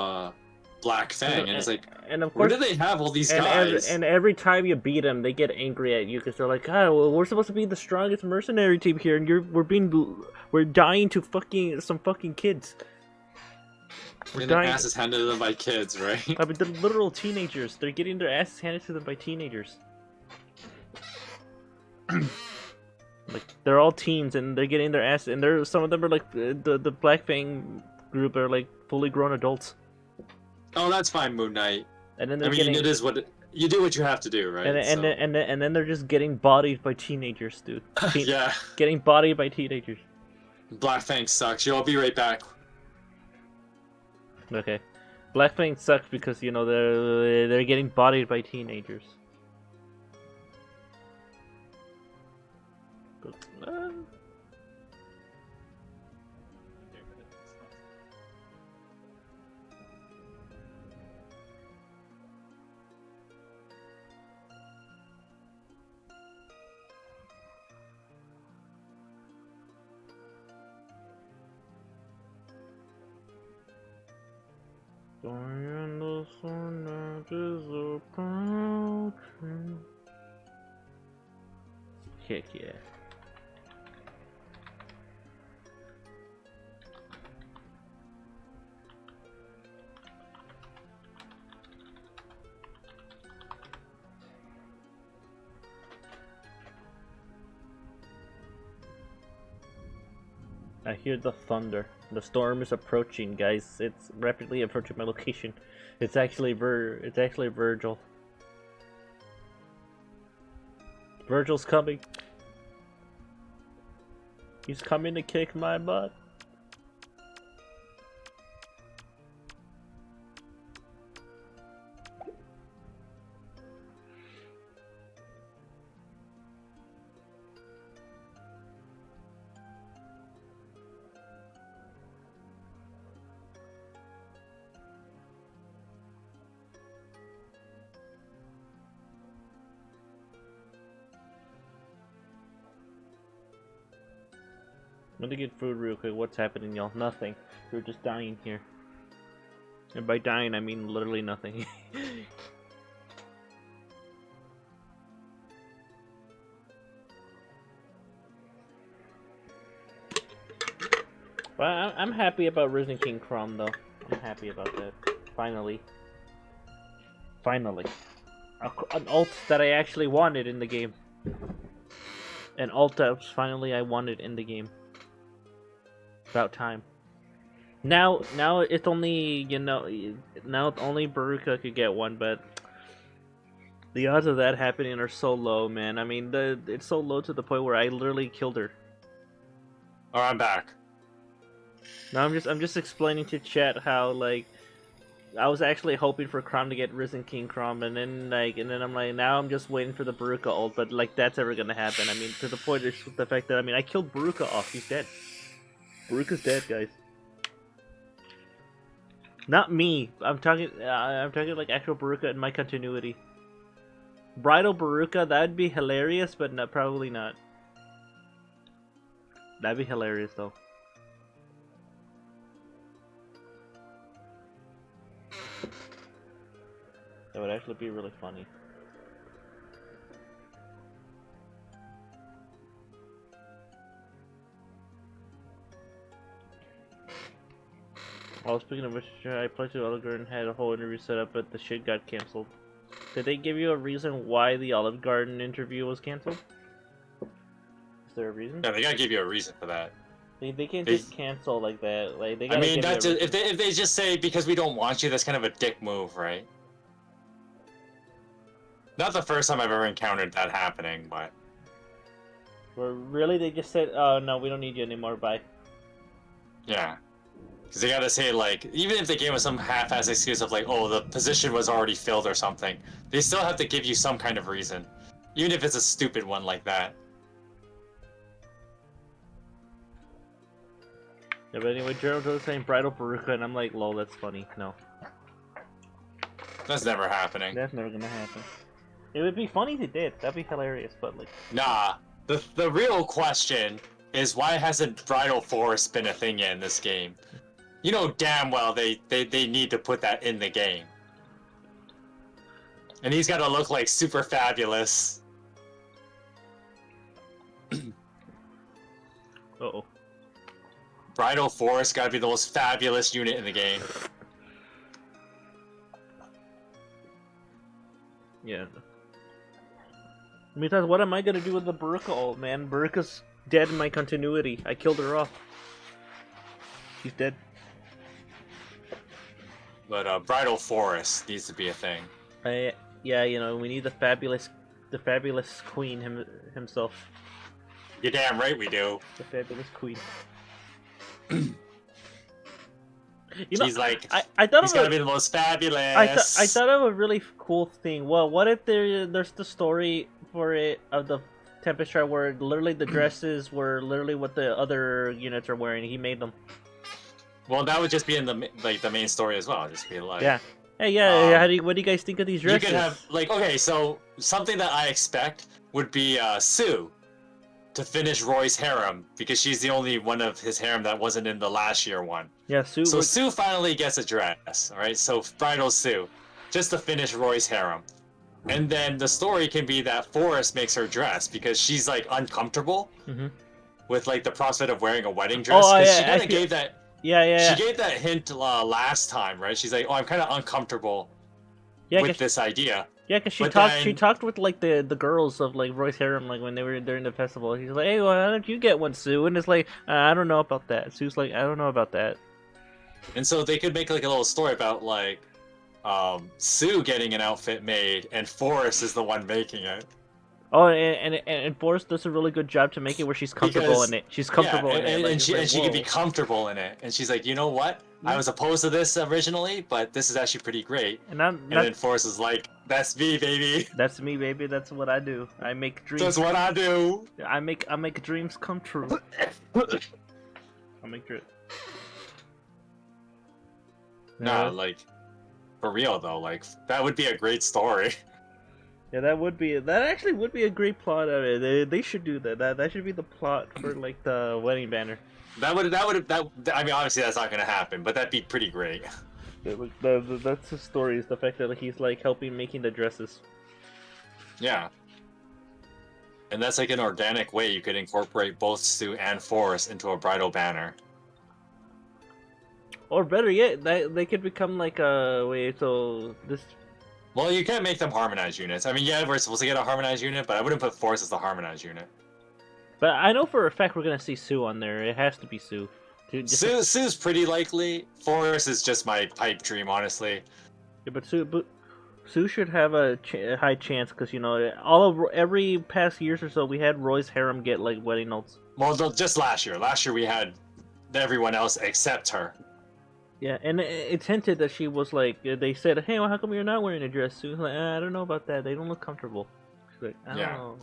Black Fang, and it's like, and of course, where do they have all these guys? And every time you beat them, they get angry at you because they're like, "Ah, well, we're supposed to be the strongest mercenary team here, and we're dying to some fucking kids." We're getting their asses handed to them by kids, right? I mean, they're literal teenagers. They're getting their asses handed to them by teenagers. Like, they're all teens, and they're getting their ass, and some of them are like the Black Fang group are like fully grown adults. Oh, that's fine, Moon Knight. And then I mean, it is what you do. What you have to do, right? And then they're just getting bodied by teenagers, dude. Yeah. Getting bodied by teenagers. Black Fang sucks. Yo, I'll be right back. Okay, Black Fang sucks because, you know, they're getting bodied by teenagers. But, and the sun is approaching. kick, yeah. I hear the thunder. The storm is approaching, guys. It's rapidly approaching my location. It's actually Virgil. Virgil's coming. He's coming to kick my butt. I'm gonna get food real quick. What's happening, y'all? Nothing. We're just dying here. And by dying, I mean literally nothing. But I'm happy about Risen King Crom, though. I'm happy about that. Finally. Finally. An ult that I actually wanted in the game. An ult that finally I wanted in the game. About time. Now it's only, you know, now only Beruka could get one, but the odds of that happening are so low, man. I mean, it's so low to the point where I literally killed her. Oh, I'm back. Now I'm just explaining to chat how, like, I was actually hoping for Crom to get Risen King Crom, and then I'm like, now I'm just waiting for the Beruka ult, but like that's ever gonna happen. I mean, to the point is the fact that, I mean, I killed Beruka off. He's dead. Beruka's dead, guys. Not me. I'm talking like actual Beruka in my continuity. Bridal Beruka, that'd be hilarious, but no, probably not. That'd be hilarious though. That would actually be really funny. Oh, speaking of which, I played to Olive Garden, had a whole interview set up, but the shit got cancelled. Did they give you a reason why the Olive Garden interview was cancelled? Is there a reason? Yeah, they gotta give you a reason for that. They can't just cancel like that. Like they gotta I mean, give that's you a just, if they just say because we don't want you, that's kind of a dick move, right? Not the first time I've ever encountered that happening, but... Or really, they just said, oh no, we don't need you anymore, bye. Yeah. Because they gotta say, like, even if they gave us some half-ass excuse of like, oh, the position was already filled or something, they still have to give you some kind of reason. Even if it's a stupid one like that. Yeah, but anyway, Gerald was saying Bridal Beruka, and I'm like, lol, that's funny. No. That's never happening. That's never gonna happen. It would be funny if it did. That'd be hilarious, but like... Nah. The real question is why hasn't Bridal Forest been a thing yet in this game? You know damn well they need to put that in the game. And he's gotta look like super fabulous. Uh-oh. Bridal Forest gotta be the most fabulous unit in the game. Yeah. Because what am I gonna do with the Beruka ult, man? Beruka's dead in my continuity. I killed her off. She's dead. But Bridal Forest needs to be a thing. Yeah, you know, we need the fabulous queen himself. You're damn right we do. The fabulous queen. She's like, I thought he's gotta be the most fabulous. I thought of a really cool thing. Well, what if there's the story for it of the Tempest where literally the dresses were literally what the other units are wearing. He made them. Well, that would just be in the main story as well. Just be like, yeah. Hey, yeah. What do you guys think of these dresses? You could have like, okay, so something that I expect would be Sue to finish Roy's harem because she's the only one of his harem that wasn't in the last year one. Yeah, Sue. So Sue finally gets a dress. All right, so Bridal Sue, just to finish Roy's harem. And then the story can be that Forrest makes her dress because she's like uncomfortable with like the prospect of wearing a wedding dress. Oh, yeah, she kind of gave that. Yeah. She gave that hint last time, right? She's like, "Oh, I'm kind of uncomfortable with this idea." Yeah, because she talked with like the girls of like Royce Harem like when they were during the festival. He's like, "Hey, well, why don't you get one, Sue?" And it's like, "I don't know about that." Sue's like, "I don't know about that." And so they could make like a little story about like Sue getting an outfit made, and Forrest is the one making it. Oh, and Forrest does a really good job to make it where she's comfortable in it. She's comfortable in it. And she can be comfortable in it. And she's like, you know what? I was opposed to this originally, but this is actually pretty great. And then Forrest is like, that's me, baby. That's me, baby. That's what I do. I make dreams. That's what I do. I make dreams come true. I make dreams. Nah, like, for real though, like that would be a great story. Yeah, that actually would be a great plot of it. They should do that. That should be the plot for like the wedding banner. I mean, obviously that's not gonna happen, but that'd be pretty great. That's his story. Is the fact that he's like helping making the dresses. Yeah. And that's like an organic way you could incorporate both Sue and Forrest into a bridal banner. Or better yet, they could become like a wait. So this. Well, you can't make them harmonized units. I mean, yeah, we're supposed to get a harmonized unit, but I wouldn't put Forrest as the harmonized unit. But I know for a fact we're gonna see Sue on there. It has to be Sue. Sue's pretty likely. Forrest is just my pipe dream, honestly. Yeah, but Sue should have a high chance because you know every past years or so we had Roy's harem get like wedding notes. Well, just last year. Last year we had everyone else except her. Yeah, and it's hinted that she was like, they said, hey, well, how come you're not wearing a dress? Sue's like, I don't know about that. They don't look comfortable. She's like, I don't know.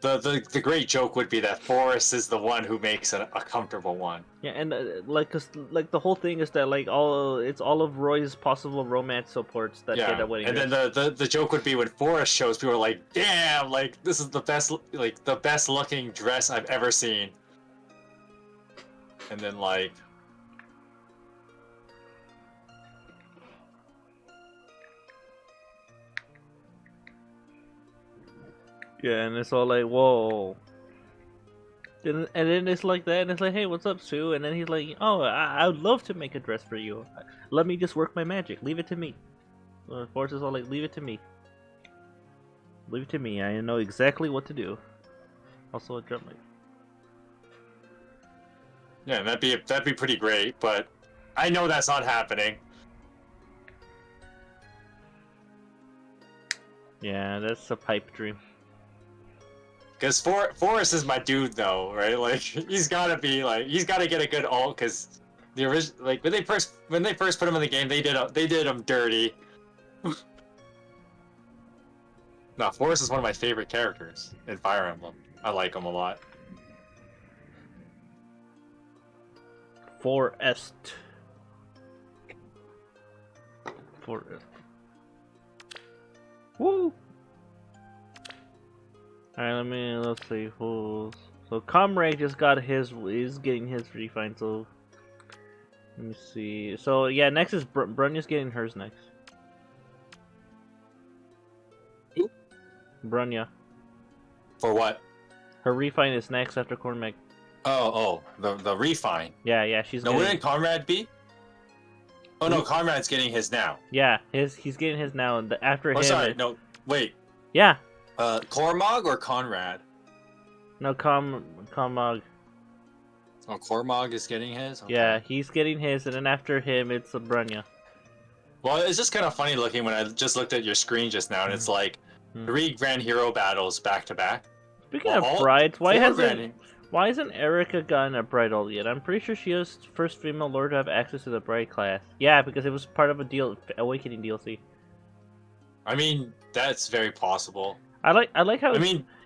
But the great joke would be that Forrest is the one who makes a comfortable one. Yeah, and cause the whole thing is that like it's all of Roy's possible romance supports that get a wedding dress. And then the joke would be when Forrest shows, people are like, damn, like this is the best looking dress I've ever seen. And then like. Yeah, and it's all like, whoa. And then it's like that, and it's like, hey, what's up, Sue? And then he's like, oh, I would love to make a dress for you. Let me just work my magic. Leave it to me. Forrest is all like, leave it to me. Leave it to me. I know exactly what to do. Also a drum light. Yeah, that'd be pretty great, but I know that's not happening. Yeah, that's a pipe dream. Because Forrest is my dude, though, right? Like he's gotta get a good ult. Because the original, like when they first put him in the game, they did him dirty. No, Forrest is one of my favorite characters in Fire Emblem. I like him a lot. Forrest. Woo! Alright, let's see who's. So Comrade just got is getting his refine, so. Let me see. So yeah, next is Brunya's getting hers next. Who? Brunya. For what? Her refine is next after Cormac. Oh, the refine. Yeah, she's. No, wouldn't Comrade be? Oh no, Comrade's getting his now. Yeah, he's getting his now, and after him. Sorry, no, wait. Yeah. Cormog or Conrad? No, Comog. Oh, Cormog is getting his? Okay. Yeah, he's getting his, and then after him, it's Brunya. Well, it's just kind of funny looking when I just looked at your screen just now, and it's like 3 Grand Hero battles back to back. Speaking of brides, why hasn't Erica gotten a bride ult yet? I'm pretty sure she was first female lord to have access to the bride class. Yeah, because it was part of a Awakening DLC. I mean, that's very possible. I like how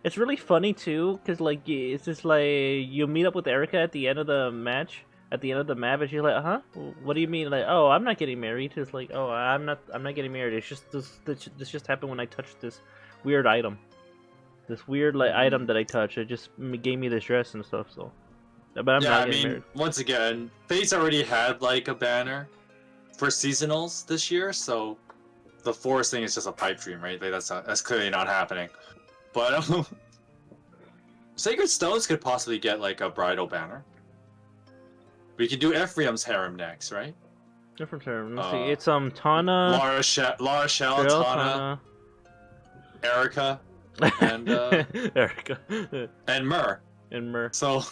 it's really funny too, because like it's just like you meet up with Erica at the end of the match, at the end of the map, and she's like, huh? What do you mean? Like, oh, I'm not getting married. It's like, oh, I'm not getting married. It's just this just happened when I touched this weird item, this weird like item that I touched. It just gave me this dress and stuff. So, but I'm not getting married. Once again, FEH already had like a banner for seasonals this year, so the forest thing is just a pipe dream, right? Like that's clearly not happening. But Sacred Stones could possibly get like a bridal banner. We could do Ephraim's harem next, right? Different harem. Let's see. It's Tana, Lara Shell, Tana, Erica, and Erica, and Myrrh. And Myrrh. So.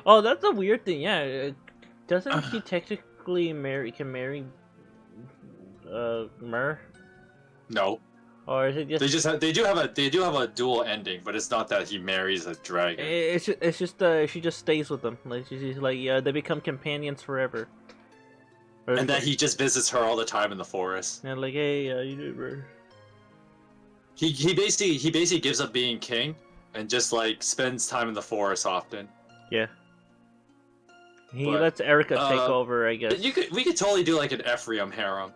Oh, that's a weird thing. Yeah, doesn't she technically marry Myrrh? No. Or is it just they do have a dual ending, but it's not that he marries a dragon. It's just she just stays with them. Like she's like, yeah, they become companions forever. And that he just visits her all the time in the forest. And like, hey, you do, bro. He basically gives up being king and just like spends time in the forest often. Yeah. He lets Erica take over, I guess. We could totally do like an Ephraim harem.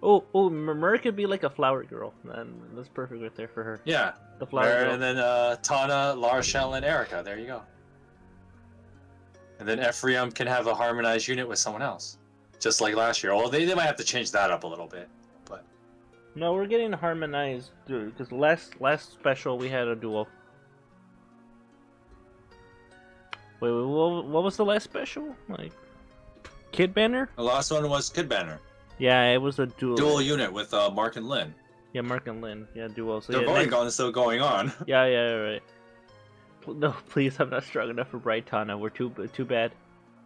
Oh, Myrrh could be like a flower girl. And that's perfect right there for her. Yeah. The flower girl. And then Tana, Larshel, and Erica. There you go. And then Ephraim can have a harmonized unit with someone else. Just like last year. Well, they might have to change that up a little bit. But no, we're getting harmonized, dude. Because last special we had a duel. Wait, what was the last special? Like, Kid Banner? The last one was Kid Banner. Yeah, it was a duel. Dual unit with Mark and Lynn. Yeah, Mark and Lynn. Yeah, duel. So the voting on is still going on. Yeah, right. No, please, I'm not strong enough for Bright Tana. We're too bad.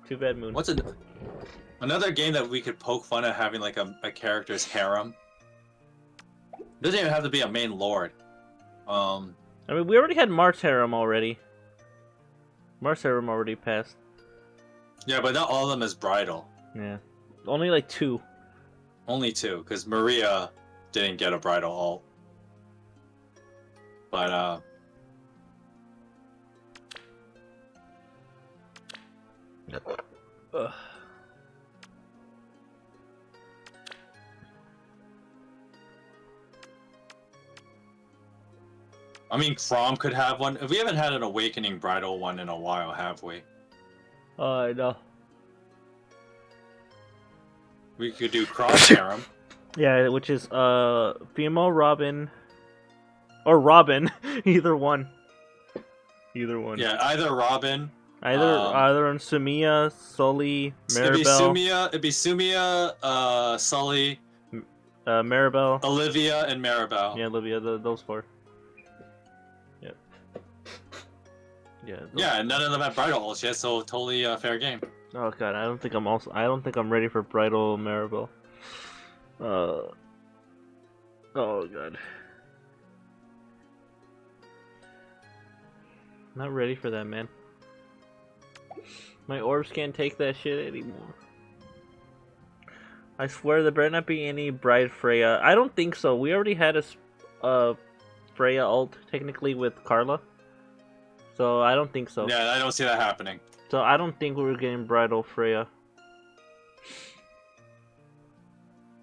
Too bad, Moon. What's another game that we could poke fun at having like a character's harem? It doesn't even have to be a main lord. I mean, we already had Mar's harem already. Mar's harem already passed. Yeah, but not all of them is bridal. Yeah, only like 2. Only 2, because Maria didn't get a bridal alt. But I mean, Fjorm could have one. We haven't had an Awakening bridal one in a while, have we? No. We could do Cross Harem. Yeah, which is female Robin or Robin, either one. Yeah, either Robin. Either on Sumia, Sully, Maribel. It'd be Sumia, Sully, Maribel, Olivia, and Maribel. Yeah, Olivia. Those 4. Yeah. Yeah. Yeah, and none of them have bridal alts yet, so totally fair game. Oh god, I don't think I'm ready for bridal Maribel. Oh god. Not ready for that, man. My orbs can't take that shit anymore. I swear there better not be any Bride Freya. I don't think so. We already had a Freya ult technically with Carla. So I don't think so. Yeah, I don't see that happening. So I don't think we were getting Bridal Freya.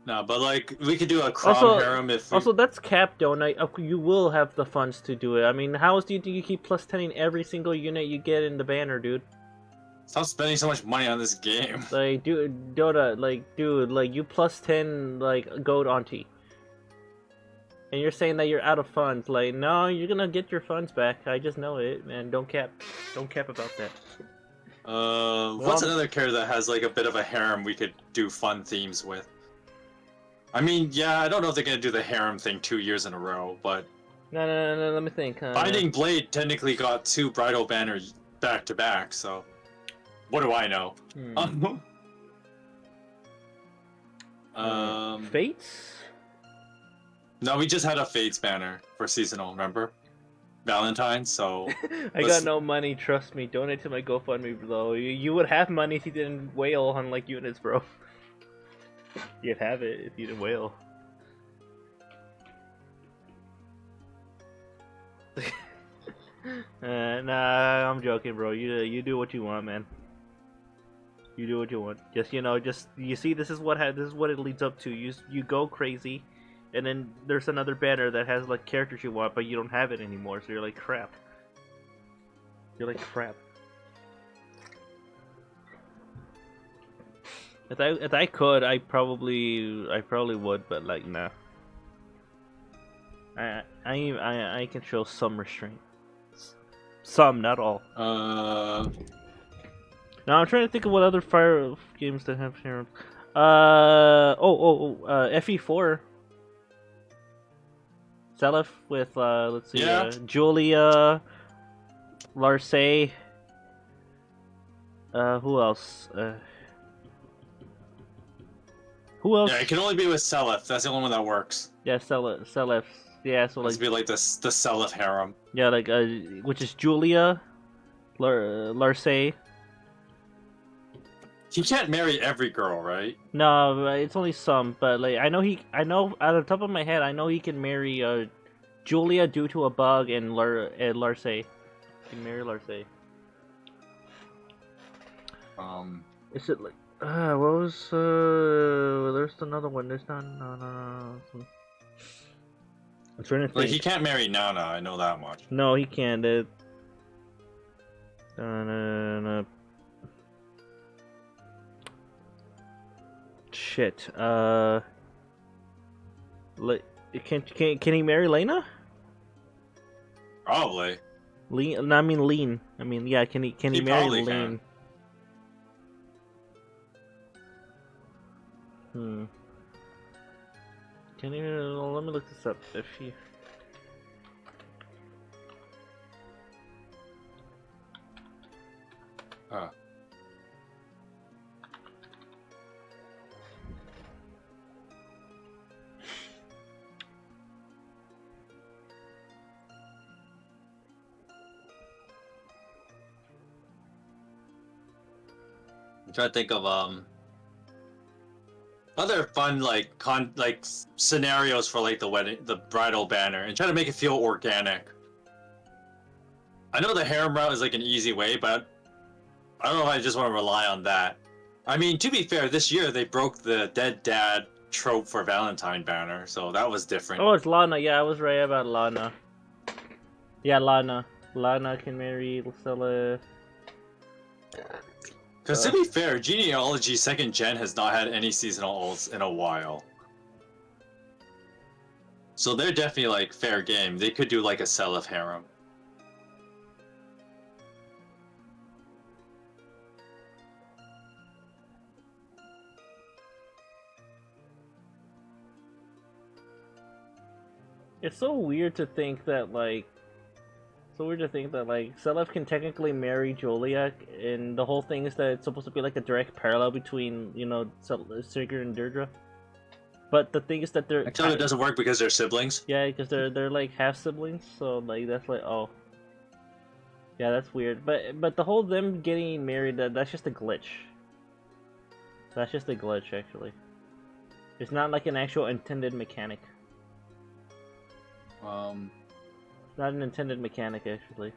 No, but like we could do a Crom harem if. Also, that's capped, don't I? You will have the funds to do it. I mean, how else do you keep plus 10ing every single unit you get in the banner, dude? Stop spending so much money on this game. Like, dude, Dota, dude, you plus 10 gold auntie. And you're saying that you're out of funds. Like, no, you're gonna get your funds back. I just know it, man. Don't cap about that. What's another character that has like a bit of a harem we could do fun themes with? I mean, yeah, I don't know if they're gonna do the harem thing 2 years in a row, but no. Let me think. Binding Blade technically got 2 bridal banners back to back, so what do I know? Fates? No, we just had a Fates banner for seasonal. Remember? Valentine's, so... I got no money, trust me. Donate to my GoFundMe, bro. You would have money if you didn't wail on, units, bro. You'd have it if you didn't wail. Nah, I'm joking, bro. You do what you want, man. You do what you want. Just, you see, this is what it leads up to. You go crazy. And then there's another banner that has characters you want, but you don't have it anymore, so you're like crap. If I could, I probably would, but like nah. I can show some restraint. Some, not all. Now I'm trying to think of what other fire games that have heroes. FE4. Zelef with let's see, Yeah. Julia, Larcey. Who else? Who else? Yeah, it can only be with Selef. That's the only one that works. Yeah, Selef. Yeah, so Let's like be like the Selef harem. yeah, like which is Julia, Larcey. He can't marry every girl, right? No, it's only some. But like I know out of the top of my head, I know he can marry Julia due to a bug and Larcey. He can marry Larcey. Is it like what was there's another one. There's not no. I'm trying to think. Like he can't marry Nana, I know that much. No, he can't. Shit. Can he marry Lena? Probably. Lean. No, I mean Lean. I mean, yeah. Can he marry probably Lean? can. Can you? Let me look this up. If he. I'm trying to think of other fun like scenarios for like the bridal banner, and try to make it feel organic. I know the harem route is like an easy way, but I don't know if I just want to rely on that. I mean, to be fair, this year they broke the dead dad trope for Valentine banner, so that was different. Oh, it's Lana. Yeah, I was right about Lana. Yeah, Lana. Lana can marry Lucilla. Because to be fair, Genealogy 2nd Gen has not had any seasonal ults in a while. So they're definitely like fair game. They could do like a Selef harem. It's so weird to think that like Selef can technically marry Julia, and the whole thing is that it's supposed to be like a direct parallel between, you know, Sigurd and Deirdre. But the thing is that they're Actually, it doesn't work because they're siblings. Yeah, because they're like half siblings, so like that's like oh. Yeah, that's weird. But the whole them getting married, that's just a glitch. That's just a glitch, actually. It's not like an actual intended mechanic. It's not an intended mechanic, actually.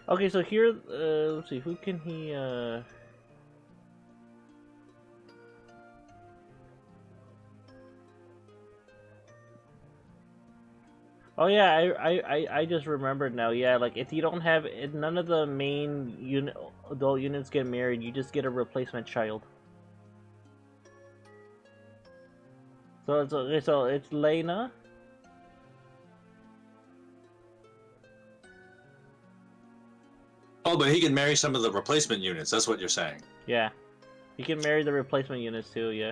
Okay, so here, let's see, who can he, Oh yeah, I just remembered now. Yeah, like if you don't have none of the main adult units get married, you just get a replacement child. So it's okay. So it's Lena. Oh, but he can marry some of the replacement units. That's what you're saying. Yeah, you can marry the replacement units too. Yeah.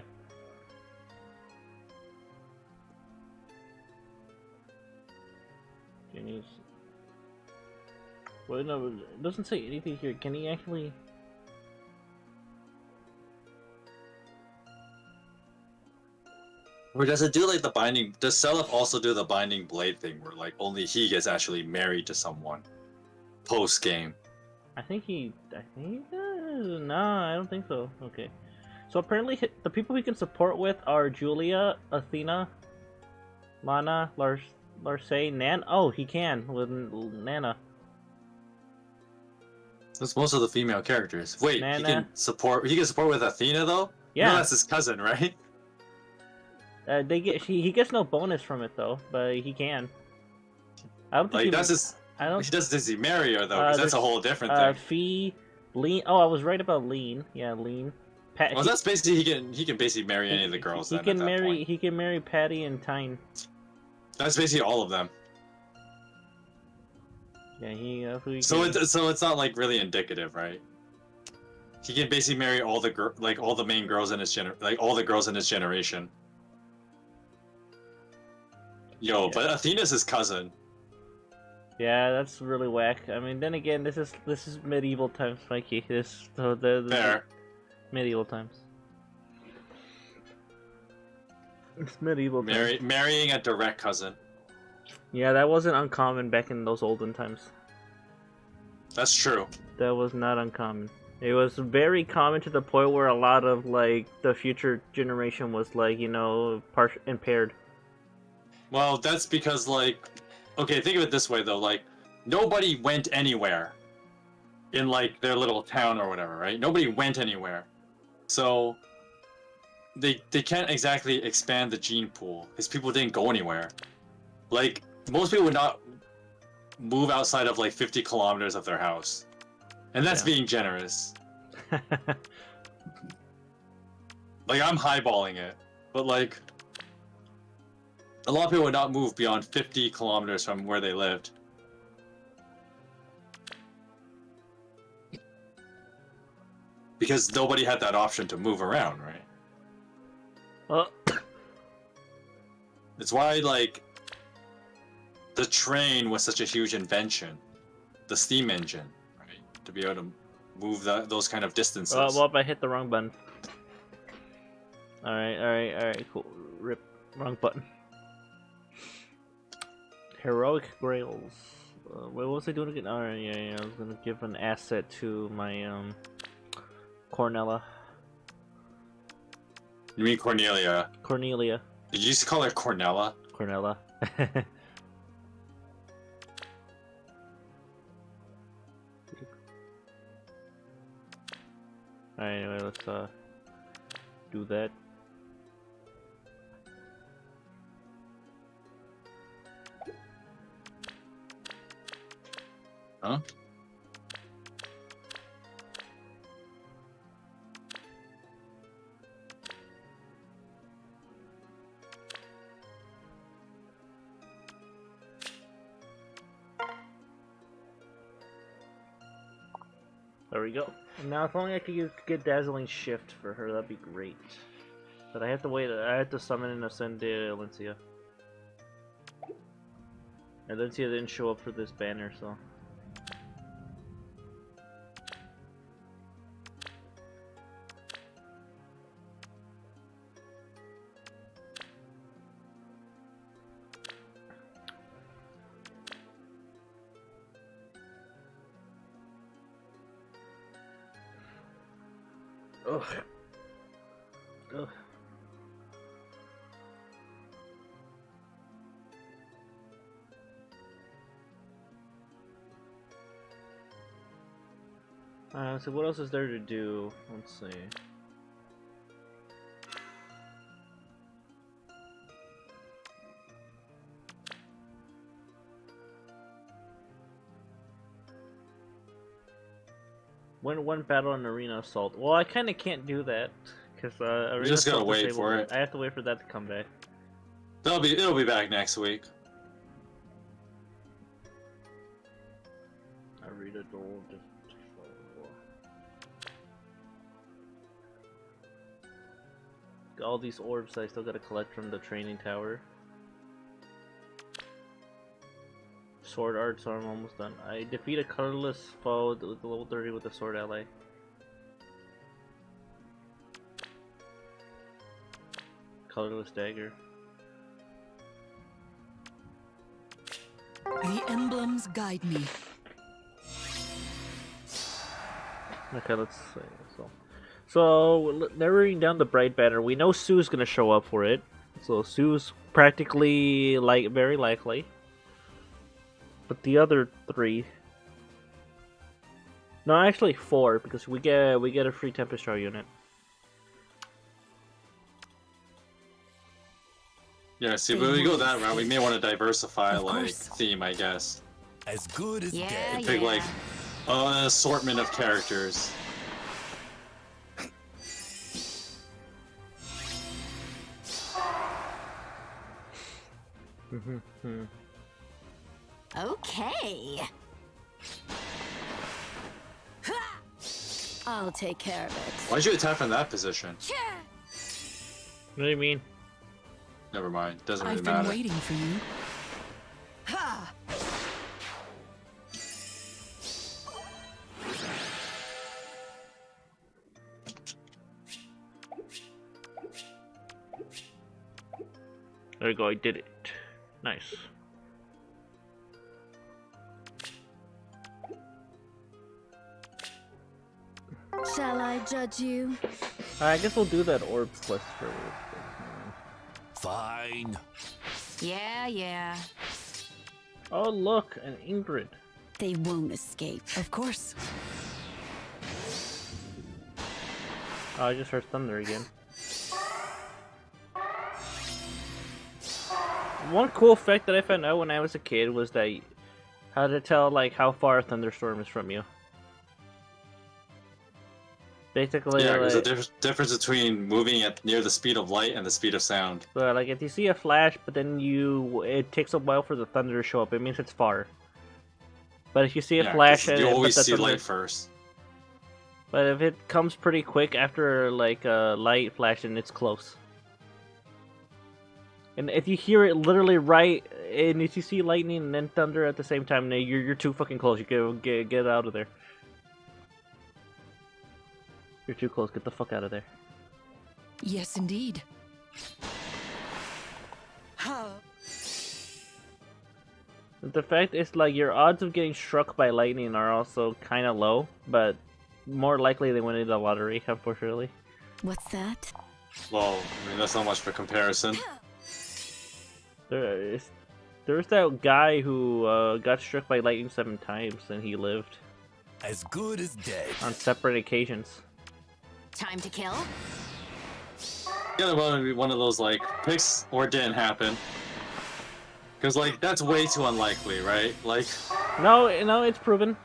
Well, no, it doesn't say anything here. Can he actually? Or does it do like the binding? Does Selef also do the binding blade thing, where like only he gets actually married to someone post game? I think he does. No, I don't think so. Okay. So apparently the people he can support with are Julia, Athena, Lana, Larcey, Nan. Oh, he can with Nana. That's most of the female characters. Wait, Nana. he can support with Athena though? Yeah. No, that's his cousin, right? he gets no bonus from it though, but he can. I don't think Like that's just. I don't. Does he marry her though? 'Cause that's a whole different thing. Fee, lean. Oh, I was right about lean. Yeah, lean. Well, that's basically he can basically marry any of the girls. He then, can at that marry. point. He can marry Patty and Tyne. That's basically all of them. Yeah, So it's not like really indicative, right? He can basically marry all the main girls in his all the girls in his generation. Yo, but Athena's his cousin. Yeah, that's really whack. I mean, then again, this is medieval times, Mikey. Fair. Medieval times. It's medieval times. Marrying a direct cousin. Yeah, that wasn't uncommon back in those olden times. That's true. That was not uncommon. It was very common to the point where a lot of like the future generation was like, you know, impaired. Well, that's because like, okay, think of it this way though, like nobody went anywhere in like their little town or whatever, right? Nobody went anywhere, so they can't exactly expand the gene pool because people didn't go anywhere. Like most people would not move outside of like 50 kilometers of their house, and that's being generous. Like I'm highballing it, but like a lot of people would not move beyond 50 kilometers from where they lived. Because nobody had that option to move around, right? Well, it's why like the train was such a huge invention, the steam engine, right? To be able to move those kind of distances. Well, if I hit the wrong button. Alright, cool. Rip. Wrong button. Heroic Grails. What was I doing again? Alright, yeah, I was gonna give an asset to my, Cornella. You mean Cornelia? Cornelia. Did you used to call her Cornella? Cornella. Alright, anyway, let's, do that. Huh? There we go. Now, if only I could get Dazzling Shift for her, that'd be great. But I have to wait. I have to summon and ascend Alencia. Alencia didn't show up for this banner, so. Ugh. Ugh. So what else is there to do? Let's see. Win one battle in Arena Assault. Well, I kind of can't do that because You just gotta wait for it. I have to wait for that to come back. It'll be back next week. Arena Gold. All these orbs I still gotta collect from the training tower. Sword art, so I'm almost done. I defeat a colorless foe with level 30 with a sword ally. Colorless dagger. The emblems guide me. Okay, let's see. So narrowing down the bright banner, we know Sue's gonna show up for it. So Sue's practically very likely. But the other three, no, actually 4, because we get a free Tempest Jar unit. Yeah, see, when we go that route, we may want to diversify, like, theme, I guess. As good as dead. And pick, like, an assortment of characters. Okay. I'll take care of it. Why'd you attack from that position? What do you mean? Never mind. Doesn't really I've matter. been waiting for you. There we go, I did it. Nice. Shall I judge you? I guess we'll do that orb quest for Fine. Yeah. Oh look, an Ingrid. They won't escape. Of course. Oh, I just heard thunder again. One cool fact that I found out when I was a kid was that how to tell like how far a thunderstorm is from you. Basically, Yeah, there's like, a difference between moving at near the speed of light and the speed of sound. but like if you see a flash, but then it takes a while for the thunder to show up, it means it's far. But if you see a flash, 'cause you and always but the see thunder, light first. But if it comes pretty quick after like a light flash, then it's close. And if you hear it literally right, and if you see lightning and then thunder at the same time, then you're too fucking close. You get out of there. You're too close. Get the fuck out of there. Yes, indeed. The fact is, like, your odds of getting struck by lightning are also kind of low, but more likely than winning the lottery, unfortunately. What's that? Well, I mean, that's not much for comparison. There's that guy who got struck by lightning 7 times and he lived. As good as dead. On separate occasions. Time to kill? The other one would be one of those, like, picks or didn't happen. Because, like, that's way too unlikely, right? Like... No, it's proven.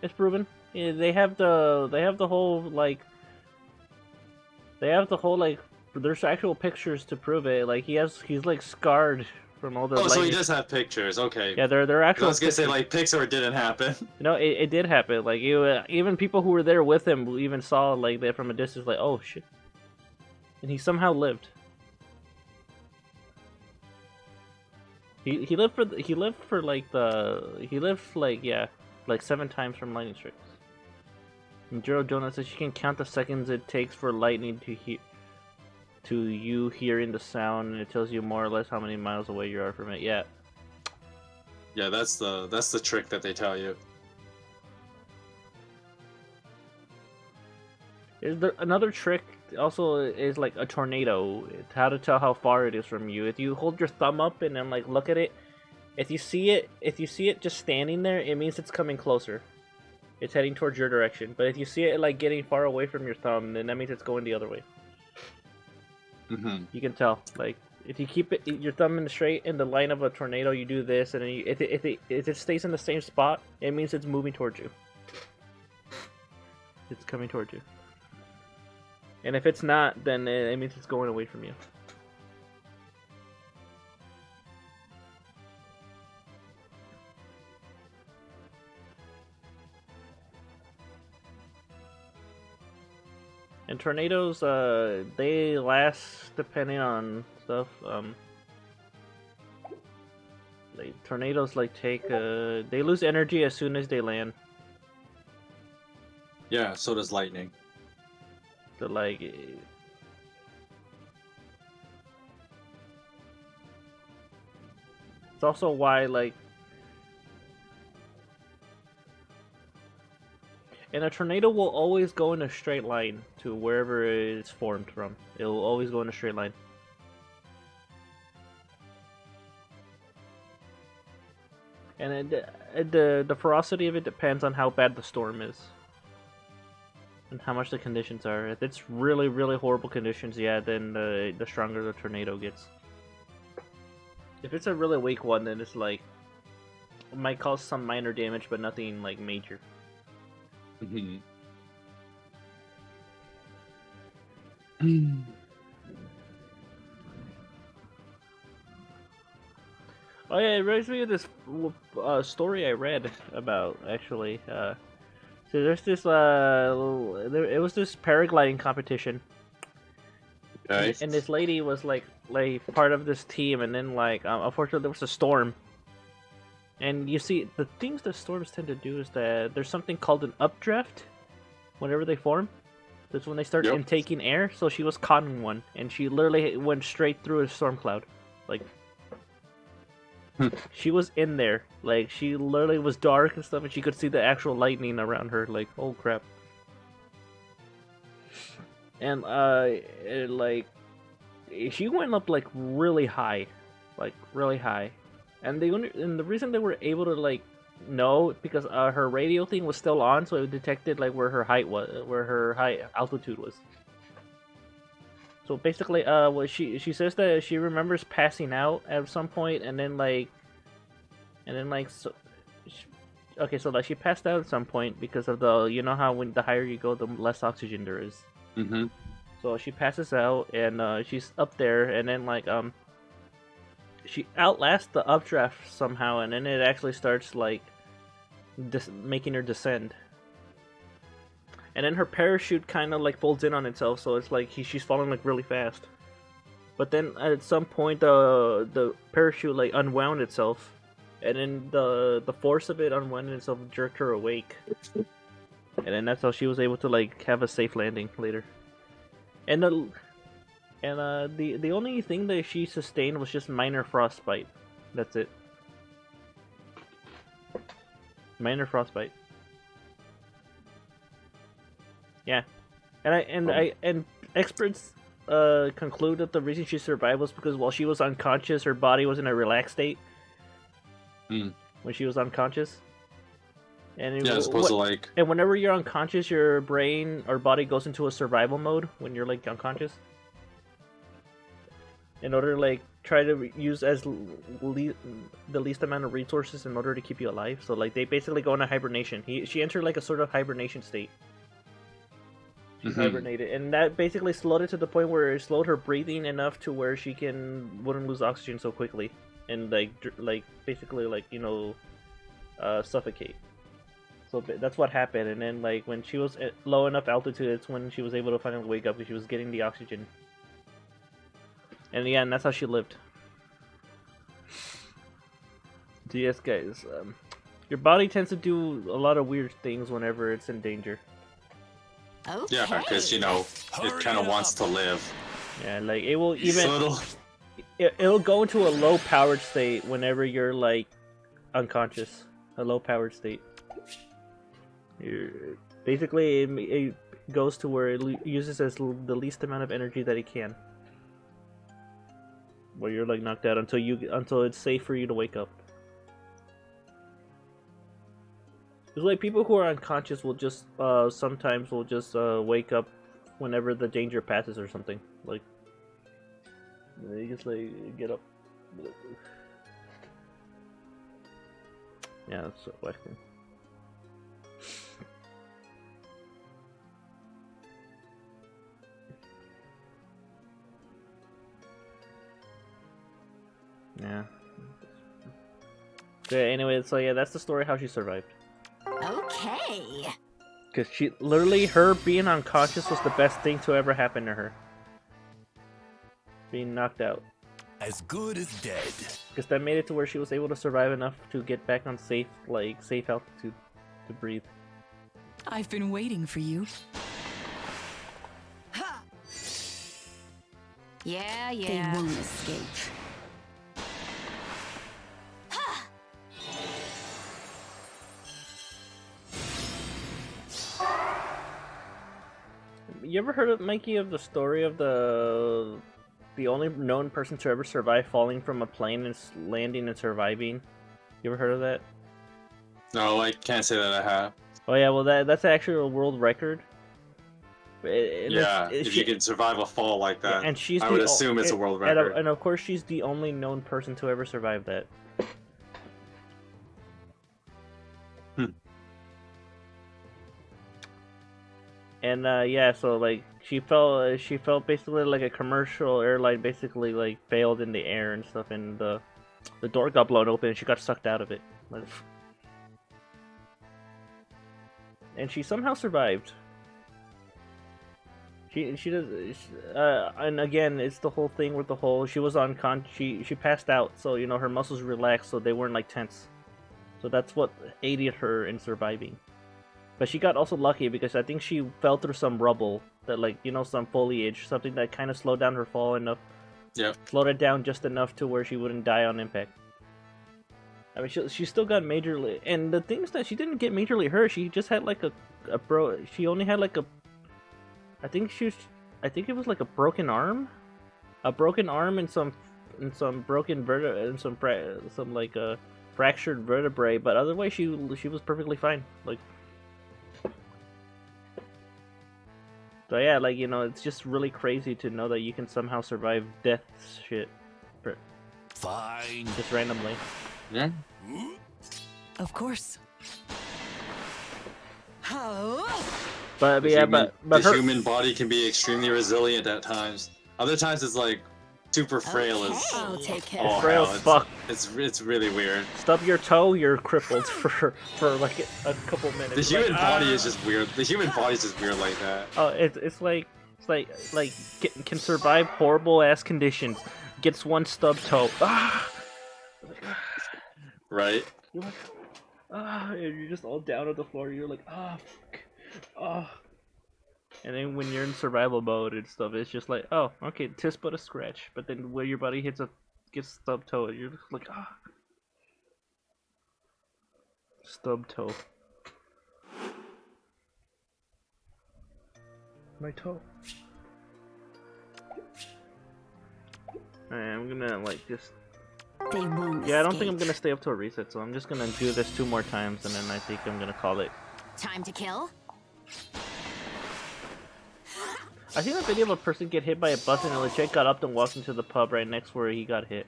It's proven. Yeah, they have the whole, like... There's actual pictures to prove it. Like, he's, like, scarred from all the Oh, lightning. so he does have pictures, okay. Yeah, they're actual I was gonna say, pictures. like, picks or didn't happen. No, it did happen. Like, even people who were there with him even saw, like, that from a distance, like, oh, shit. And he somehow lived. He lived like 7 times from lightning strikes. And Gerald Jonas says you can count the seconds it takes for lightning to you hearing the sound, and it tells you more or less how many miles away you are from it. Yeah. Yeah, that's the trick that they tell you. Another trick also is like a tornado. It's how to tell how far it is from you. If you hold your thumb up and then like look at it, if you see it just standing there, it means it's coming closer. It's heading towards your direction. But if you see it like getting far away from your thumb, then that means it's going the other way. Mm-hmm. You can tell. Like if you keep your thumb in the straight in the line of a tornado, you do this, and then if it stays in the same spot, it means it's moving towards you. It's coming towards you. And if it's not, then it means it's going away from you. And tornadoes, they last depending on stuff. Tornadoes take they lose energy as soon as they land. Yeah, so does lightning. So like, it's also why like, and a tornado will always go in a straight line to wherever it's formed from. It will always go in a straight line. And the ferocity of it depends on how bad the storm is. And how much the conditions are. If it's really, really horrible conditions, yeah, then the stronger the tornado gets. If it's a really weak one, then it's like it might cause some minor damage, but nothing like major. Oh yeah, it reminds me of this story I read about actually. So there's this it was this paragliding competition. Nice. And this lady was like part of this team, and then like unfortunately there was a storm. And you see, the things that storms tend to do is that there's something called an updraft whenever they form. That's when they start intaking air. So she was caught in one, and she literally went straight through a storm cloud. Like, she was in there. Like, she literally was dark and stuff, and she could see the actual lightning around her. Like, oh crap. And, she went up, like, really high. Like, really high. And the reason they were able to, like, know, because her radio thing was still on, so it detected, like, where her high altitude was. So basically, she says that she remembers passing out at some point, okay, so like she passed out at some point because of you know how when the higher you go, the less oxygen there is. Mm-hmm. So she passes out, and she's up there, and then like she outlasts the updraft somehow, and then it actually starts like making her descend. And then her parachute kind of like folds in on itself, so it's like she's falling like really fast. But then at some point the parachute like unwound itself, and then the force of it unwound itself jerked her awake. And then that's how she was able to like have a safe landing later. And the only thing that she sustained was just minor frostbite. That's it. Minor frostbite. Yeah, and experts conclude that the reason she survived was because while she was unconscious, her body was in a relaxed state. When she was unconscious. And yeah, it's supposed to like. And whenever you're unconscious, your brain or body goes into a survival mode when you're like unconscious. In order to like try to use the least amount of resources in order to keep you alive. So like they basically go into hibernation. She entered like a sort of hibernation state. She hibernated, and that basically slowed it to the point where it slowed her breathing enough to where she wouldn't lose oxygen so quickly, and like basically like suffocate. So that's what happened, and then like when she was at low enough altitude, it's when she was able to finally wake up because she was getting the oxygen. And yeah, and that's how she lived. So yes, guys, your body tends to do a lot of weird things whenever it's in danger. Okay. Yeah, because it kind of wants to live. Yeah, like it will even. It'll go into a low-powered state whenever you're like unconscious. A low-powered state. Basically, it goes to where it uses the least amount of energy that it can. Where you're like knocked out until it's safe for you to wake up. It's like people who are unconscious will just sometimes will just wake up whenever the danger passes or something. Like they just like get up. Yeah, that's so wacky. Yeah. So anyway, so yeah, that's the story how she survived. Okay. Because her being unconscious was the best thing to ever happen to her. Being knocked out. As good as dead. Because that made it to where she was able to survive enough to get back on safe altitude to breathe. I've been waiting for you. Yeah. They won't escape. You ever heard of Mikey of the story of the only known person to ever survive falling from a plane and landing and surviving? You ever heard of that? No, I can't say that I have. Oh yeah, well that's actually a world record. If you can survive a fall like that, and she's I would assume it's a world record. And of course, she's the only known person to ever survive that. And yeah, so like she felt basically like a commercial airline basically like failed in the air and stuff, and the door got blown open and she got sucked out of it. And she somehow survived. She does, and again, it's the whole thing with the whole, she was she passed out, so you know her muscles relaxed, so they weren't like tense. So that's what aided her in surviving. But she got also lucky because I think she fell through some rubble that, like, you know, some foliage, something that kind of slowed down her fall enough. Yeah. Slowed it down just enough to where she wouldn't die on impact. I mean, she still got majorly, and the thing is that she didn't get majorly hurt. She just had like she only had like I think it was like a broken arm, and some broken and some like fractured vertebrae. But otherwise, she was perfectly fine. Like. So yeah, like, you know, it's just really crazy to know that you can somehow survive death shit. Fine. Just randomly. Yeah. Of course. But yeah, but the human body can be extremely resilient at times. Other times it's like super frail as I'll take care. oh, frail hell, as fuck. It's really weird. Stub your toe, you're crippled for like a couple minutes. The human body is just weird. The human body is just weird like that. Oh, it's like can survive horrible ass conditions. Gets one stub toe. Right. You're like, and you're just all down on the floor. You're like, fuck. And then when you're in survival mode and stuff, it's just like, oh, okay, tis but a scratch. But then when your body gets stub toe, you're just like, stub toe. My toe. Alright, I'm gonna like just. They won't Yeah, I don't think I'm gonna stay up to a reset, so I'm just gonna do this 2 more times, and then I think I'm gonna call it. Time to kill? I seen a video of a person get hit by a bus and legit got up and walked into the pub right next where he got hit.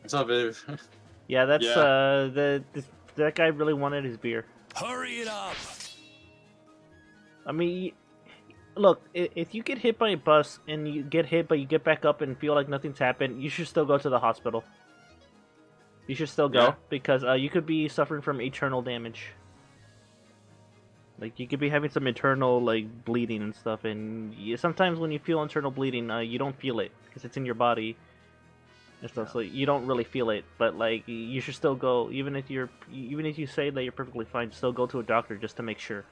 What's up, babe? Yeah, that's that guy really wanted his beer. Hurry it up! I mean, look, if you get hit by a bus and you get hit but you get back up and feel like nothing's happened, you should still go to the hospital. You should still go because you could be suffering from eternal damage. Like, you could be having some internal, like, bleeding and stuff, and sometimes when you feel internal bleeding, you don't feel it, because it's in your body and stuff, so you don't really feel it, but, like, you should still go, even if you say that you're perfectly fine, still go to a doctor just to make sure.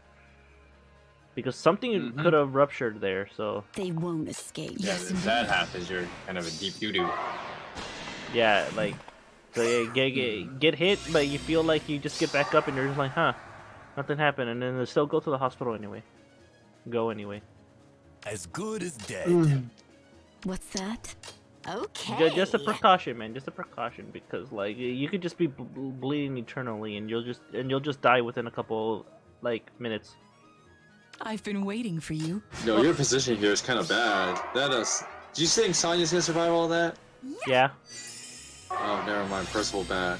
Because something could have ruptured there, so... They won't escape. Yeah, if that happens, you're kind of a deep doo-doo. Yeah, like, so yeah, get hit, but you feel like you just get back up and you're just like, huh. Nothing happened, and then still go to the hospital anyway. Go anyway. As good as dead. What's that? Okay. Just a precaution, man. Just a precaution, because like you could just be bleeding eternally, and you'll just die within a couple like minutes. I've been waiting for you. No, your position here is kind of bad. Do you think Sonya's gonna survive all that? Yeah. Oh, never mind. Percival bad.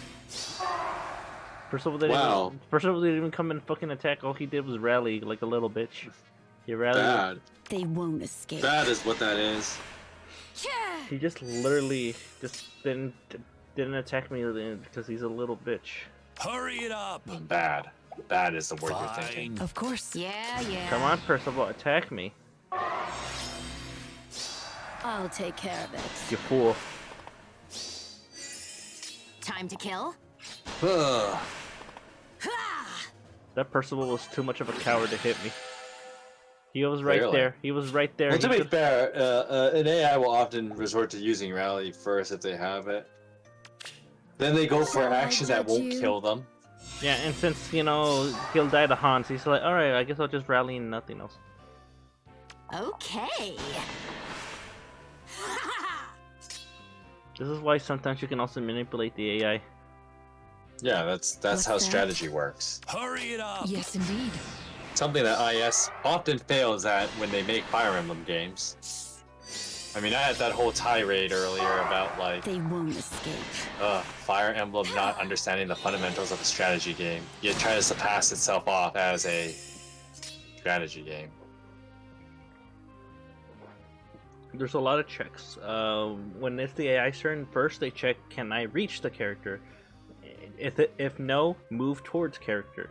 Percival didn't even come and fucking attack. All he did was rally like a little bitch. He rallied. Bad. They won't escape. Bad is what that is. He just literally just didn't attack me because he's a little bitch. Hurry it up! Bad. Bad is the word you're thinking. Of course. Yeah. Come on, Percival, attack me. I'll take care of it. You fool. Time to kill? That Percival was too much of a coward to hit me. He was right there. He was right there. Well, to be fair, an AI will often resort to using rally first if they have it. Then they go for action that won't kill them. Yeah, and since, you know, he'll die to Hans, he's like, alright, I guess I'll just rally and nothing else. Okay. This is why sometimes you can also manipulate the AI. Yeah, that's how strategy works. Hurry it up! Yes, indeed. something that IS often fails at when they make Fire Emblem games. I mean, I had that whole tirade earlier about like They won't escape. Fire Emblem not understanding the fundamentals of a strategy game. It tries to pass itself off as a strategy game. There's a lot of checks. When it's the AI's turn, first they check, can I reach the character? If no, move towards character.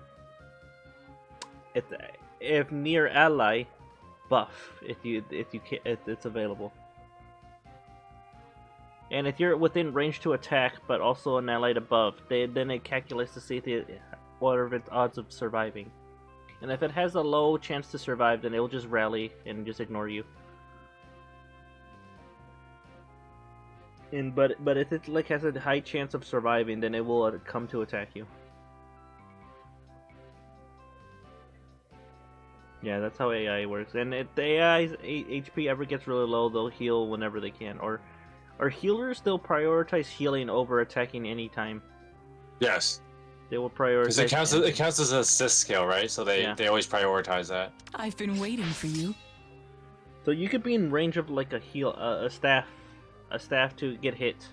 If near ally, buff if it's available. And if you're within range to attack, but also an allied above, then it calculates to see what are its odds of surviving. And if it has a low chance to survive, then it will just rally and just ignore you. But if it like has a high chance of surviving, then it will come to attack you. Yeah, that's how AI works. And if the AI's HP ever gets really low, they'll heal whenever they can. Or healers, they'll prioritize healing over attacking anytime. Yes. They will prioritize. Because it counts as an assist skill, right? So they always prioritize that. I've been waiting for you. So you could be in range of like a staff to get hit.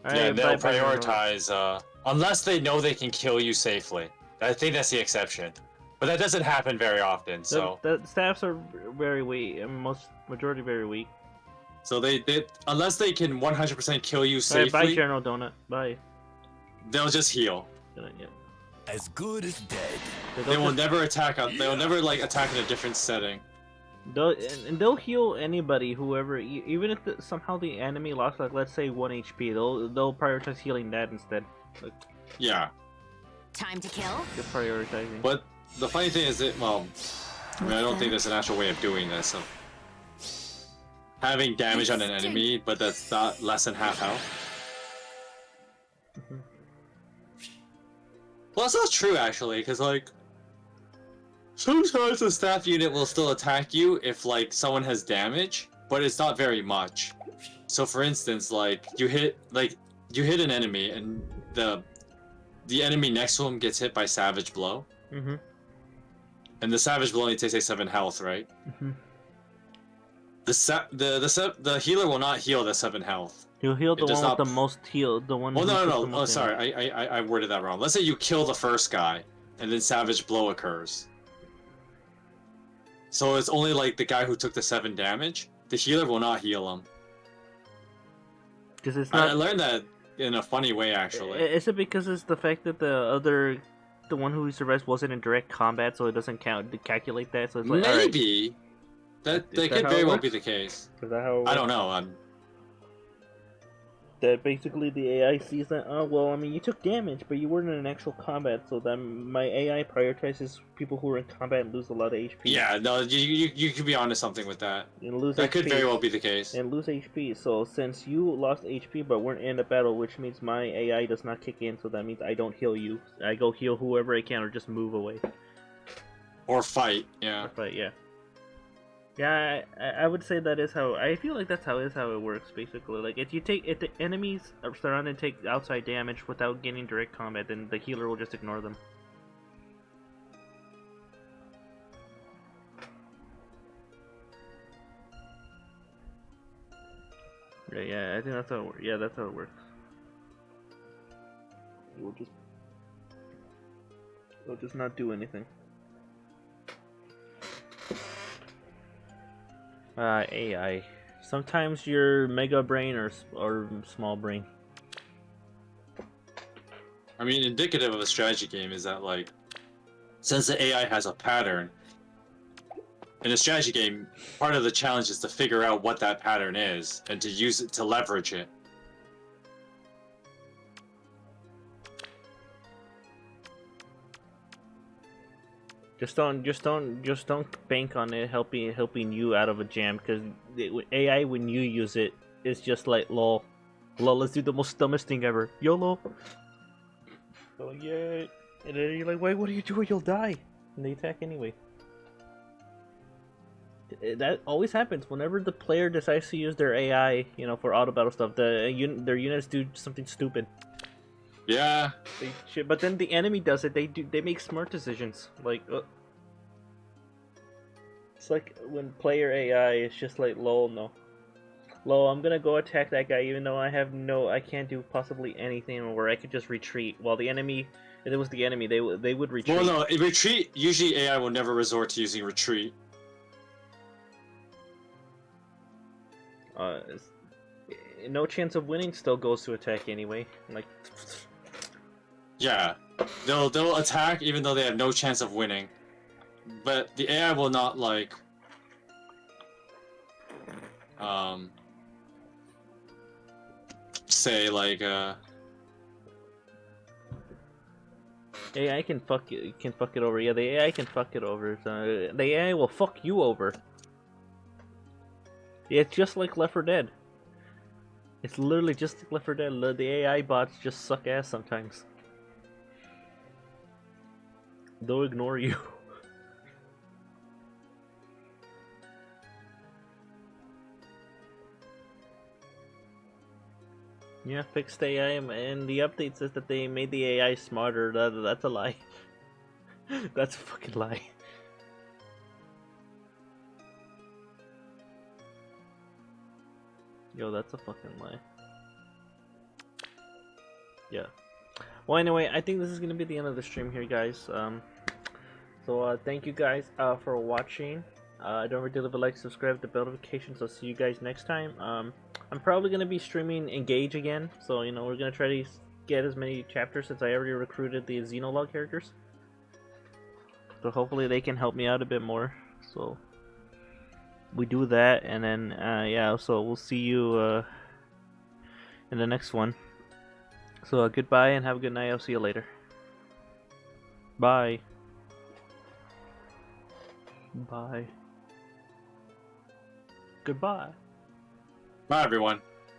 Yeah, they'll prioritize unless they know they can kill you safely. I think that's the exception. But that doesn't happen very often, so... The staffs are very weak, majority very weak. So they unless they can 100% kill you safely... Bye, General Donut. Bye. They'll just heal. Yeah. As good as dead. They will never attack. They will never like attack in a different setting. They'll heal anybody, whoever, even if somehow the enemy lost, like let's say 1 HP, they'll prioritize healing that instead. Like, yeah. Time to kill. Good prioritizing. But the funny thing is that, well, I mean, I don't think there's an actual way of doing this. So having damage on an enemy, but that's not less than half health. Well, that's not true actually, because like sometimes the staff unit will still attack you if like someone has damage, but it's not very much. So for instance, like you hit an enemy and the enemy next to him gets hit by Savage Blow. Mm-hmm. And the Savage Blow only takes a 7 health, right? Mm-hmm. The healer will not heal the 7 health. He'll heal the one with the most heal. The one. Oh no! Oh, sorry, I worded that wrong. Let's say you kill the first guy, and then Savage Blow occurs. So it's only like the guy who took the 7 damage. The healer will not heal him. Because it's not. I learned that in a funny way, actually. Is it because it's the fact that the one who survives wasn't in direct combat, so it doesn't count to calculate that? So it's like maybe that could very well be the case. Is that how? I don't know. That basically the AI sees that, oh, well, I mean, you took damage, but you weren't in an actual combat, so then my AI prioritizes people who are in combat and lose a lot of HP. Yeah, no, you could be onto something with that. And lose that HP, could very well be the case. And lose HP, so since you lost HP but weren't in a battle, which means my AI does not kick in, so that means I don't heal you. I go heal whoever I can or just move away. Or fight, yeah. Or fight, yeah. Yeah, I would say that is how. I feel like that's how it works basically. Like if the enemies are surrounded and take outside damage without getting direct combat, then the healer will just ignore them. Yeah, I think that's how. That's how it works. We'll just not do anything. AI. Sometimes you're mega brain or small brain. I mean, indicative of a strategy game is that, like, since the AI has a pattern, in a strategy game, part of the challenge is to figure out what that pattern is and to use it to leverage it. Just don't bank on it helping you out of a jam, because AI, when you use it, it's just like lol, let's do the most dumbest thing ever, YOLO. So yeah, and then you're like, wait, what are you doing? You'll die, and they attack anyway. That always happens whenever the player decides to use their AI, for auto battle stuff. Their units do something stupid. Yeah. But then the enemy does it. They make smart decisions. Like, it's like when player AI is just like, lol, no. Lol, I'm gonna go attack that guy even though I can't do possibly anything where I could just retreat. While the enemy, if it was the enemy, they would retreat. Well, no, in retreat, usually AI will never resort to using retreat. No chance of winning still goes to attack anyway. Like, yeah, they'll attack even though they have no chance of winning, but the AI will not like say like AI can fuck it over. Yeah, the AI can fuck it over. The AI will fuck you over. Yeah, it's just like Left 4 Dead. It's literally just like Left 4 Dead. The AI bots just suck ass sometimes. They'll ignore you. Yeah, fixed AI, and the update says that they made the AI smarter. That's a lie. That's a fucking lie. Yo, that's a fucking lie. Yeah. Well, anyway, I think this is gonna be the end of the stream here, guys. So thank you guys for watching. Don't forget to leave a like, subscribe, the bell notifications. I'll see you guys next time. I'm probably gonna be streaming Engage again, so you know we're gonna try to get as many chapters since I already recruited the Xenologue characters. So hopefully they can help me out a bit more. So we do that, and then yeah, so we'll see you in the next one. So goodbye and have a good night. I'll see you later. Bye. Bye. Goodbye. Bye, everyone.